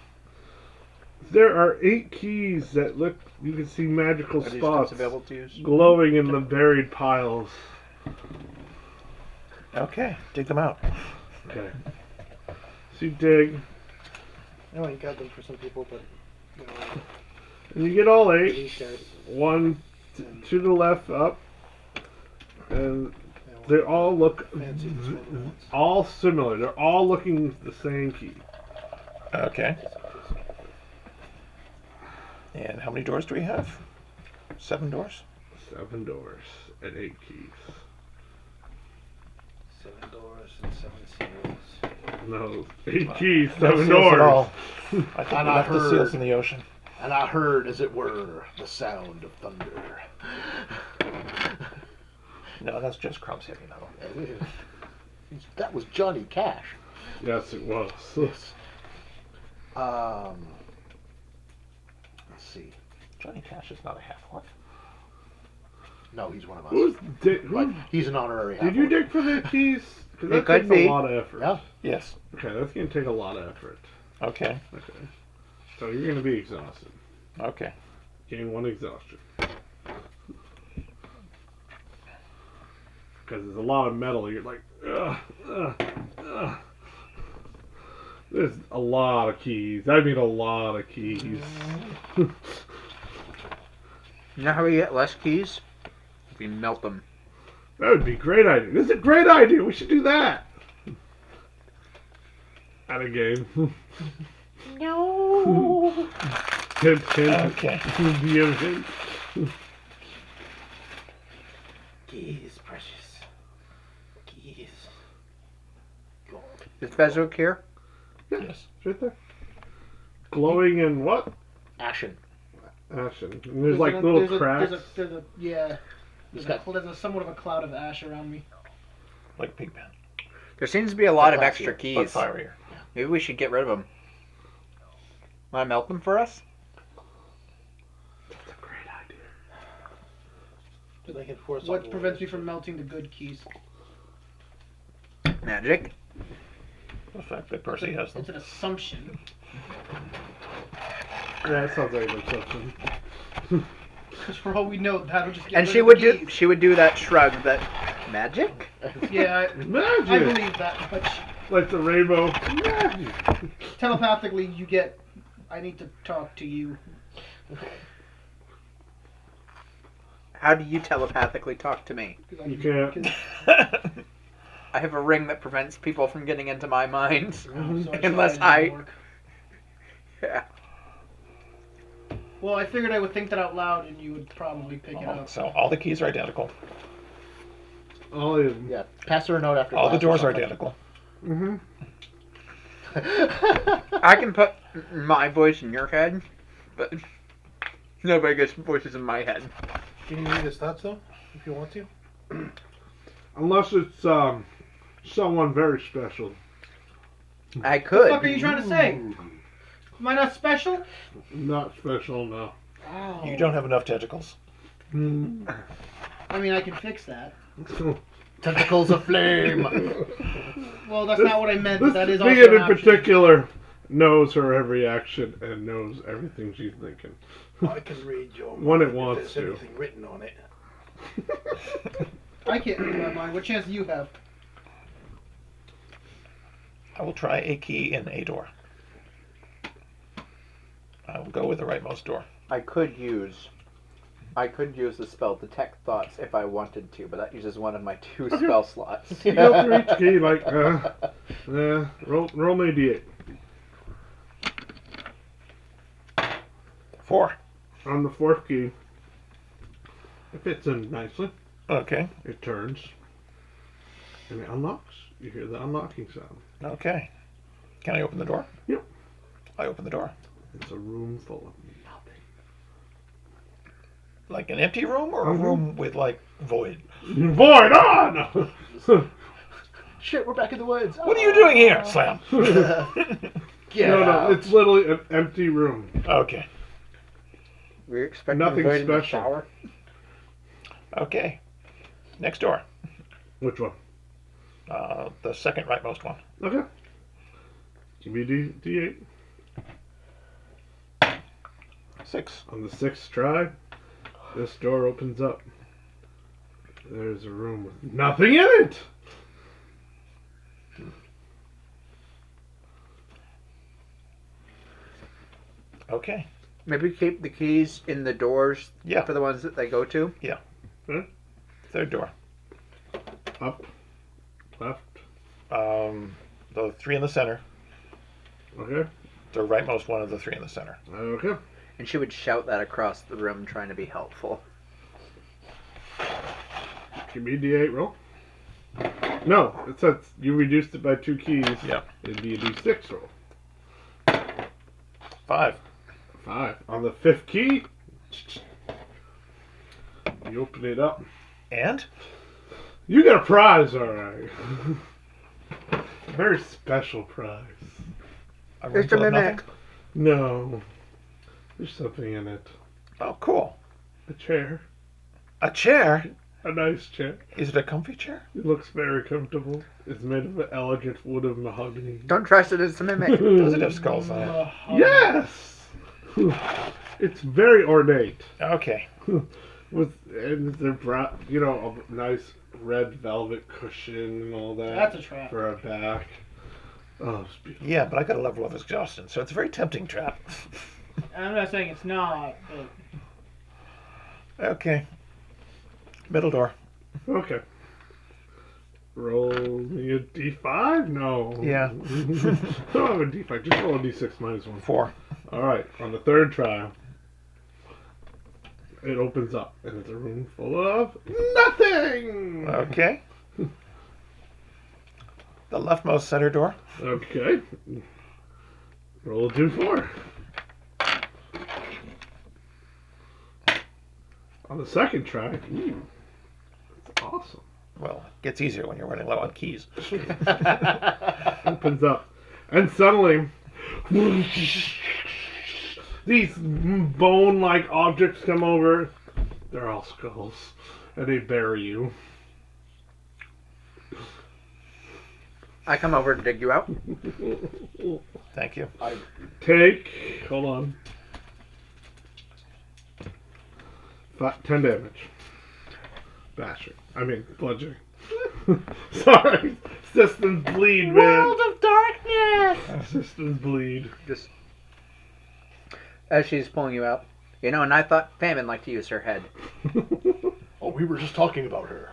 There are 8 keys that look. You can see magical Are these spots available to use? glowing in the buried piles. Okay, dig them out. Okay. So you dig, I only got them for some people, but you know, and you get all 8. these guys. 1 to the left up, and They all look Fancy the smaller ones. all similar. They're all looking the same key. Okay. And how many doors do we have? 7 doors? 7 doors and 8 keys. 7 doors and 7 seals. No, 8 keys, No 7 seals doors. at all. I think And we I left the heard- seals in the ocean. And I heard, as it were, the sound of thunder. No, that's just Crumb's heavy metal. That was Johnny Cash. Yes, it was. Let's see. Johnny Cash is not a half-orc. No, he's one of us. Who, He's an honorary. did you half-orc. dig for the keys? Because It that could takes be. a lot of effort. Yeah. Yes. Okay, that's going to take a lot of effort. Okay. Okay. So you're going to be exhausted. Okay. Gain 1 exhaustion. Because there's a lot of metal. You're like, ugh, ugh, ugh. There's a lot of keys. I mean, a lot of keys. You know how we get less keys? If we melt them. That would be a great idea. This is a great idea. We should do that. At a game. No. Hint, hint. Okay. DM hint. Keys, precious. Keys. Is Fezzik here? Yes. It's right there. Glowing and what? Ashen. Ashen. And there's like little cracks. Yeah. He's There's a somewhat of a cloud of ash around me. Like Pigpen. There seems to be a lot of But extra But keys. fierier. Maybe we should get rid of them. Want to melt them for us? That's a great idea. But they can force What prevents me from melting the good keys? Magic. The fact that Percy has them. It's an assumption. Yeah, that sounds like an exception. Because for all we know, that'll just get And rid she of would the do. keys. She would do that shrug. That magic. Yeah, I Magic! believe that. But Like the rainbow. Magic! telepathically, you get. I need to talk to you. How do you telepathically talk to me? 'Cause You can't. I have a ring that prevents people from getting into my mind. So Unless sorry, it I- didn't work. Yeah. Well, I figured I would think that out loud, and you would probably pick it up. So all the keys are identical. All in. Yeah. Pass her a note after All the class or doors are something. identical. Mm-hmm. I can put my voice in your head, but nobody gets voices in my head. Can you read his thoughts though, if you want to? Unless it's someone very special. I What the could. fuck are you trying to say? Am I not special? Not special, no. You don't have enough tentacles. Mm. I mean, I can fix that. Tentacles of flame. Well, that's not what I meant, but that is also Being an in option. particular knows her every action and knows everything she's thinking. I can read your When it mind if wants there's to. anything written on it. I can't read my mind. What chance do you have? I will try a key in a door. I will go with the rightmost door. I could use the spell Detect Thoughts if I wanted to, but that uses one of my 2 spell slots. You go through each key like, roll me a d8. 4. On the 4th key, it fits in nicely. Okay. It turns. And it unlocks. You hear the unlocking sound. Okay. Can I open the door? Yep. I open the door. It's a room full of nothing. Like an empty room or a room with like void? Void on! Shit, we're back in the woods. What are you doing here? Slam. Get no, out. it's literally an empty room. Okay. We're expecting Nothing to void in the special. shower. Okay. Next door. Which one? The second rightmost one. Okay. Give me a d8. 6. On the 6th try, this door opens up. There's a room with nothing in it! Okay. Maybe keep the keys in the doors Yeah. for the ones that they go to. Third door. Up, left. The 3 in the center. Okay. The rightmost one of the 3 in the center. Okay. And she would shout that across the room, trying to be helpful. Give me a D8 roll. No, it says you reduced it by 2 keys. Yep. It'd be a D6 roll. 5. 5. On the 5th key, you open it up. And? You get a prize, alright. A very special prize. A It's room a full of mimic. nothing? No. There's something in it. Oh, cool. A chair. A chair? A nice chair. Is it a comfy chair? It looks very comfortable. It's made of an elegant wood of mahogany. Don't trust it, it's a mimic. Does it have skulls on it? Yes! It's very ornate. Okay. And they're a nice red velvet cushion and all that. That's a trap. For a back. Oh, it's beautiful. Yeah, but I got a level of exhaustion, so it's a very tempting trap. I'm not saying it's not, but Okay. Middle door. Okay. Roll me a D5? No. Yeah. Don't have a D5. Just roll a D6 minus 1. 4. Alright, on the 3rd try, it opens up, and it's a room full of nothing! Okay. The leftmost center door. Okay. Roll a 2-4. On the 2nd try, that's awesome. Well, it gets easier when you're running low on keys. Opens up, and suddenly, these bone-like objects come over. They're all skulls, and they bury you. I come over to dig you out. Thank you. Hold on. 10 damage. Bashing. Bludgeoning. Sorry. Systems bleed, man. World of Darkness! Systems bleed. Just as she's pulling you out. And I thought Famine liked to use her head. Oh, we were just talking about her.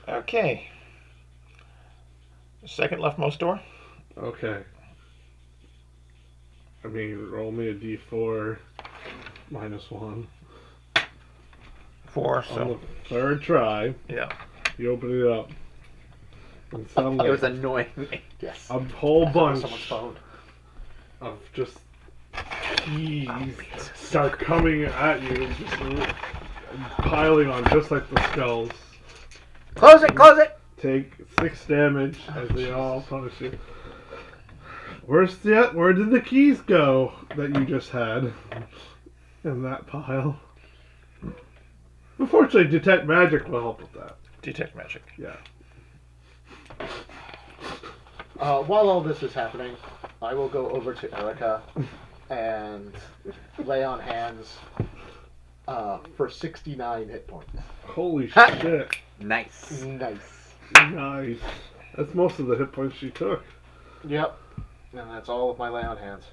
Okay. Second leftmost door. Okay. Roll me a d4 minus 1. 4, On so the 3rd try, yeah. you open it up. And suddenly, It was annoying me. Yes. a whole bunch Someone's phone. of just keys start coming at you, just piling on, just like the skulls. Close it, close it! Take 6 damage as they all punish you. Where did the keys go that you just had in that pile? Unfortunately, detect magic will help with that. Detect magic. Yeah. While all this is happening, I will go over to Erica and lay on hands for 69 hit points. Holy Ha! shit. Nice. Nice. Nice. That's most of the hit points she took. Yep. And that's all of my lay on hands.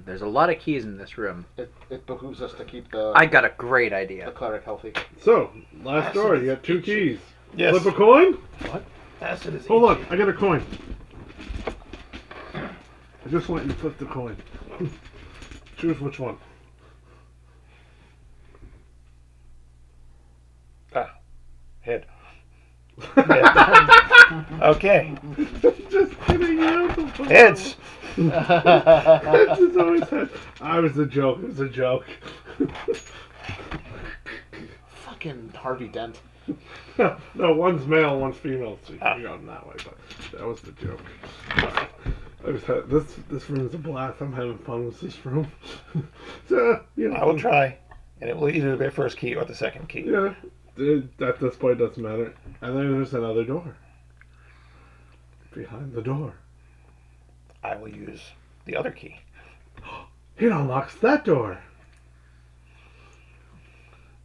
There's a lot of keys in this room. It behooves us to keep the I got a great the idea. cleric healthy. So, last door, you got 2 keys. Yes. Flip a coin? What? Acid is Hold on, I got a coin. I just want you to flip the coin. Choose which one. Head. Okay. Just kidding, Heads. Heads is always head. I was a joke. It was a joke. Fucking Harvey Dent. No, one's male, one's female. So you can go that way, but that was the joke. This room is a blast. I'm having fun with this room. So, I will try, and it will either be the first key or the second key. Yeah, at this point, it doesn't matter. And then there's another door. Behind the door. I will use the other key. It unlocks that door.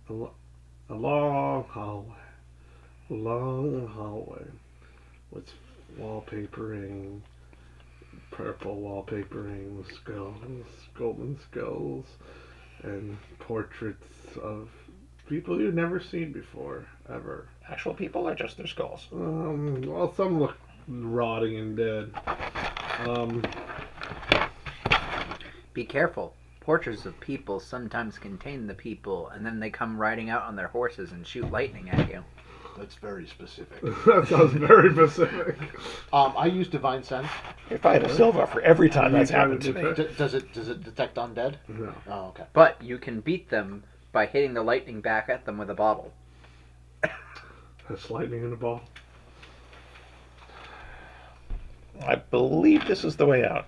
A long hallway. Long hallway. With wallpapering. Purple wallpapering with skulls. Golden skulls. And portraits of people you've never seen before. ever. Actual people or just their skulls? Well, some look rotting and dead. Be careful. Portraits of people sometimes contain the people, and then they come riding out on their horses and shoot lightning at you. That's very specific. That sounds very specific. I use divine sense. If I had a silver for every time that's happened to me. Does it detect undead? No. Oh, okay. But you can beat them by hitting the lightning back at them with a bottle. That's lightning in a ball. I believe this is the way out.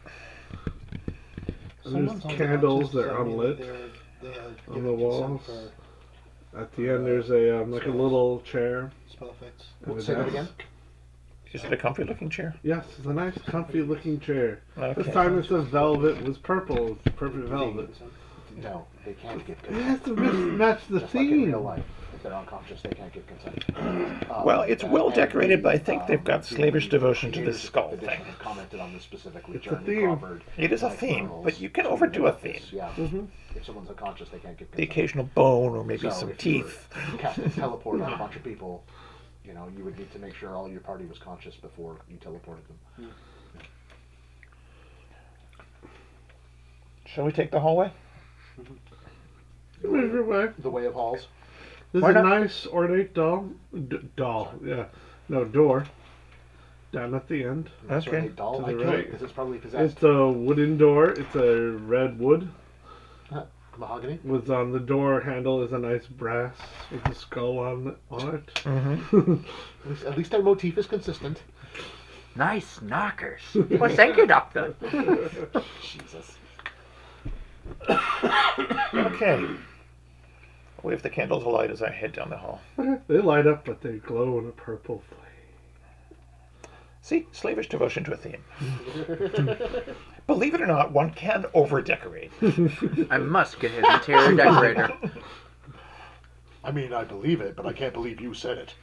There's candles that are unlit on the walls. At the end, there's a like a little chair. Spell effects. And a Say that desk. again? Is it a comfy-looking chair? Yes, it's a nice, comfy-looking chair. Okay. This time it says velvet was purple. It's perfect velvet. No, they can't get It consent. has to match the Just like in theme. real life. If they're unconscious, they can't get consent. Well, it's well decorated, but I think they've got slavish devotion to this Leadership skull edition thing. have commented on this specifically. It's a Jeremy theme. Crawford, It is a Mike theme, Burrows, but you can tweeted overdo a about this. theme. Yeah. Mhm. If someone's unconscious, they can't get The consent. occasional bone or maybe So some if you were teeth. casting teleport on a bunch of people, you know, you would need to make sure all your party was conscious before you teleported them. Shall we take the hallway? Move your way. The Way of Halls. There's Why a not? nice ornate yeah. No, door. Down at the end. That's Okay. right, doll. To I the killed right. it because it's probably possessed. It's a wooden door. It's a red wood. Mahogany. Was on the door handle is a nice brass with a skull on it. Mm-hmm. At least our motif is consistent. Nice knockers. Well, thank you, Doctor. Jesus. Okay. Wave the candles alight as I head down the hall. They light up, but they glow in a purple flame. See, slavish devotion to a theme. Believe it or not, one can over-decorate. I must get his interior decorator. I mean, I believe it, but I can't believe you said it.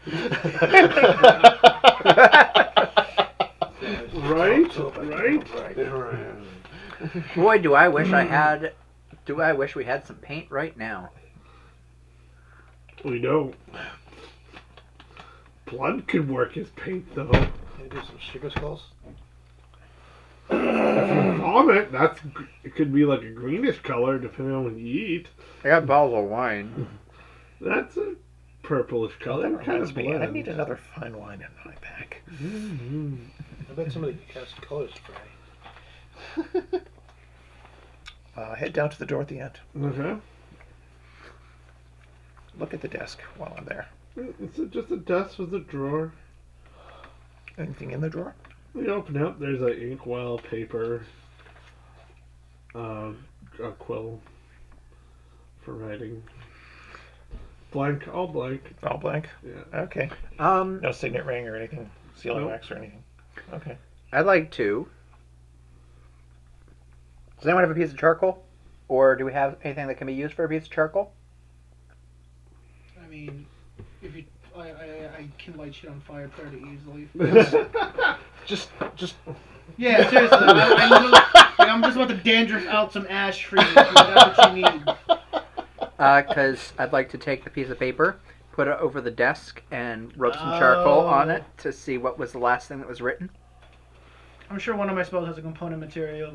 Right? Boy, do I wish I had. Do I wish we had some paint right now? We don't. Blood could work as paint, though. Can you do some sugar skulls? If you vomit, it could be like a greenish color depending on what you eat. I got bottles of wine. That's a purplish color. That It kind reminds of me, I blends. need another fine wine in my pack. I bet somebody could cast color spray. Head down to the door at the end. Okay. Look at the desk while I'm there. It's just a desk with a drawer. Anything in the drawer? You open it up, there's an inkwell, paper, a quill for writing. Blank, all blank. All blank? Yeah. Okay. Um, No signet ring or anything. Sealing Nope. wax or anything. Okay. I'd like to. Does anyone have a piece of charcoal? Or do we have anything that can be used for a piece of charcoal? I mean, if you, I can light shit on fire pretty easily. Just Yeah, seriously. I'm just about to dandruff out some ash for you. If that's what you need. Because I'd like to take the piece of paper, put it over the desk, and rub some charcoal on it to see what was the last thing that was written. I'm sure one of my spells has a component material.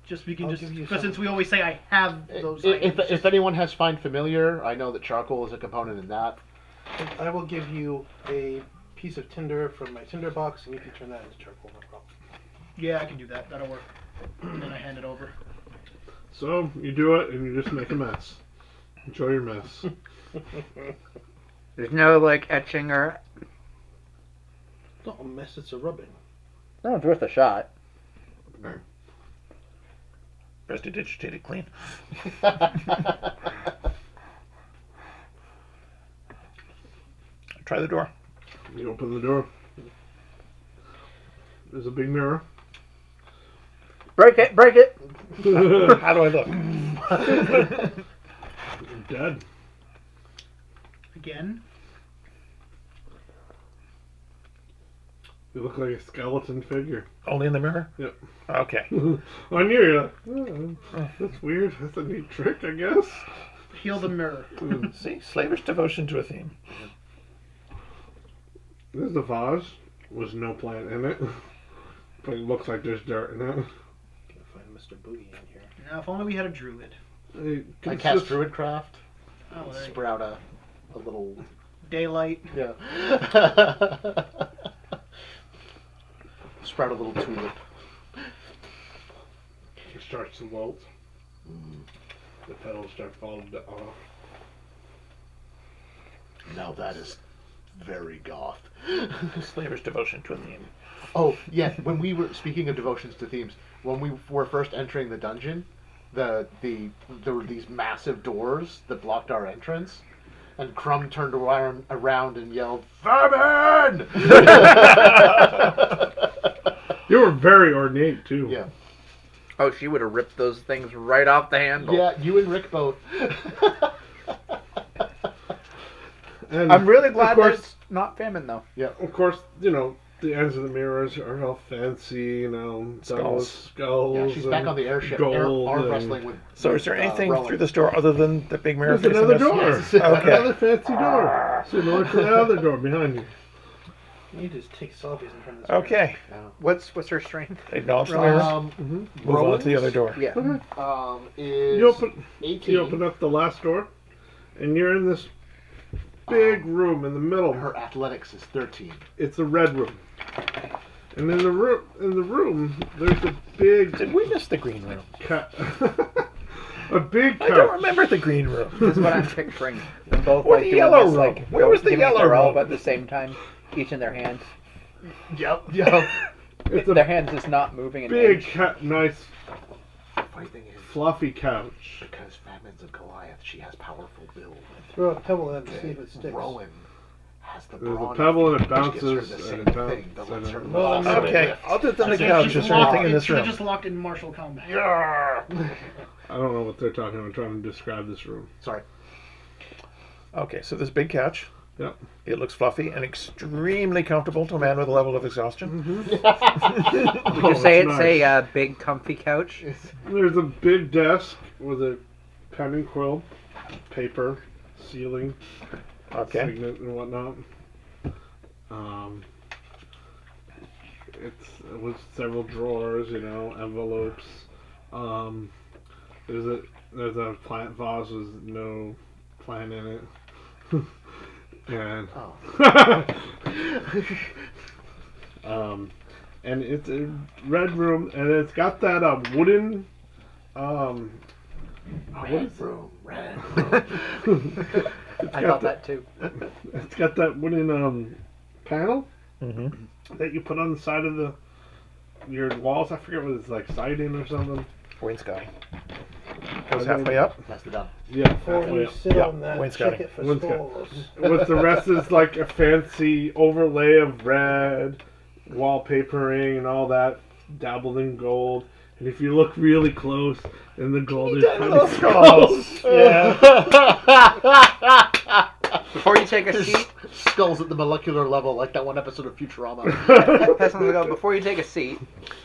Just we can I'll just give you because some. since we always say I have those. if anyone has Find Familiar, I know that charcoal is a component in that. I will give you a piece of tinder from my tinder box, and you can turn that into charcoal, no problem. Yeah, I can do that. That'll work. And then I hand it over. So, you do it, and you just make a mess. Enjoy your mess. There's no, like, etching or... It's not a mess, it's a rubbing. No, it's worth a shot. Best to digitate it clean. Try the door. You open the door. There's a big mirror. Break it! Break it! How do I look? You're dead. Again? You look like a skeleton figure. Only in the mirror? Yep. Okay. On you, you're like, oh, that's weird. That's a neat trick, I guess. Heal the mirror. See? Slavish devotion to a theme. There's a vase with no plant in it, but it looks like there's dirt in it. Can't find Mr. Boogie in here. Now, if only we had a druid. I cast Druidcraft. Oh, there you go. Sprout a little. Daylight. Yeah. Sprout a little tulip. It starts to wilt. The petals start falling off. Now that is very goth. Slaver's devotion to a theme. Oh, yeah, when we were speaking of devotions to themes, when we were first entering the dungeon, there were these massive doors that blocked our entrance, and Crumb turned around and yelled, "Famine!" You were very ornate too. Yeah. Oh, she would have ripped those things right off the handle. Yeah, you and Rick both. And I'm really glad of course, there's not famine, though. Yeah. Of course, the ends of the mirrors are all fancy, Skulls. skulls. Yeah, she's back on the airship, gold arm and- wrestling with. So is there anything Rowan. through this door other than the big mirror There's facing another us? door. Okay. Another fancy door. So look for the other door behind you. You need to just take selfies in front of this. Okay. What's her strength? Acknowledge the mirror. Um, Move on to the other door. Yeah. is You open 18. You open up the last door, and you're in this big room in the middle. Her athletics is 13. It's a red room, and in the room, there's a big Did we miss the green room? a big I don't couch. remember the green room. This is what I'm picturing. Them both Or like the doing yellow this, room. like Where was the giving it yellow their all, room? but at the same time, each in their hand. Yep. It's Their a hand is not moving an big, inch. nice, Funny thing is, fluffy couch. because Famine's a Goliath, she has powerful build. Throw a pebble in to see if it sticks. Rowan has the There's a brawny pebble and it feet, which gives her bounces the and same it thing bounces that and lets her it- bounce. Okay. Other than the So couch, she's is there anything in this She's room? just locked in martial combat. I don't know what they're talking about. I'm trying to describe this room. Sorry. Okay, so this big couch. Yep. It looks fluffy and extremely comfortable to a man with a level of exhaustion. Would you Oh, say that's it's a nice. big, comfy couch? There's a big desk with a pen and quill, paper, ceiling, Okay. signet and whatnot. It's with several drawers, envelopes. There's a plant vase with no plant in it. And and it's a red room, and it's got that wooden Red room, red. I thought that too. It's got that wooden panel Mm-hmm. that you put on the side of your walls. I forget what it's like, siding or something. Wainscoting. Goes halfway up. That's the done. Yeah, Before halfway you up. sit Yeah, on that, wainscoting. check it for Wainscoting. scrolls. With the rest is like a fancy overlay of red, wallpapering and all that, dabbled in gold. And if you look really close, then the gold is kind of Skulls. Yeah. Before you take a There's seat, skulls at the molecular level, like that one episode of Futurama. pass on the go. Before you take a seat,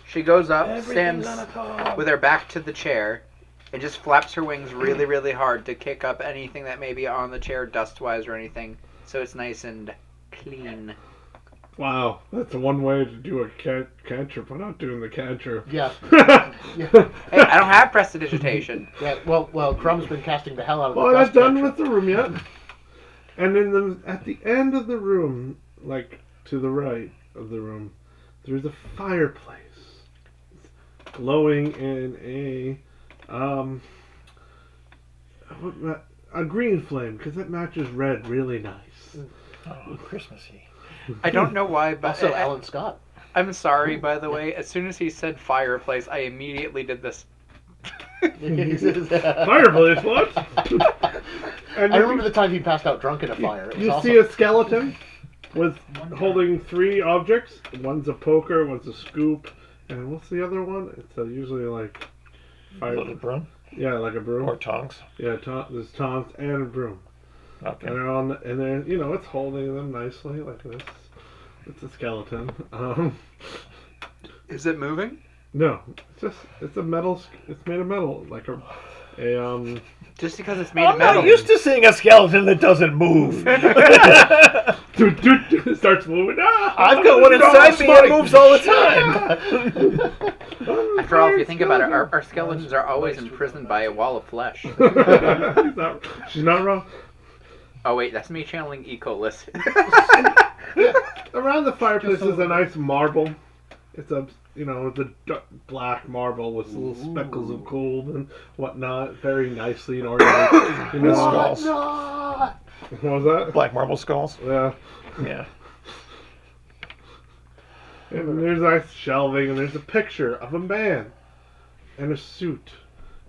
she goes up, Everything's stands on a call. with her back to the chair, and just flaps her wings really, really hard to kick up anything that may be on the chair, dust-wise or anything, so it's nice and clean. Wow, that's one way to do a cantrip. I'm not doing the cantrip. Yeah. Hey, I don't have prestidigitation. Yeah. Well, Crumb's been casting the hell out of Well, the I'm not dust done cantrip. with the room yet. And at the end of the room, like to the right of the room, there's a fireplace glowing in a green flame, because it matches red really nice. Oh, Christmassy. I don't know why, but Also, Alan Scott. I'm sorry, by the way. As soon as he said fireplace, I immediately did this. Fireplace, what? And I remember the time he passed out drunk in a fire. It was You awesome. see a skeleton with holding 3 objects. One's a poker, one's a scoop, and what's the other one? It's usually like A little broom yeah, like a broom. or tongs. Yeah, there's tongs and a broom, Okay. and they're on. And then it's holding them nicely like this. It's a skeleton. Is it moving? No, it's a metal. It's made of metal, like a Just because it's made I'm of metal. not used to seeing a skeleton that doesn't move. It starts moving. I've got one inside me that moves all the time. After all, if you think about it, our skeletons are always imprisoned by a wall of flesh. She's not wrong. Oh wait, that's me channeling Ecolis. Around the fireplace is a nice marble. It's a black marble with little speckles of gold and whatnot, very nicely and ornate. Skulls. What was that? Black marble skulls. Yeah. Yeah. And there's nice shelving, and there's a picture of a man in a suit,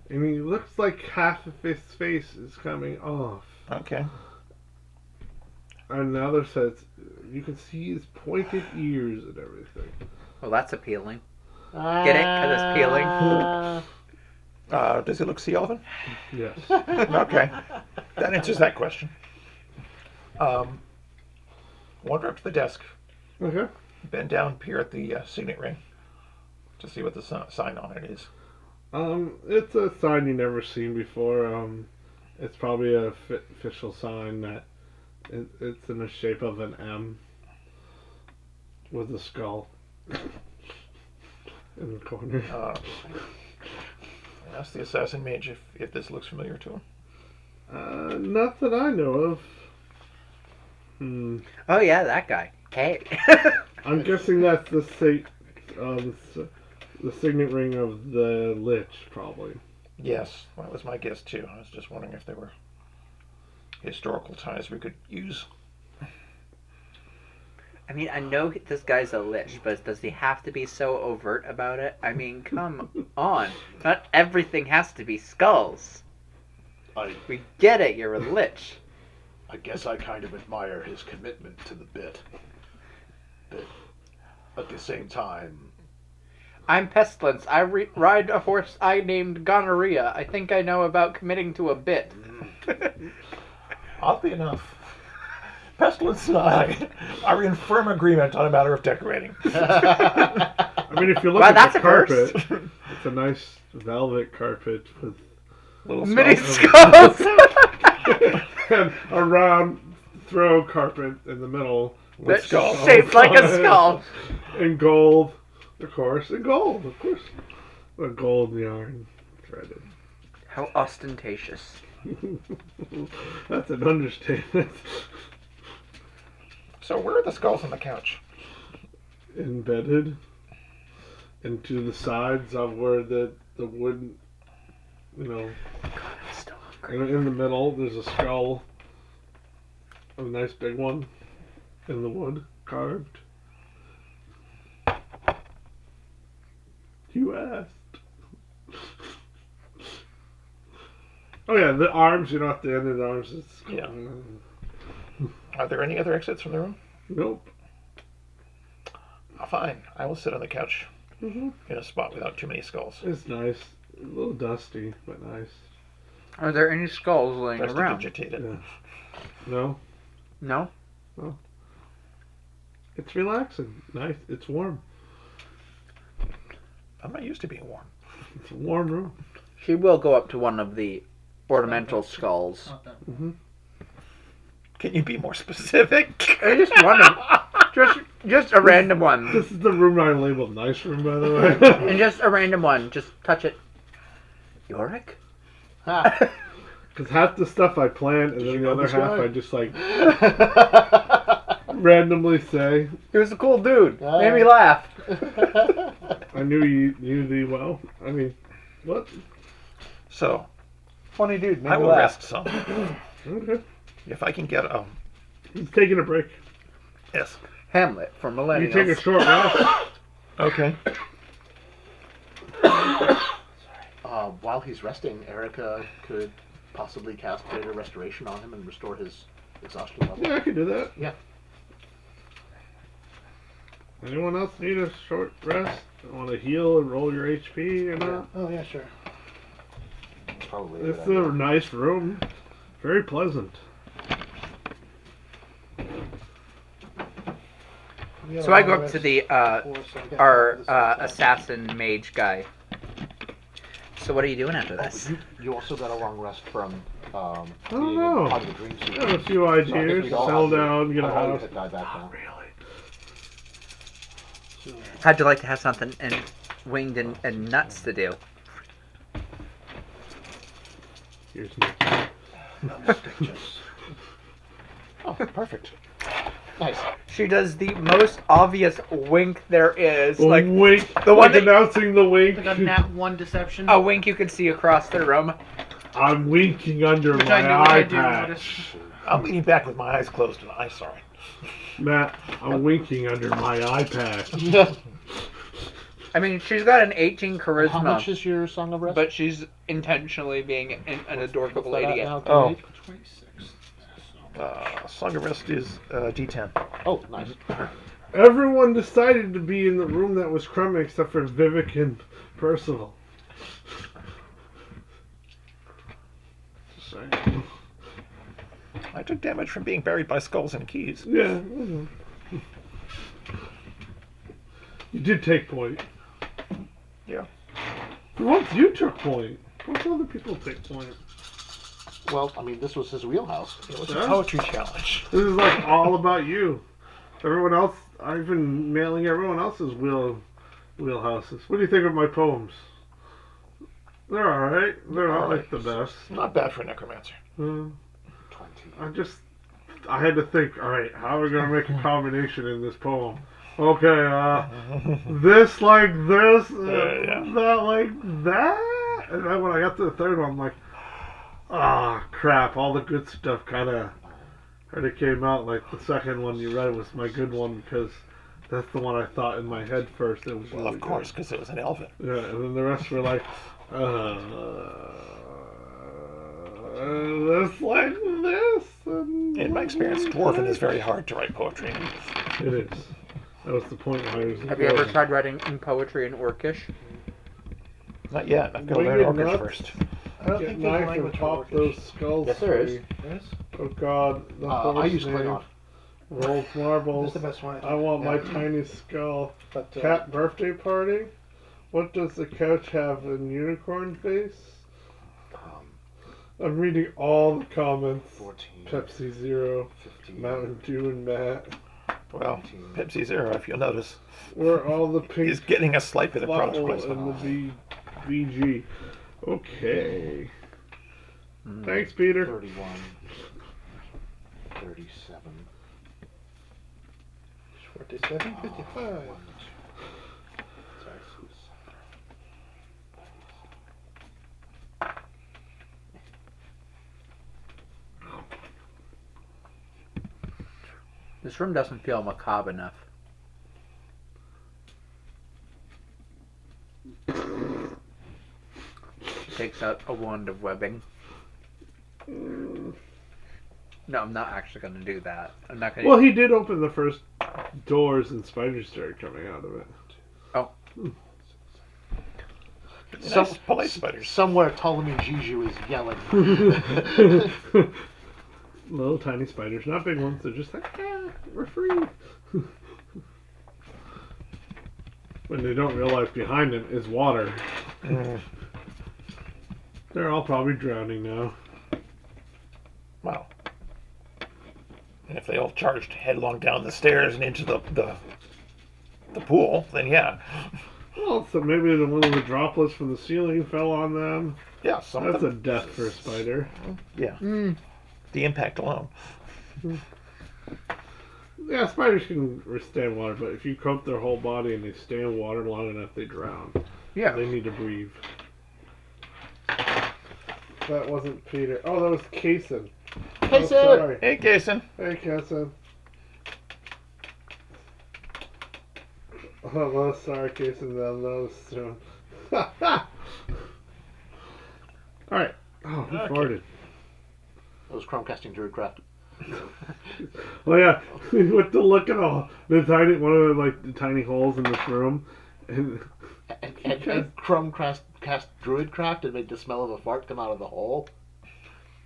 and he looks like half of his face is coming off. Okay. And the other says you can see his pointed ears and everything. Well, that's appealing. Get it? Because it's peeling. Does he look sea elven? Yes. Okay. That answers that question. Wander up to the desk. Okay. Bend down, peer at the signet ring to see what the sign on it is. It's a sign you've never seen before. It's probably a official sign that it's in the shape of an M with a skull in the corner. Ask the assassin mage if this looks familiar to him. Not that I know of. Oh yeah, that guy. Okay. I'm guessing that's the signet ring of the lich, probably. Yes, that was my guess too. I was just wondering if there were historical ties we could use. I mean, I know this guy's a lich, but does he have to be so overt about it? I mean, come on. Not everything has to be skulls. We get it, you're a lich. I guess I kind of admire his commitment to the bit. But at the same time... I'm Pestilence. I ride a horse I named Gonorrhea. I think I know about committing to a bit. Oddly enough, Pestilence and I are in firm agreement on a matter of decorating. I mean, if you look Well, at the that's a first. carpet, it's a nice velvet carpet with Little Mini skulls. skulls! and a round throw carpet in the middle. With That's skulls. shaped like a skull. And gold, of course. And gold, of course. A gold yarn threaded. How ostentatious. That's an understatement. So where are the skulls on the couch? Embedded into the sides of where the wood, God, I'm still hungry. and in the middle there's a skull, a nice big one, in the wood, carved. You asked. Oh yeah, the arms, at the end of the arms is... Yeah. Are there any other exits from the room? Nope. Fine. I will sit on the couch Mm-hmm. in a spot without too many skulls. It's nice. A little dusty, but nice. Are there any skulls laying around? Prestidigitated. Yeah. No? No? It's relaxing. Nice. It's warm. I'm not used to being warm. It's a warm room. She will go up to one of the ornamental skulls. Not that. Mm-hmm. Can you be more specific? I just wonder. Just a random one. This is the room I labeled nice room, by the way. And just a random one. Just touch it. Yorick? Because half the stuff I plan, and Did then you the know other this half guy? I just randomly say. He was a cool dude. Made me laugh. I knew you knew thee well. I mean, what? So, Funny dude. Made I me will laugh. rest some. Okay. If I can get He's taking a break. yes. Hamlet for You millennials. take a short rest. Okay. While he's resting, Erica could possibly cast Greater Restoration on him and restore his exhaustion level. Yeah, I could do that. Yeah. Anyone else need a short rest? Want to heal and roll your HP or not? Oh, yeah, sure. It's probably a It's good idea. a nice room. Very pleasant. So I go up to the our assassin mage guy. So what are you doing after Oh, this? you also got a long rest from don't being know. part of the dream I have a sequence. few So I think ideas. we'd all Settle have down, get a all house. hit die back now. Really? How'd you like to have something winged and nuts to do? Here's me. Oh, perfect. Nice. She does the most obvious wink there is, like wink. the one like that- announcing the wink. Like a nat 1 deception. a wink you can see across the room. I'm winking under Which my I eye do patch. notice. I'm leaning back with my eyes closed and I'm sorry. Matt, I'm winking under my eye patch. I mean, she's got an 18 charisma, How much is your Song of Rest? but she's intentionally being an adorable idiot. Oh. 26. Song of Rest is D10. Oh, nice. Everyone decided to be in the room that was crummy except for Vivek and Percival. Just saying. I took damage from being buried by skulls and keys. Yeah. You did take point. Yeah. For once you took point. Most other people take point. Well, I mean, this was his wheelhouse. It was Yeah. a poetry challenge. This is like all about you. Everyone else, I've been nailing everyone else's wheelhouses. What do you think of my poems? They're alright. They're not like the best. Not bad for a necromancer. 20. I had to think, alright, how are we going to make a combination in this poem? Okay, this like this, Yeah. that like that. And then when I got to the third one, I'm like, crap, all the good stuff kind of already came out. Like the second one you read was my good one because that's the one I thought in my head first. It was Well, really of course, because it was an elven. good. Yeah, and then the rest were like, this like this. And In my experience, dwarven is very hard to write poetry in. It is. That was the point I was. Have you ever tried writing in poetry in Orcish? Not yet. I've got to Winged learn Orcish nuts. first. I don't Get think there's a knife and language pop for those skulls. Yes, there is. free. Yes? Oh God, the I horse use name. Klingon. Rolled marbles. That's the best one. I want my Yeah. tiny skull. But, Cat birthday party. What does the couch have? A unicorn face? I'm reading all the comments. 14. Pepsi Zero, 15. Mountain Dew, and Matt. Well, Pepsi Zero, if you'll notice, Where all the pink is getting a slight bit of product waffle placement. and the VG. Okay. Thanks, Peter. 31. 37. 47, 55. This room doesn't feel macabre enough. She takes out a wand of webbing. No, I'm not actually going to do that. I'm not going to. Well, he did open the first doors and spiders started coming out of it. Nice, polite spiders. Somewhere Ptolemy Jiju is yelling. Little tiny spiders, not big ones. They're just like, we're free. When they don't realize behind them is water. They're all probably drowning now. Wow. And if they all charged headlong down the stairs and into the pool, then yeah. Well, so maybe one of the droplets from the ceiling fell on them. Yeah, some of That's a them. death for a spider. Yeah. The impact alone. Yeah, spiders can withstand water, but if you coat their whole body and they stay in water long enough, they drown. Yeah. They need to breathe. That wasn't Peter. Oh, that was Kason. Hey, Oh, Sid! sorry. Hey, Kason. Hey, Kason. Oh, well, sorry, Kason. They'll know soon. Alright. Oh, who farted? That was Chromecasting Druidcraft. Oh yeah, with the look at all the tiny one of the tiny holes in this room, and And Chromecast cast Druidcraft and made the smell of a fart come out of the hole.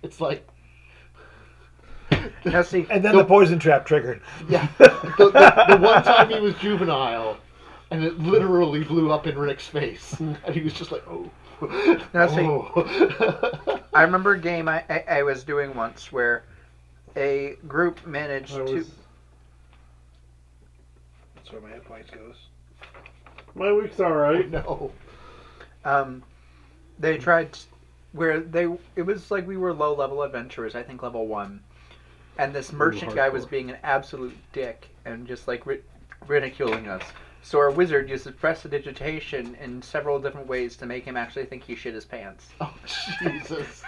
It's like, Now see, And then the poison trap triggered. yeah, the one time he was juvenile, and it literally blew up in Rick's face, and he was just like, oh. Now, see, Oh. I remember a game I was doing once where a group managed I to. was, That's where my hit points goes. my week's alright. No. They tried where it was like we were low level adventurers, I think level 1, and this merchant guy was hardcore. being an absolute dick and just like ridiculing us. So our wizard uses prestidigitation in several different ways to make him actually think he shit his pants. Oh, Jesus.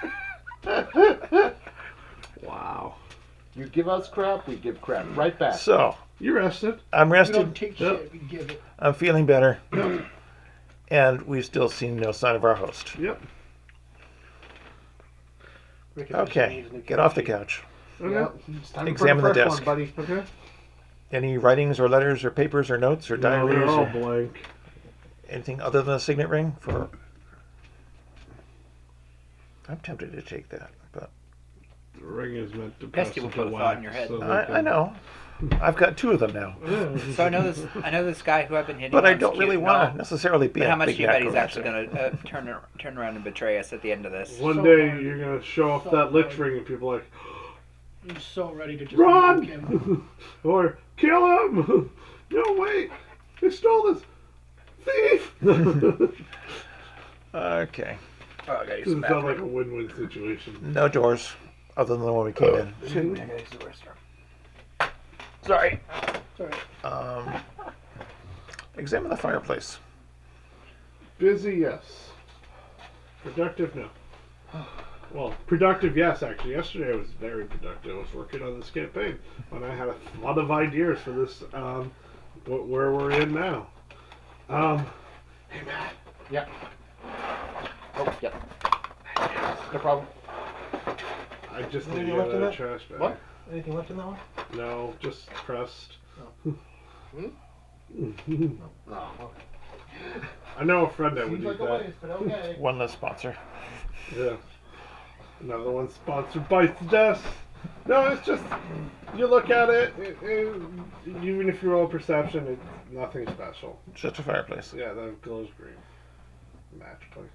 Wow. You give us crap, we give crap right back. So, You rested? I'm We don't rested. take Yep. shit. We give it. I'm feeling better. And we've still seen no sign of our host. Yep. Rick officially Okay, needs a new get off the character couch. Okay. Yeah, it's time Examine for the the first desk. one, buddy. Okay. Any writings or letters or papers or notes or No, they're diaries all or blank. anything other than a signet ring for... I'm tempted to take that, but The ring is meant to press Pesky will into put a thought wax. in your head. So they I can- know. I've got 2 of them now. Yeah. So I know this guy who I've been hitting. But I on is don't really cute. want No. to necessarily be But a how much big do you bet he's necromancer. actually going to turn around and betray us at the end of this? One So day hard. you're gonna show off So that lich hard. ring and people are like, I'm so ready to just nuke him. run! Or kill him! No, wait! They stole this! Thief! Okay. Oh, I gotta use This the sounds like a bathroom. win-win situation. No doors other than the one we came in. I gotta use the restroom. Sorry. Sorry. Examine the fireplace. Busy, yes. Productive, no. Well, productive, yes, actually. Yesterday I was very productive. I was working on this campaign, and I had a lot of ideas for this, where we're in now. Hey, Matt. Yeah. Oh, yeah. No problem. I just Anything need to left get in a that? trash bag. What? Anything left in that one? No, just pressed. Oh, I know a friend that would seems do like a that. waste, but okay. One less sponsor. Yeah. Another one sponsored by Desk. No, it's just you look at it, even if you roll perception, it's nothing special. It's just a fireplace. Yeah, that glows green. Magically.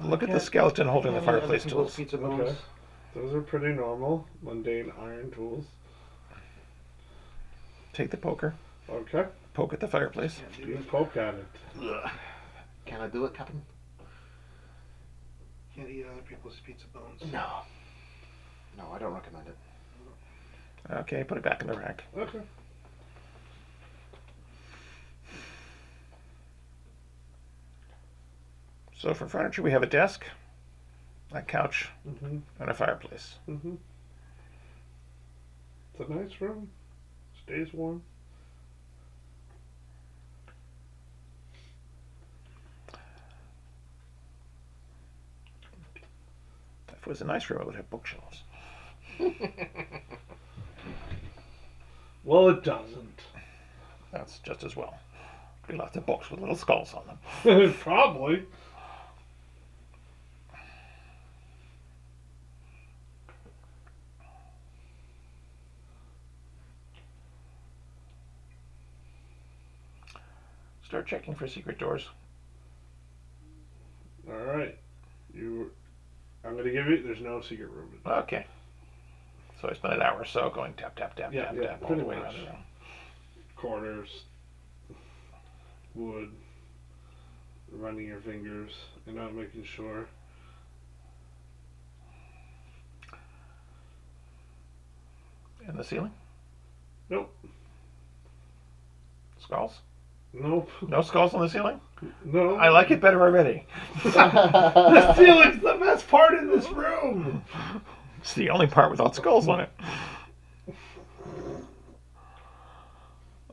Look at the skeleton holding the fireplace tools. Pizza Okay. bones. Those are pretty normal, mundane iron tools. Take the poker. Okay. Poke at the fireplace. You poke at it. Can I do it, Captain? Can't eat other people's pizza bones. No. No, I don't recommend it. Okay, put it back in the rack. Okay. So for furniture, we have a desk, a couch, Mm-hmm. and a fireplace. Mm-hmm. It's a nice room. Stays warm. If it was a nice room, it would have bookshelves. Well, it doesn't. That's just as well. Be lots of books with little skulls on them. Probably. Start checking for secret doors. All right. I'm gonna give you. There's no secret room. Okay. So I spent an hour or so going tap, tap, tap, Yeah, tap, yeah, tap all pretty the way much. around the room. Corners. Wood. Running your fingers and not making sure. And the ceiling? Nope. Skulls? Nope. No skulls on the ceiling? No. I like it better already. The ceiling's the best part in this room. It's the only part without skulls on it.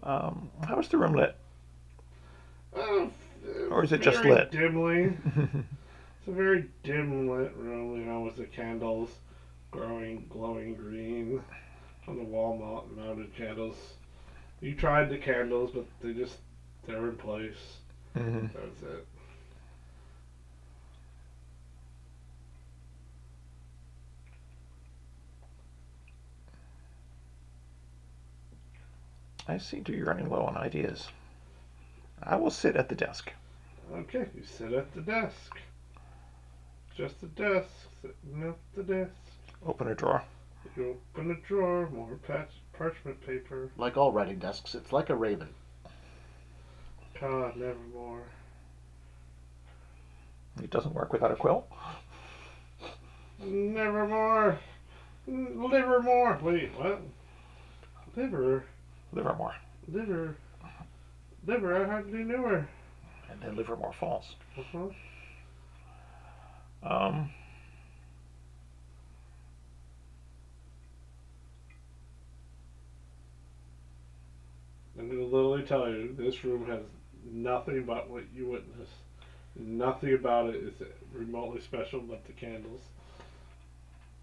How is the room lit? Or is it just very lit? Dimly. It's a very dim lit room, with the candles glowing green on the wall mounted candles. You tried the candles, but they're in place. Mm-hmm. That's it. I seem to be running low on ideas. I will sit at the desk. Okay, you sit at the desk. Just a desk, sitting at the desk. Open a drawer. You open a drawer, more parchment paper. Like all writing desks, it's like a raven. God, nevermore. It doesn't work without a quill. Nevermore. Livermore. Wait, what? Liver. Livermore. Liver. Liver, I hardly knew her. And then Livermore falls. Uh-huh. I'm going to literally tell you, this room has nothing but what you witnessed. Nothing about it is remotely special but the candles.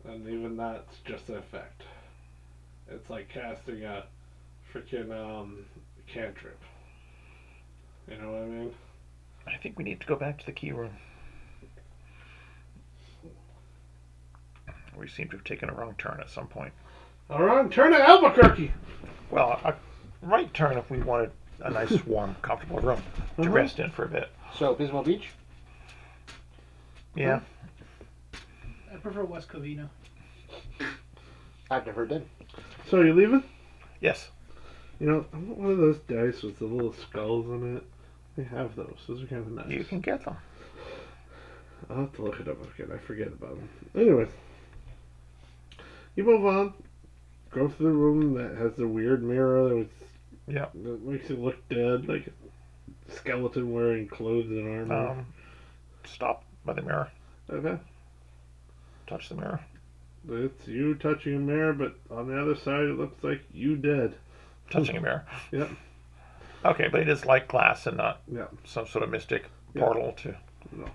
And even that's just an effect. It's like casting a freaking cantrip. You know what I mean? I think we need to go back to the key room. We seem to have taken a wrong turn at some point. A wrong turn to Albuquerque! Well, a right turn if we wanted a nice, warm, comfortable room to rest in for a bit. So, Pismo Beach? Yeah. I prefer West Covina. I've never been. So, you leaving? Yes. You know, I want one of those dice with the little skulls in it. They have those. Those are kind of nice. You can get them. I'll have to look it up again. I forget about them. Anyways. You move on. Go through the room that has the weird mirror Yeah. that makes it look dead, like a skeleton wearing clothes and armor. Stop by the mirror. Okay. Touch the mirror. It's you touching a mirror, but on the other side it looks like you dead. Touching a mirror. Yep. Okay, but it is like glass and not Yeah. some sort of mystic Yeah. portal to No.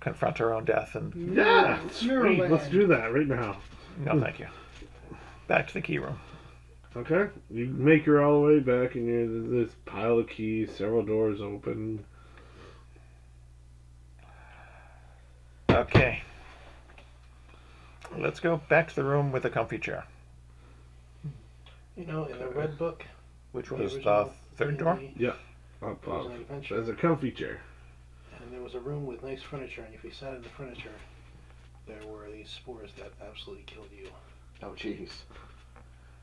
confront our own death. And Yeah! Mirror Sweet. Let's land. do that right now. no, thank you. Back to the key room. Okay. You make her all the way back, and there's this pile of keys, several doors open. Okay. Let's go back to the room with the comfy chair. You know, in the red book, Which the was the original third door? D&D, Up there was an adventure, There's a comfy chair. and there was a room with nice furniture, and if you sat in the furniture, there were these spores that absolutely killed you. Oh, jeez.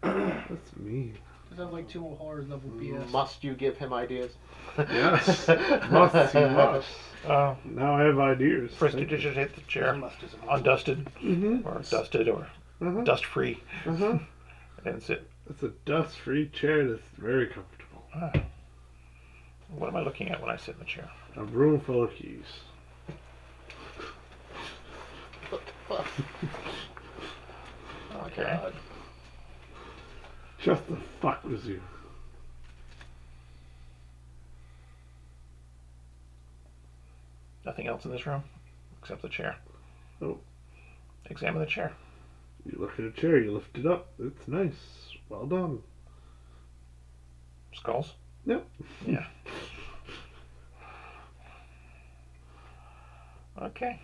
That's mean. That sounds like 2 horror level BS. Must you give him ideas? Yes. Must, he must. Now I have ideas. Prestidigitate the chair. Must is a Undusted, Mm-hmm. or dusted, or Uh-huh. dust-free, Uh-huh. and sit. It's a dust-free chair that's very comfortable. What am I looking at when I sit in the chair? A room full of keys. Okay. God. Just the fuck was you. Nothing else in this room except the chair. Oh. Examine the chair. You look at a chair, you lift it up. It's nice. Well done. Skulls? Yep. Yeah. Okay.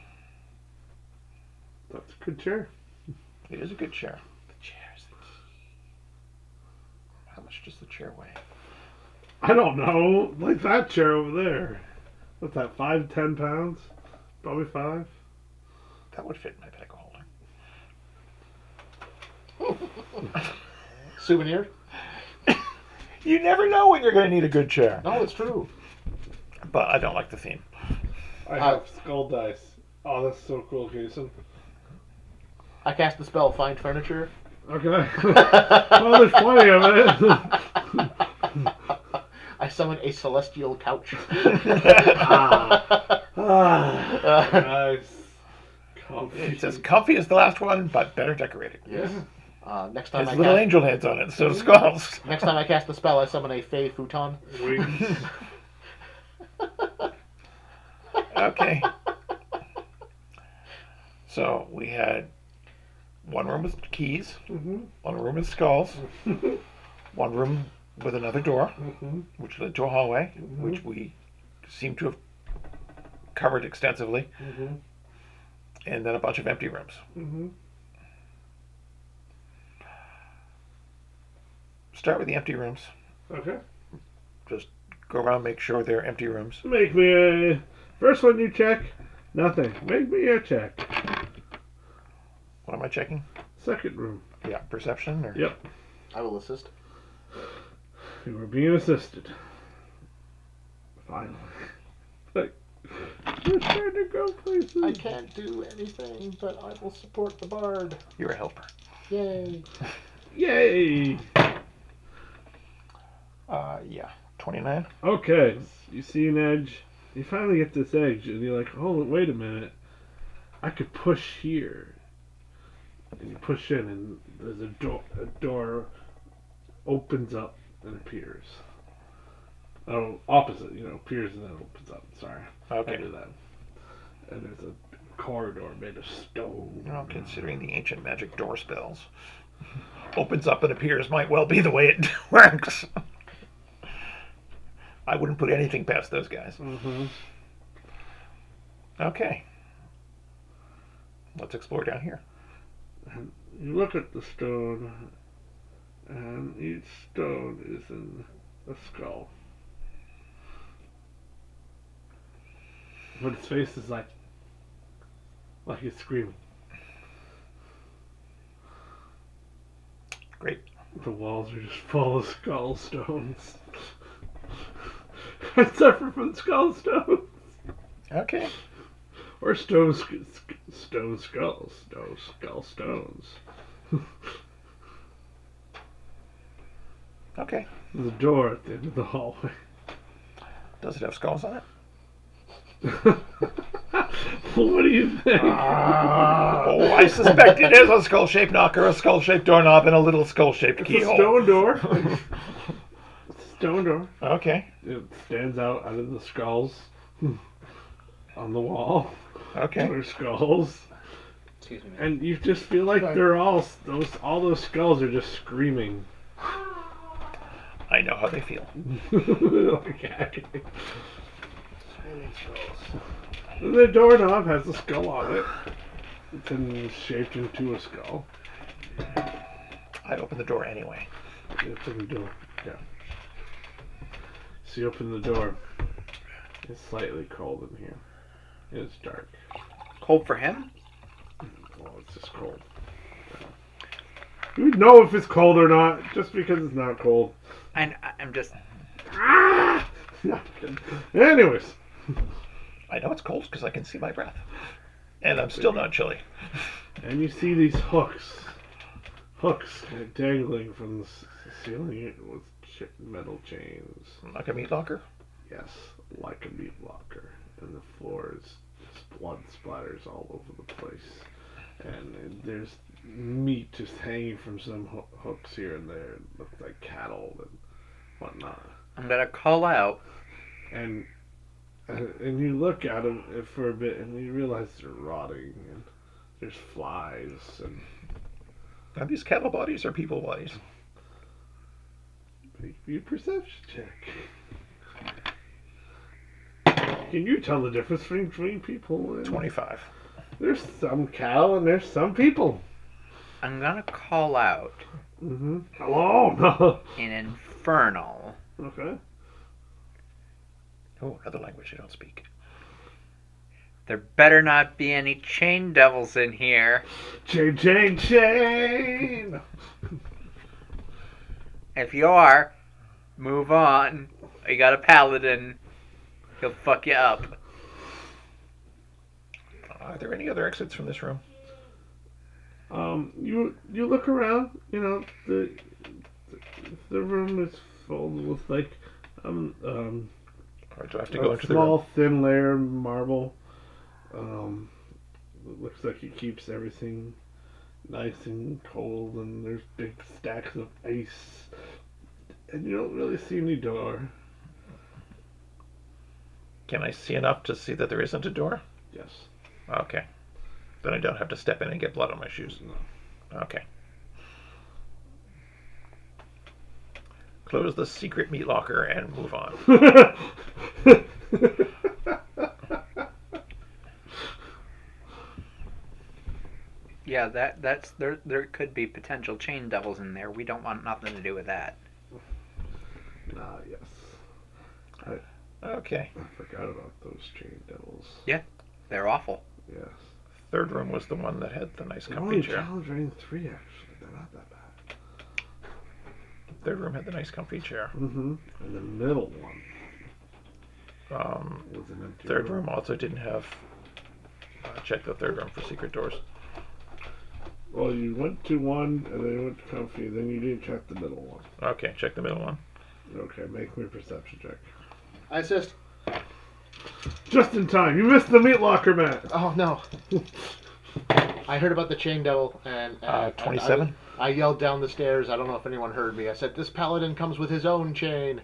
That's a good chair. It is a good chair. The chair's the key. How much does the chair weigh? I don't know. Like that chair over there. What's that, 5-10 pounds? Probably 5. That would fit in my bag holder. Souvenir? You never know when you're going to need a good chair. No, it's true. But I don't like the theme. I have skull dice. Oh, that's so cool, Jason. I cast the spell Find Furniture. Okay. Well, there's plenty of it. I summon a celestial couch. Nice. Comfy. It's as comfy as the last one, but better decorated. Yes. Next time Has I little cast, angel heads on it instead of skulls. next time I cast the spell, I summon a Fey futon. Wings. Okay. So we had one room with keys, one room with skulls, one room with another door, which led to a hallway, which we seem to have covered extensively, and then a bunch of empty rooms. Start with the empty rooms. Okay. Just go around, make sure they're empty rooms. Make me a First one you check, nothing. Make me a check. What am I checking? Second room. Yeah, perception? Or... Yep. I will assist. You were being assisted. Finally. Like, we're trying to go places. I can't do anything, but I will support the bard. You're a helper. Yay. Yay! Yeah. 29. Okay, you see an edge. You finally get this edge, and you're like, "Oh, wait a minute! I could push here." And you push in, and there's a door. A door opens up and appears. Oh, opposite. Appears and then opens up. Sorry, Okay. I did that. And there's a corridor made of stone. Well, considering the ancient magic door spells, opens up and appears might well be the way it works. I wouldn't put anything past those guys. Mm-hmm. Okay. Let's explore down here. And you look at the stone, and each stone is in a skull. But its face is like it's screaming. Great. The walls are just full of skull stones. I suffer from skull stones. Okay. Or stone skulls. No, skull stones. Okay. There's a door at the end of the hallway. Does it have skulls on it? What do you think? Oh, I suspect it is a skull-shaped knocker, a skull-shaped doorknob, and a little skull-shaped It's a keyhole. stone door. It's a stone door. Okay. It stands out of the skulls on the wall. Okay. There's skulls. Excuse me. And you just feel like they're all those skulls are just screaming. I know how they feel. Okay. The doorknob has a skull on it. It's shaped into a skull. I'd open the door anyway. You open the door. Yeah. So you open the door. It's slightly cold in here. It's dark. Cold for him? Well, it's just cold. You would know if it's cold or not just because it's not cold. I'm just. Ah! No, I'm kidding. Anyways. I know it's cold because I can see my breath. And I'm still not chilly. And you see these hooks. Hooks dangling from the ceiling with metal chains. Like a meat locker? Yes, like a meat locker. And the floor is just blood splatters all over the place. And there's meat just hanging from some hooks here and there. It looks like cattle and whatnot. I'm gonna call out. And you look at them for a bit and you realize they're rotting and there's flies and... Are these cattle bodies or people bodies? Make me a perception check. Can you tell the difference between people and... 25. There's some cattle and there's some people. I'm gonna call out Mm-hmm. Hello? in Infernal. Okay. Oh, another language I don't speak. There better not be any chain devils in here. Chain, chain, chain! If you are, move on. You got a paladin. He'll fuck you up. Are there any other exits from this room? You look around, the room is filled with like Or do I have to go a into the room? small thin layer of marble. It looks like it keeps everything nice and cold, and there's big stacks of ice, and you don't really see any door. Can I see enough to see that there isn't a door? Yes. Okay. Then I don't have to step in and get blood on my shoes. No. Okay. Close the secret meat locker and move on. Yeah, that's there could be potential chain devils in there. We don't want nothing to do with that. Yes. Okay. I forgot about those chain devils. They're awful. Yes. Third room was the one that had the nice I've comfy only chair. challenge rating 3 actually. They're not that bad. Third room had the nice comfy chair. Mm-hmm. And the middle one Um, was an empty third room also didn't have. Check the third room for secret doors. Well, you went to one and then you went to comfy, then you didn't check the middle one. Okay, check the middle one. Okay, make me a perception check. I assist. Just in time. You missed the meat locker, Matt. Oh no. I heard about the chain devil and 27. I yelled down the stairs. I don't know if anyone heard me. I said, "This paladin comes with his own chain."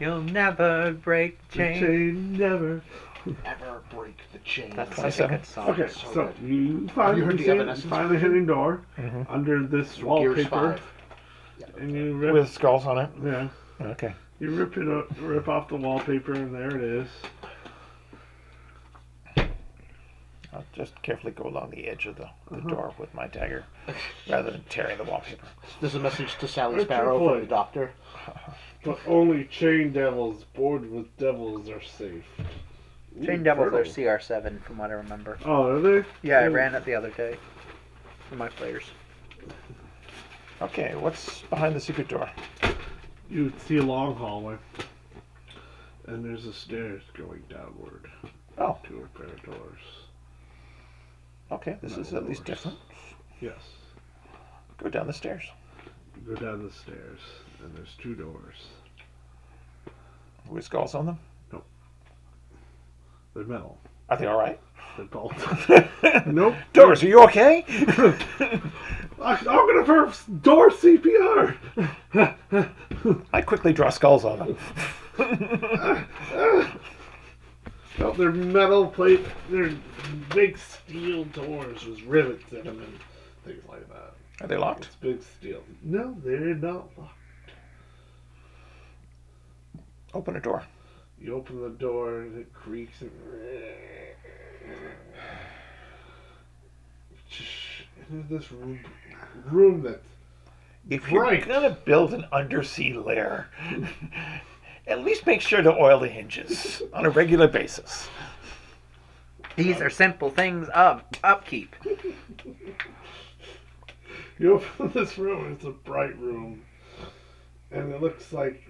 You'll never break The chain. chain never. Never break the chain. That's such a 27. good song. Okay, so so good. you find, you heard the Evanescence find the hidden door Mm-hmm. under this Gears wallpaper, 5. Yeah. and you rip. With skulls on it. Yeah, Okay. you rip off the wallpaper, and there it is. I'll just carefully go along the edge of the door with my dagger, rather than tearing the wallpaper. There's a message to Sally That's Sparrow your from the point. doctor. But only chain devils bored with devils are safe. Chain Ooh, devils are turtle. CR7 from what I remember. Oh, are they? Yeah, I Oh. ran it the other day for my players. Okay, what's behind the secret door? You would see a long hallway, and there's a stairs going downward Oh, to a pair of doors. okay, this is at least different. Yes. Go down the stairs. You go down the stairs, and there's 2 doors. With skulls on them? They're metal. Are they all right? They're bolt. Nope. Doors, are you okay? I'm gonna first door CPR. I quickly draw skulls on them. No, they're metal plate. They're big steel doors with rivets in them and things like that. Are they locked? It's big steel. No, they're not locked. Open a door. You open the door and it creaks and into this room that's If you're Right. gonna build an undersea lair, at least make sure to oil the hinges on a regular basis. These are simple things of upkeep. you open this room. It's a bright room, and it looks like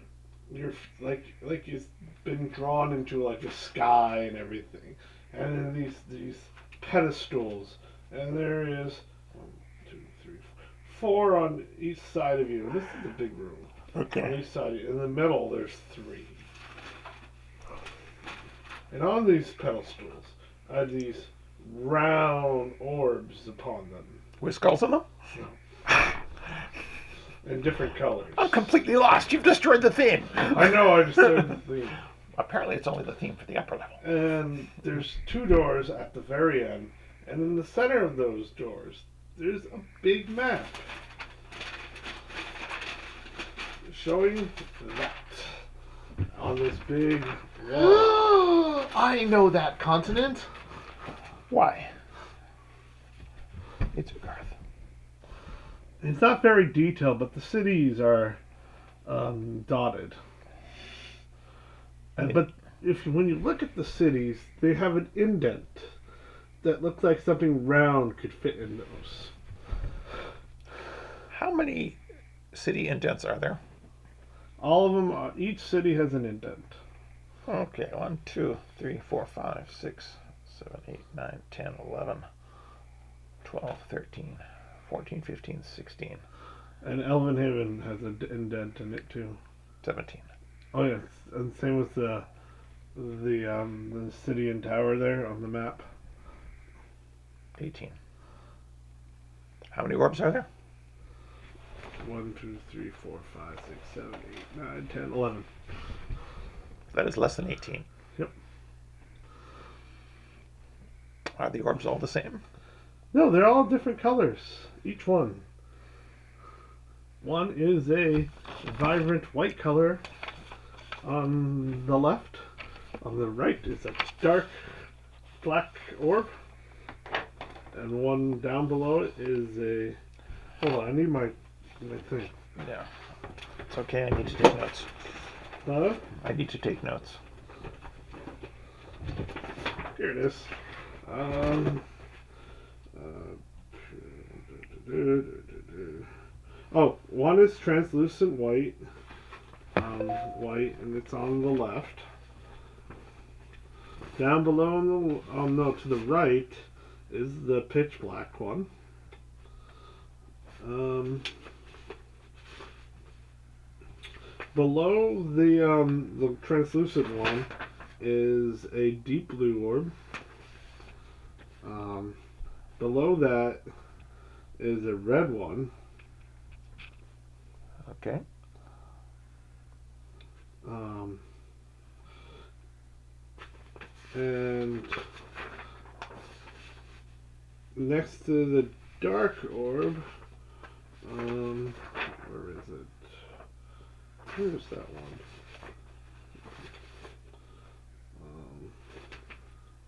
you're like you've been drawn into like a sky and everything. And then these pedestals, and there is 1, 2, 3, 4 on each side of you. And this is a big room. On Okay. each side, in the middle, there's 3. And on these pedestals are these round orbs upon them, With skulls on them? in different colors. I'm completely lost. You've destroyed the theme. I know, I just said the. Apparently, it's only the theme for the upper level. And there's 2 doors at the very end, and in the center of those doors, there's a big map showing that on this big wall. I know that continent. Why? It's Earth. It's not very detailed, but the cities are dotted. But when you look at the cities, they have an indent that looks like something round could fit in those. How many city indents are there? All of them, each city has an indent. Okay, 1, 2, 3, 4, 5, 6, 7, 8, 9, 10, 11, 12, 13, 14, 15, 16, And Elvenhaven has an indent in it too. 17. Oh yeah, and same with the city and tower there on the map. 18. How many orbs are there? 1, 2, 3, 4, 5, 6, 7, 8, 9, 10, 11. That is less than 18. Yep. Are the orbs all the same? No, they're all different colors. Each one. One is a vibrant white color on the left. On the right is a dark black orb. And one down below it is a... Hold on, I need my thing. Yeah. It's okay, I need to take notes. Huh? I need to take notes. Here it is. Oh, one is translucent white. White, and it's on the left. Down below, to the right, is the pitch black one. Below the translucent one is a deep blue orb. Below that is a red one. Okay. And next to the dark orb, where is it? Where's that one?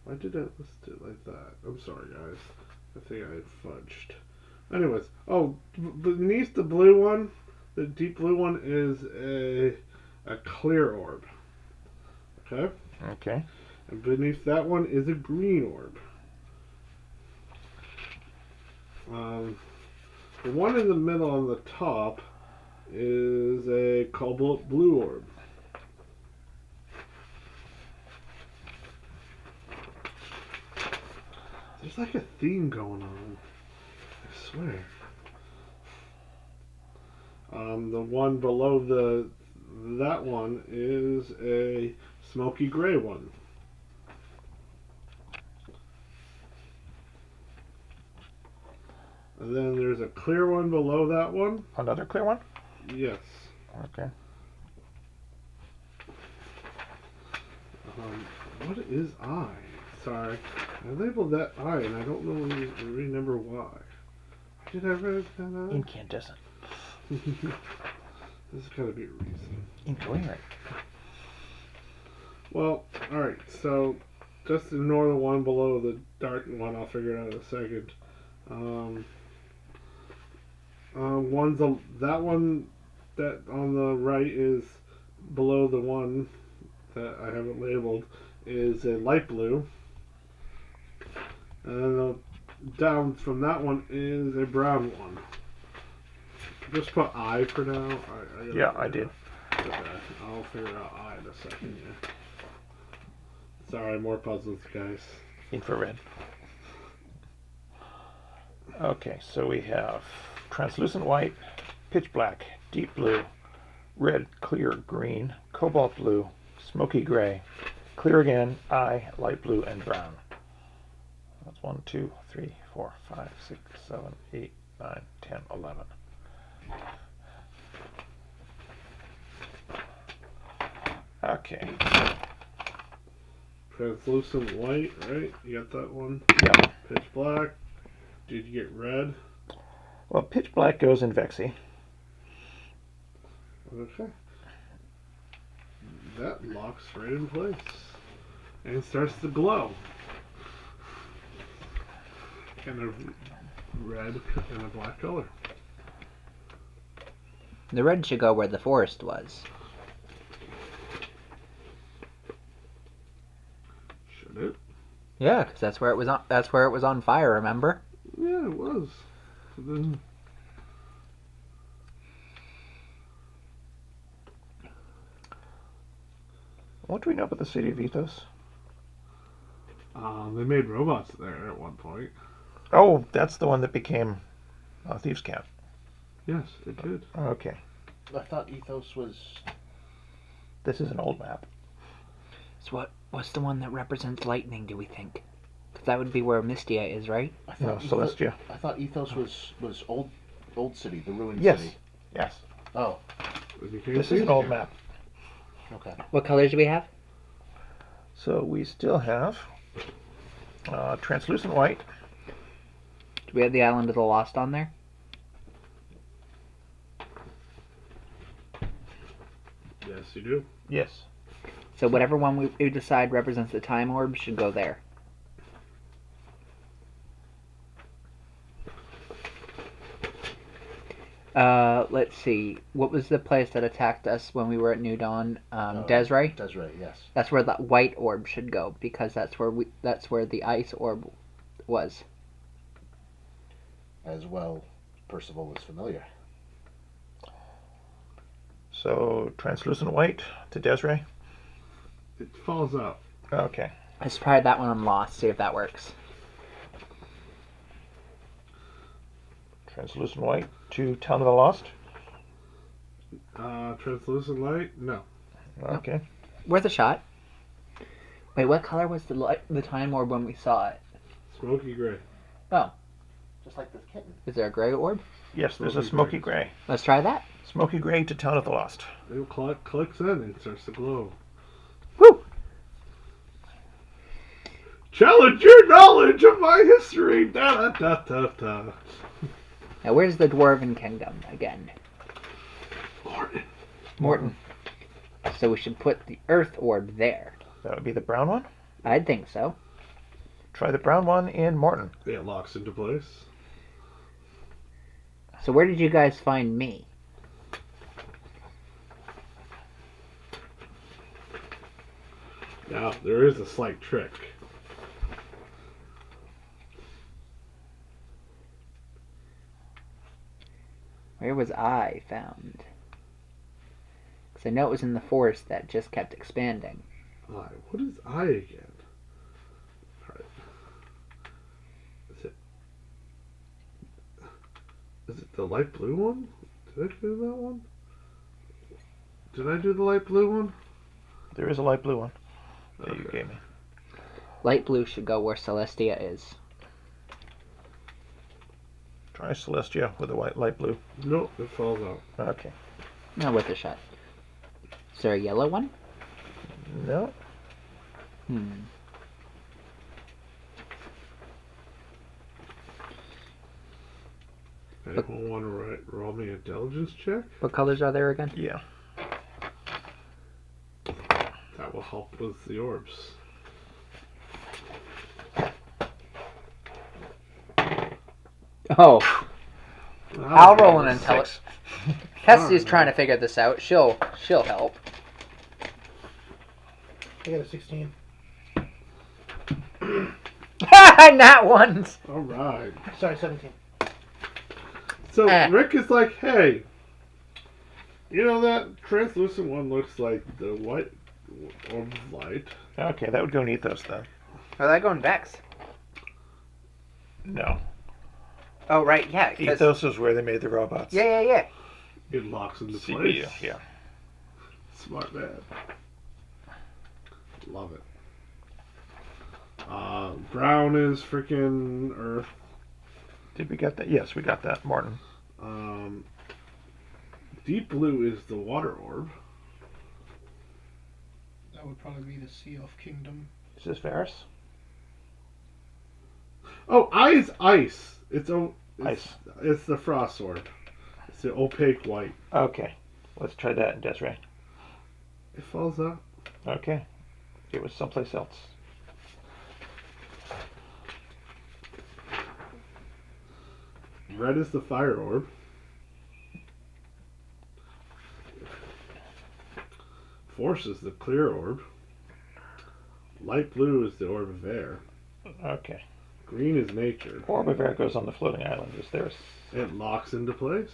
Why did I list it like that? I'm sorry, guys. I think I fudged. Anyways, beneath the blue one, the deep blue one is a clear orb. Okay? Okay. And beneath that one is a green orb. The one in the middle on the top is a cobalt blue orb. There's like a theme going on. I swear. The one below that one is a smoky gray one. And then there's a clear one below that one. Another clear one? Yes. Okay. What is I? Sorry. I labeled that I and I don't remember why. Did I write that out? Incandescent. There's gotta be a reason. Incoherent. Well, alright, so just ignore the one below the dark one, I'll figure it out in a second. That one that on the right is below the one that I haven't labeled is a light blue. And then down from that one is a brown one. Just put I for now. I did. Okay, I'll figure out I in a second. Yeah. Sorry, more puzzles, guys. Infrared. Okay, so we have translucent white, pitch black, deep blue, red, clear, green, cobalt blue, smoky gray, clear again, light blue, and brown. That's 1, 2, 3, 4, 5, 6, 7, 8, 9, 10, 11. Okay. Translucent white, right? You got that one? Yeah. Pitch black. Did you get red? Well, pitch black goes in Vexy. Okay. That locks right in place. And starts to glow. And a red and a black color. The red should go where the forest was. Should it? Yeah, because that's where it was on. That's where it was on fire. Remember? Yeah, it was. So then... What do we know about the city of Ethos? They made robots there at one point. Oh, that's the one that became a thieves' camp. Yes, it did. Okay. I thought Ethos was. This is an old map. So what's the one that represents lightning? Do we think? Because that would be where Mystia is, right? I No, thought Celestia. I thought Ethos was old city, the ruined Yes. city. Yes. Oh, This is an old map. okay. What colors do we have? So we still have translucent white. Do we have the Island of the Lost on there? Yes, you do. Yes. So whatever one we decide represents the time orb should go there. Let's see. What was the place that attacked us when we were at New Dawn? Desiree. Desiree, yes. That's where the white orb should go because that's where the ice orb was. As well, Percival is familiar. So translucent white to Desiree. It falls out. Okay. Let's try that one on Lost. See if that works. Translucent white to Town of the Lost. Translucent light? No. Okay. Worth a shot. Wait, what color was the time orb when we saw it? Smoky gray. Oh, Just like this kitten. is there a gray orb? Yes, there's a Smoky smoky gray. Let's try that. Smoky gray to Town of the Lost. It clicks in and starts to glow. Woo! Challenge your knowledge of my history! Da da da da da. Now, where's the Dwarven Kingdom again? Morton. So we should put the Earth Orb there. That would be the brown one. I'd think so. Try the brown one in Morton. It locks into place. So where did you guys find me? Now, there is a slight trick. Where was I found? Because I know it was in the forest that just kept expanding. What is I again? Alright. Is it the light blue one? Did I do that one? Did I do the light blue one? There is a light blue one that you Okay. gave me. Light blue should go where Celestia is. Try Celestia with a light blue. Nope, it falls out. Okay. Now with a shot. Is there a yellow one? No. Anyone want to roll me an intelligence check? What colors are there again? Yeah. That will help with the orbs. Oh, I'll roll an Six. intelligence. Kessie's trying to figure this out. She'll help. I got a 16. Not once. Alright. Sorry, 17. So Eh. Rick is like, hey, you know that translucent one looks like the white orb of light. Okay, that would go in Ethos then. Are they going Vex? No. Oh, right, yeah. 'Cause- Ethos is where they made the robots. Yeah. It locks into CPU, place. yeah. Smart man. Love it. Brown is freaking Earth. Did we get that? Yes, we got that, Martin. Deep blue is the water orb. That would probably be the Sea of Kingdom. Is this Varus? Oh, I is ice. It's Ice. It's the frost orb. It's the opaque white. Okay. Let's try that in Desiree. It falls out. Okay. It was someplace else. Red is the fire orb. Force is the clear orb. Light blue is the orb of air. Okay. Green is nature. Orb of Air goes on the floating island. Is there? It locks into place.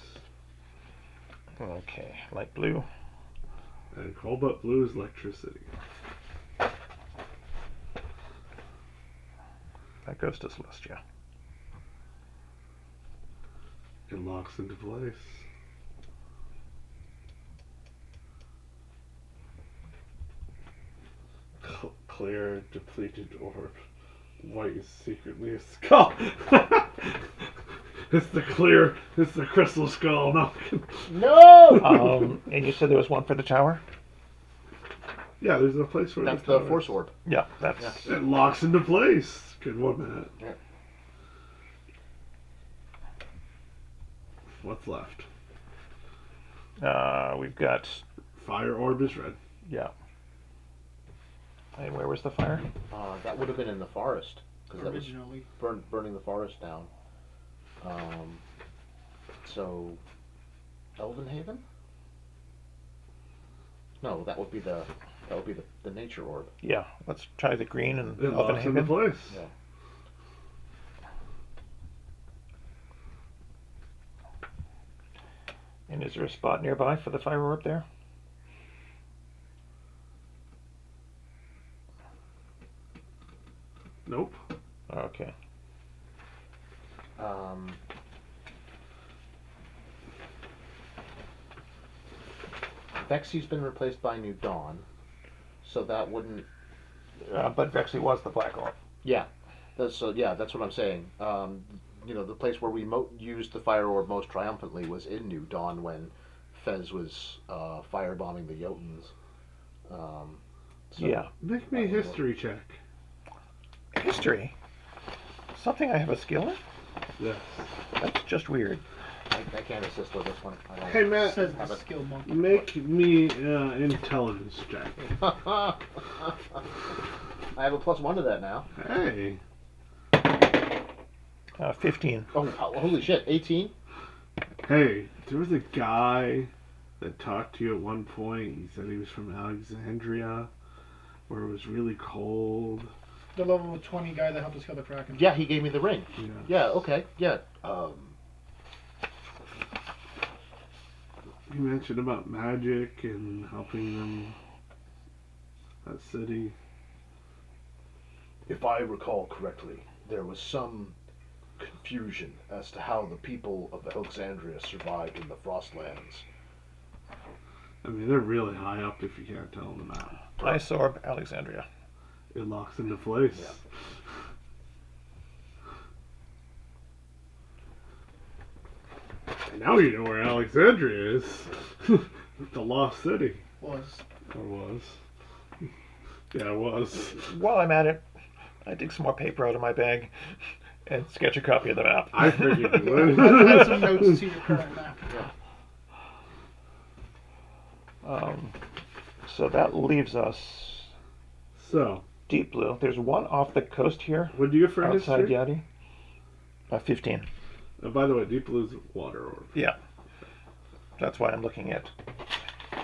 Okay. Light blue. And cobalt blue is electricity. That goes to Celestia. It locks into place. Clear, depleted orb. White is secretly a skull. It's the crystal skull. No. No! And you said there was one for the tower? Yeah, there's a place where That's the the Force Orb. Yeah, that's... It locks into place. Good one, Matt. Yeah. What's left? We've got... Fire orb is red. Yeah. And where was the fire? That would have been in the forest. Because that was Originally. burning the forest down. So Elvenhaven? No, that would be the nature orb. Yeah, let's try the green and It locks into Elvenhaven. place. Yeah. And is there a spot nearby for the fire orb there? Nope. Okay. Vexy's been replaced by New Dawn, so that wouldn't. But Vexy was the black orb. Yeah, that's what I'm saying. The place where we used the fire orb most triumphantly was in New Dawn when Fez was firebombing the Jotuns. Yeah. Make me a history check. History? Something I have a skill in? Yes. That's just weird. I can't assist with this one. I don't Hey, Matt, Says have the it. skill monkey. make me intelligence check. I have a +1 to that now. Hey. 15. Oh, holy shit! 18. Hey, there was a guy that talked to you at one point. He said he was from Alexandria, where it was really cold. The level 20 guy that helped us kill the Kraken. Yeah, he gave me the ring. Yeah. Yeah. Okay. Yeah. He mentioned about magic and helping them. That city. If I recall correctly, there was some confusion as to how the people of Alexandria survived in the Frostlands. I mean, they're really high up if you can't tell them that. Ice orb, Alexandria. It locks into place. Yeah. And now you know where Alexandria is. The lost city. Was. Or was. Yeah, it was. While I'm at it, I dig some more paper out of my bag and sketch a copy of the map. I figured you would. Add some notes to your current map. So that leaves us So, deep blue. There's one off the coast here, what do you get for outside history? Yadi. 15. By the way, deep blue's water orb. Yeah. That's why I'm looking at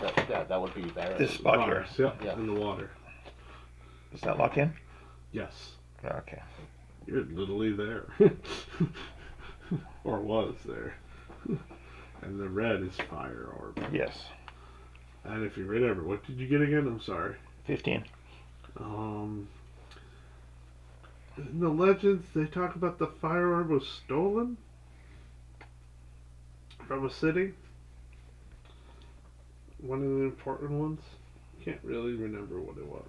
That would be there. this spot here. Bars, yeah, Yeah. in the water. Does that lock in? Yes. Okay. You're literally there. Or was there. And the red is fire orb. Yes. And if you remember, what did you get again? I'm sorry. 15. In the legends, they talk about the fire orb was stolen from a city. One of the important ones. Can't really remember what it was.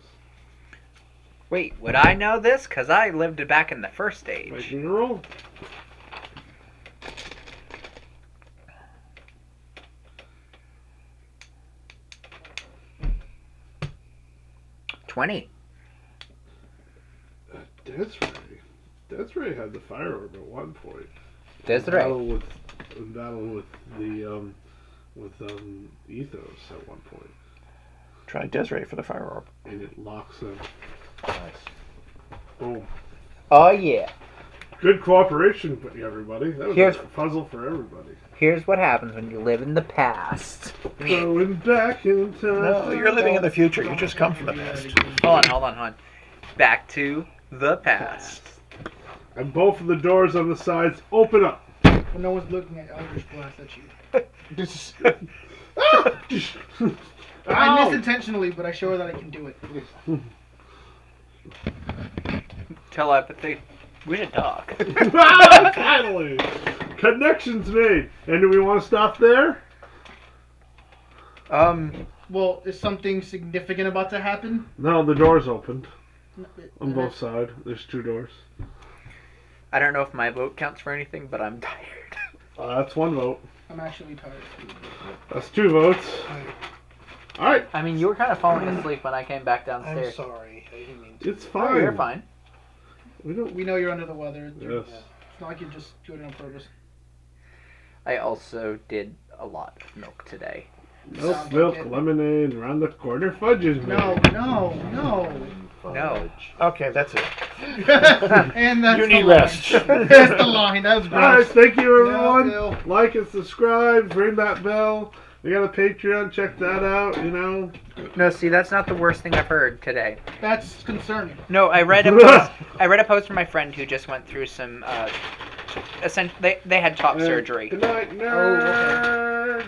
Wait, would I know this? Because I lived back in the first age. Making a roll. $20. Desiree had the fire orb at one point. Desiree. In battle with the Ethos at one point, Try Desiree for the fire orb. and it locks them. Nice. Boom. Oh, yeah. Good cooperation, everybody. That was Here's- a puzzle for everybody. Here's what happens when you live in the past. Going back in time. No, you're living in the future. You just come from the past. Hold on. Back to the past. And both of the doors on the sides open up. When no one's looking at Eldritch Blast at you. I missed intentionally, but I show her that I can do it. Telepathy. We should talk. Finally! Connections made. And do we want to stop there? Well, is something significant about to happen? No, the door's opened. On both sides. There's two doors. I don't know if my vote counts for anything, but I'm tired. That's one vote. I'm actually tired. That's two votes. Alright. I mean, you were kind of falling asleep when I came back I'm downstairs. sorry. I didn't mean to. It's Oh, fine. you're fine. We don't. We know you're under the weather. Yes. It's not like you just do it on purpose. I also did a lot of milk today. Milk, Sounds milk, like it. lemonade, around the corner, fudges, No, man. no. No. Okay, that's it. And that's You the need line. rest. That's the line. That was All right, gross. thank you everyone. Bill. Like and subscribe. Ring that bell. We got a Patreon. Check that out. You know. No, see, that's not the worst thing I've heard today. That's concerning. No, I read a post. I read a post from my friend who just went through some. They had top surgery. Good night, nerds.